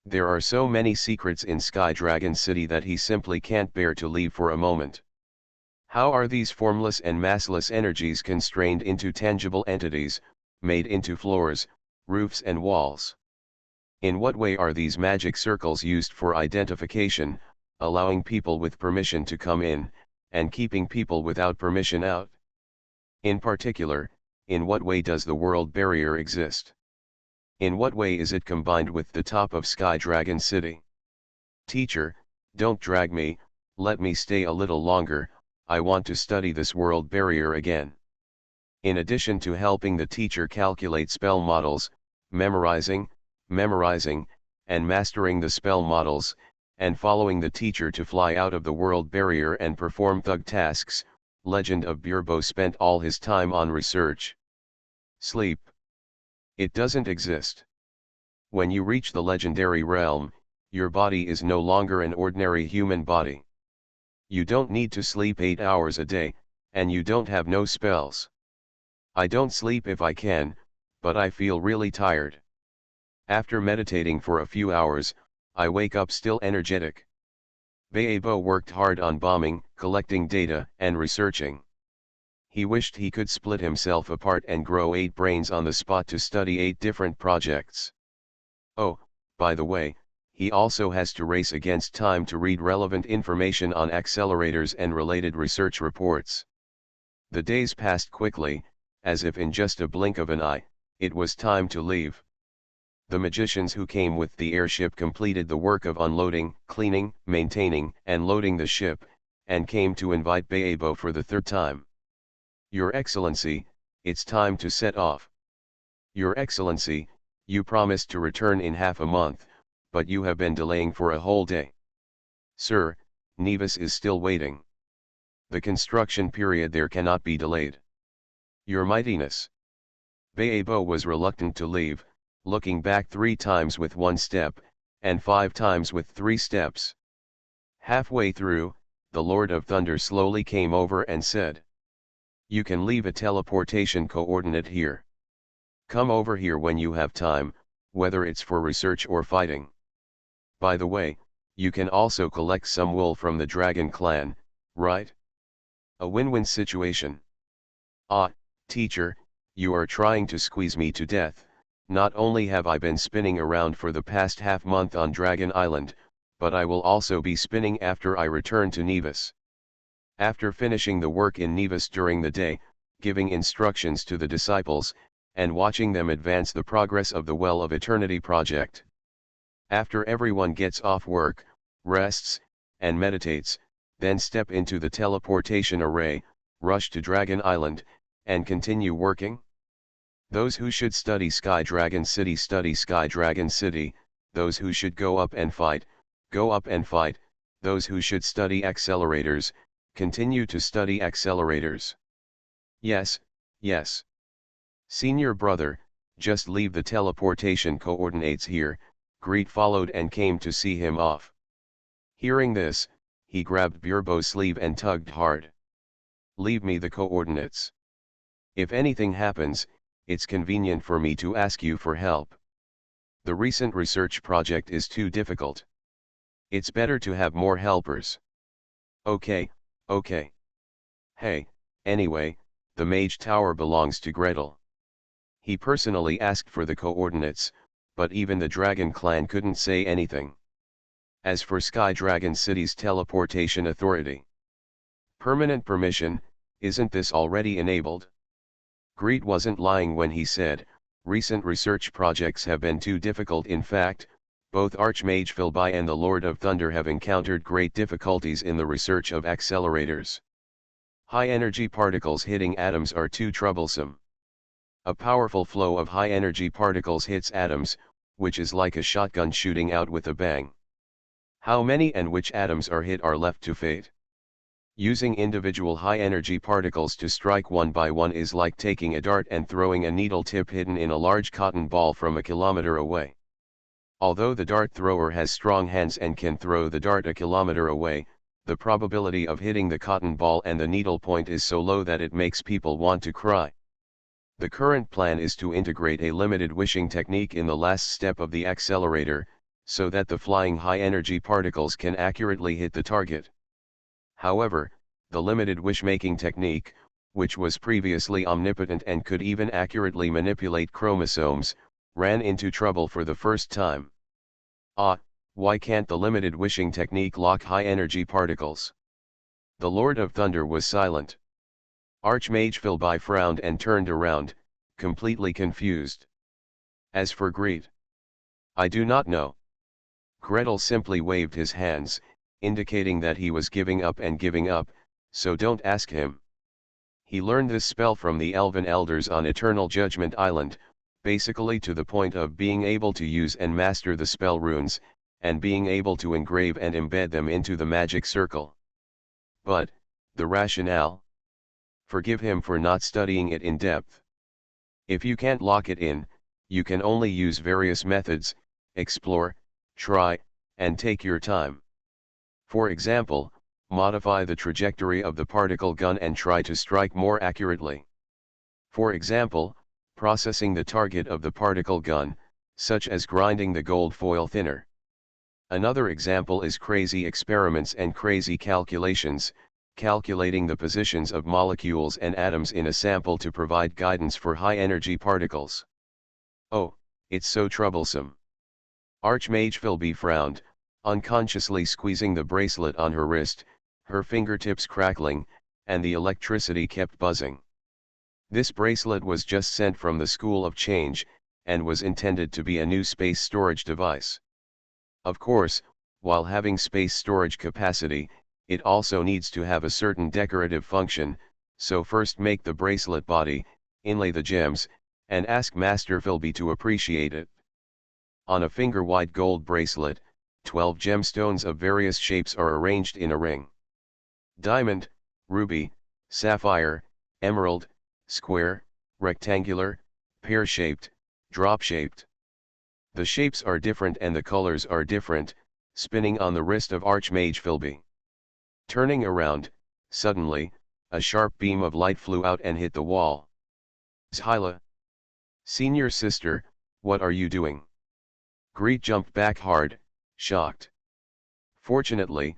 There are so many secrets in Sky Dragon City that he simply can't bear to leave for a moment. How are these formless and massless energies constrained into tangible entities, made into floors, roofs and walls? In what way are these magic circles used for identification, allowing people with permission to come in, and keeping people without permission out? In particular, in what way does the world barrier exist? In what way is it combined with the top of Sky Dragon City? Teacher, don't drag me, let me stay a little longer, I want to study this world barrier again. In addition to helping the teacher calculate spell models, memorizing, and mastering the spell models, and following the teacher to fly out of the world barrier and perform thug tasks, Legend of Burbo spent all his time on research. Sleep. It doesn't exist. When you reach the legendary realm, your body is no longer an ordinary human body. You don't need to sleep 8 hours a day, and you don't have no spells. I don't sleep if I can, but I feel really tired. After meditating for a few hours, I wake up still energetic. Baebo worked hard on bombing, collecting data, and researching. He wished he could split himself apart and grow 8 brains on the spot to study 8 different projects. Oh, by the way, he also has to race against time to read relevant information on accelerators and related research reports. The days passed quickly, as if in just a blink of an eye, it was time to leave. The magicians who came with the airship completed the work of unloading, cleaning, maintaining, and loading the ship, and came to invite Baebo for the 3rd time. Your Excellency, it's time to set off. Your Excellency, you promised to return in half a month, but you have been delaying for a whole day. Sir, Nevis is still waiting. The construction period there cannot be delayed. Your Mightiness. Baebo was reluctant to leave, looking back 3 times with 1 step, and 5 times with 3 steps. Halfway through, the Lord of Thunder slowly came over and said, "You can leave a teleportation coordinate here. Come over here when you have time, whether it's for research or fighting. By the way, you can also collect some wool from the Dragon Clan, right? A win-win situation." Ah, teacher, you are trying to squeeze me to death. Not only have I been spinning around for the past half-month on Dragon Island, but I will also be spinning after I return to Nevis. After finishing the work in Nevis during the day, giving instructions to the disciples, and watching them advance the progress of the Well of Eternity project. After everyone gets off work, rests, and meditates, then step into the teleportation array, rush to Dragon Island, and continue working? Those who should study Sky Dragon City study Sky Dragon City, those who should go up and fight, go up and fight, those who should study accelerators, continue to study accelerators. Yes, yes. Senior brother, just leave the teleportation coordinates here. Greet followed and came to see him off. Hearing this, he grabbed Burbo's sleeve and tugged hard. Leave me the coordinates. If anything happens, it's convenient for me to ask you for help. The recent research project is too difficult. It's better to have more helpers. Okay, okay. Hey, anyway, the Mage Tower belongs to Gretel. He personally asked for the coordinates, but even the Dragon Clan couldn't say anything. As for Sky Dragon City's teleportation authority, permanent permission, isn't this already enabled? Greet wasn't lying when he said, recent research projects have been too difficult. In fact, both Archmage Philby and the Lord of Thunder have encountered great difficulties in the research of accelerators. High-energy particles hitting atoms are too troublesome. A powerful flow of high-energy particles hits atoms, which is like a shotgun shooting out with a bang. How many and which atoms are hit are left to fate. Using individual high-energy particles to strike one by one is like taking a dart and throwing a needle tip hidden in a large cotton ball from a kilometer away. Although the dart thrower has strong hands and can throw the dart a kilometer away, the probability of hitting the cotton ball and the needle point is so low that it makes people want to cry. The current plan is to integrate a limited wishing technique in the last step of the accelerator, so that the flying high-energy particles can accurately hit the target. However, the limited wish-making technique, which was previously omnipotent and could even accurately manipulate chromosomes, ran into trouble for the first time. Why can't the limited wishing technique lock high-energy particles? The Lord of Thunder was silent. Archmage Philby frowned and turned around, completely confused. As for Greet, I do not know. Gretel simply waved his hands, indicating that he was giving up, so don't ask him. He learned this spell from the Elven elders on Eternal Judgment Island, basically to the point of being able to use and master the spell runes, and being able to engrave and embed them into the magic circle. But, the rationale? Forgive him for not studying it in depth. If you can't lock it in, you can only use various methods, explore, try, and take your time. For example, modify the trajectory of the particle gun and try to strike more accurately. For example, processing the target of the particle gun, such as grinding the gold foil thinner. Another example is crazy experiments and crazy calculations, calculating the positions of molecules and atoms in a sample to provide guidance for high-energy particles. Oh, it's so troublesome. Archmage Philby frowned, unconsciously squeezing the bracelet on her wrist, her fingertips crackling, and the electricity kept buzzing. This bracelet was just sent from the School of Change, and was intended to be a new space storage device. Of course, while having space storage capacity, it also needs to have a certain decorative function, so first make the bracelet body, inlay the gems, and ask Master Philby to appreciate it. On a finger-wide gold bracelet, 12 gemstones of various shapes are arranged in a ring. Diamond, ruby, sapphire, emerald, square, rectangular, pear-shaped, drop-shaped. The shapes are different and the colors are different, spinning on the wrist of Archmage Philby. Turning around, suddenly, a sharp beam of light flew out and hit the wall. Hyla! Senior sister, what are you doing? Greet jumped back hard, shocked. Fortunately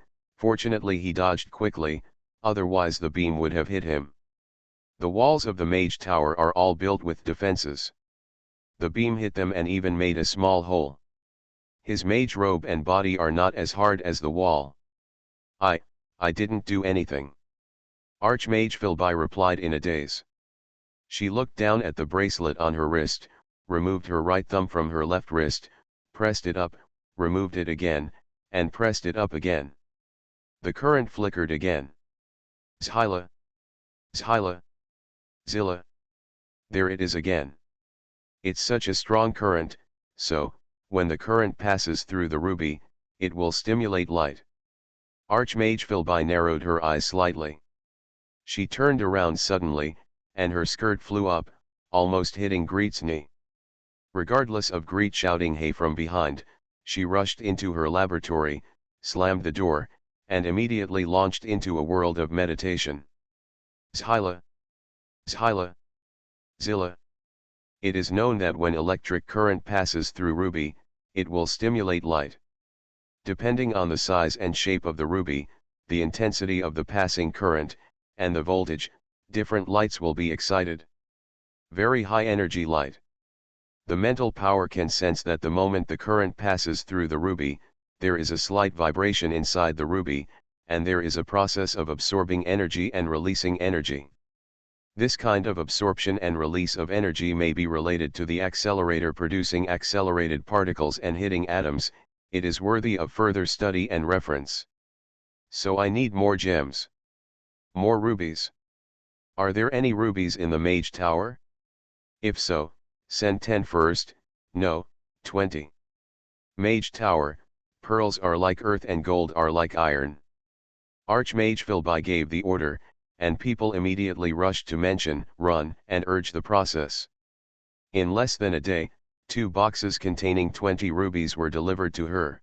he dodged quickly, otherwise the beam would have hit him. The walls of the Mage Tower are all built with defenses. The beam hit them and even made a small hole. His mage robe and body are not as hard as the wall. I didn't do anything. Archmage Philby replied in a daze. She looked down at the bracelet on her wrist, removed her right thumb from her left wrist, pressed it up, removed it again, and pressed it up again. The current flickered again. Zhyla. Zhyla. Zilla. There it is again. It's such a strong current, so, when the current passes through the ruby, it will stimulate light. Archmage Philby narrowed her eyes slightly. She turned around suddenly, and her skirt flew up, almost hitting Greet's knee. Regardless of Greet shouting hey from behind, she rushed into her laboratory, slammed the door, and immediately launched into a world of meditation. Zhyla. Zhyla. Zilla. It is known that when electric current passes through ruby, it will stimulate light. Depending on the size and shape of the ruby, the intensity of the passing current, and the voltage, different lights will be excited. Very high energy light. The mental power can sense that the moment the current passes through the ruby, there is a slight vibration inside the ruby, and there is a process of absorbing energy and releasing energy. This kind of absorption and release of energy may be related to the accelerator producing accelerated particles and hitting atoms. It is worthy of further study and reference. So I need more gems. More rubies. Are there any rubies in the Mage Tower? If so, send 10 first, no, 20. Mage Tower, pearls are like earth and gold are like iron. Archmage Philby gave the order, and people immediately rushed to mention, run, and urge the process. In less than a day, 2 boxes containing 20 rubies were delivered to her.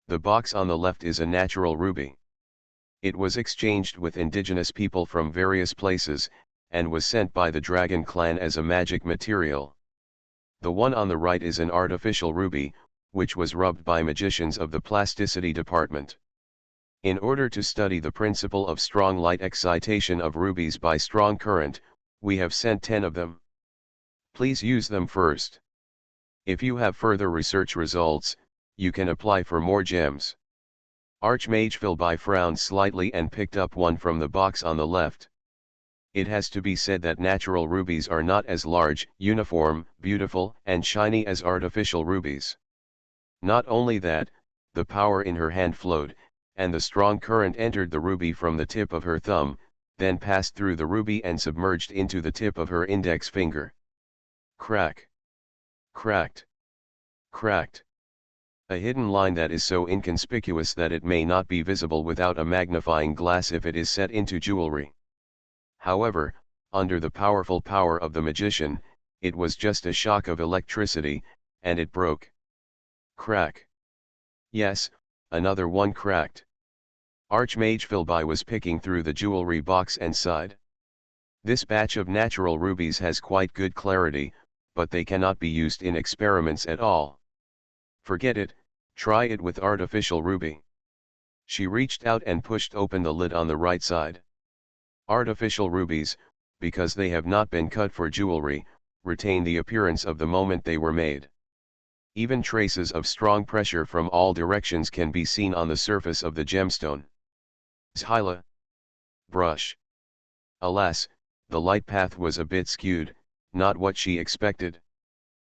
The box on the left is a natural ruby. It was exchanged with indigenous people from various places, and was sent by the Dragon clan as a magic material. The one on the right is an artificial ruby, which was rubbed by magicians of the plasticity department. In order to study the principle of strong light excitation of rubies by strong current, we have sent 10 of them. Please use them first. If you have further research results, you can apply for more gems. Archmage Philby frowned slightly and picked up one from the box on the left. It has to be said that natural rubies are not as large, uniform, beautiful, and shiny as artificial rubies. Not only that, the power in her hand flowed, and the strong current entered the ruby from the tip of her thumb, then passed through the ruby and submerged into the tip of her index finger. Crack. Cracked. Cracked. A hidden line that is so inconspicuous that it may not be visible without a magnifying glass if it is set into jewelry. However, under the powerful power of the magician, it was just a shock of electricity, and it broke. Crack. Yes, another one cracked. Archmage Philby was picking through the jewelry box and sighed. This batch of natural rubies has quite good clarity, but they cannot be used in experiments at all. Forget it, try it with artificial ruby. She reached out and pushed open the lid on the right side. Artificial rubies, because they have not been cut for jewelry, retain the appearance of the moment they were made. Even traces of strong pressure from all directions can be seen on the surface of the gemstone. Zhyla. Brush. Alas, the light path was a bit skewed, not what she expected.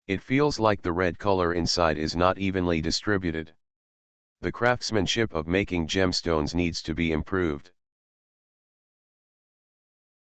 It feels like the red color inside is not evenly distributed. The craftsmanship of making gemstones needs to be improved.